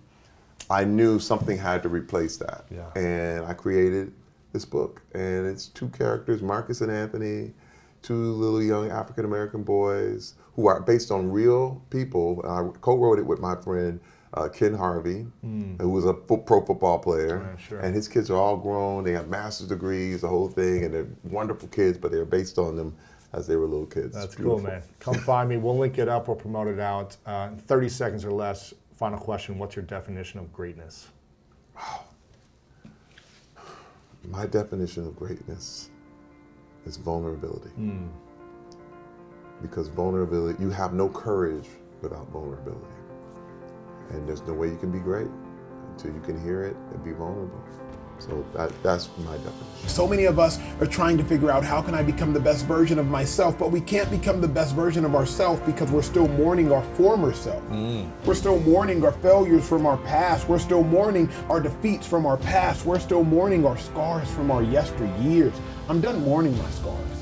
I knew something had to replace that. Yeah. And I created this book, and it's two characters, Marcus and Anthony, two little young African-American boys who are based on real people. I co-wrote it with my friend Ken Harvey, who was a pro football player. And his kids are all grown. They have master's degrees, the whole thing, and they're wonderful kids, but they're based on them as they were little kids. That's cool, man. Come find me. We'll link it up. We'll promote it out. In 30 seconds or less, final question. What's your definition of greatness? Wow. My definition of greatness is vulnerability. Because vulnerability, you have no courage without vulnerability. And there's no way you can be great until you can hear it and be vulnerable. So that's my definition. So many of us are trying to figure out how can I become the best version of myself, but we can't become the best version of ourselves because we're still mourning our former self. We're still mourning our failures from our past. We're still mourning our defeats from our past. We're still mourning our scars from our yesteryears. I'm done mourning my scars.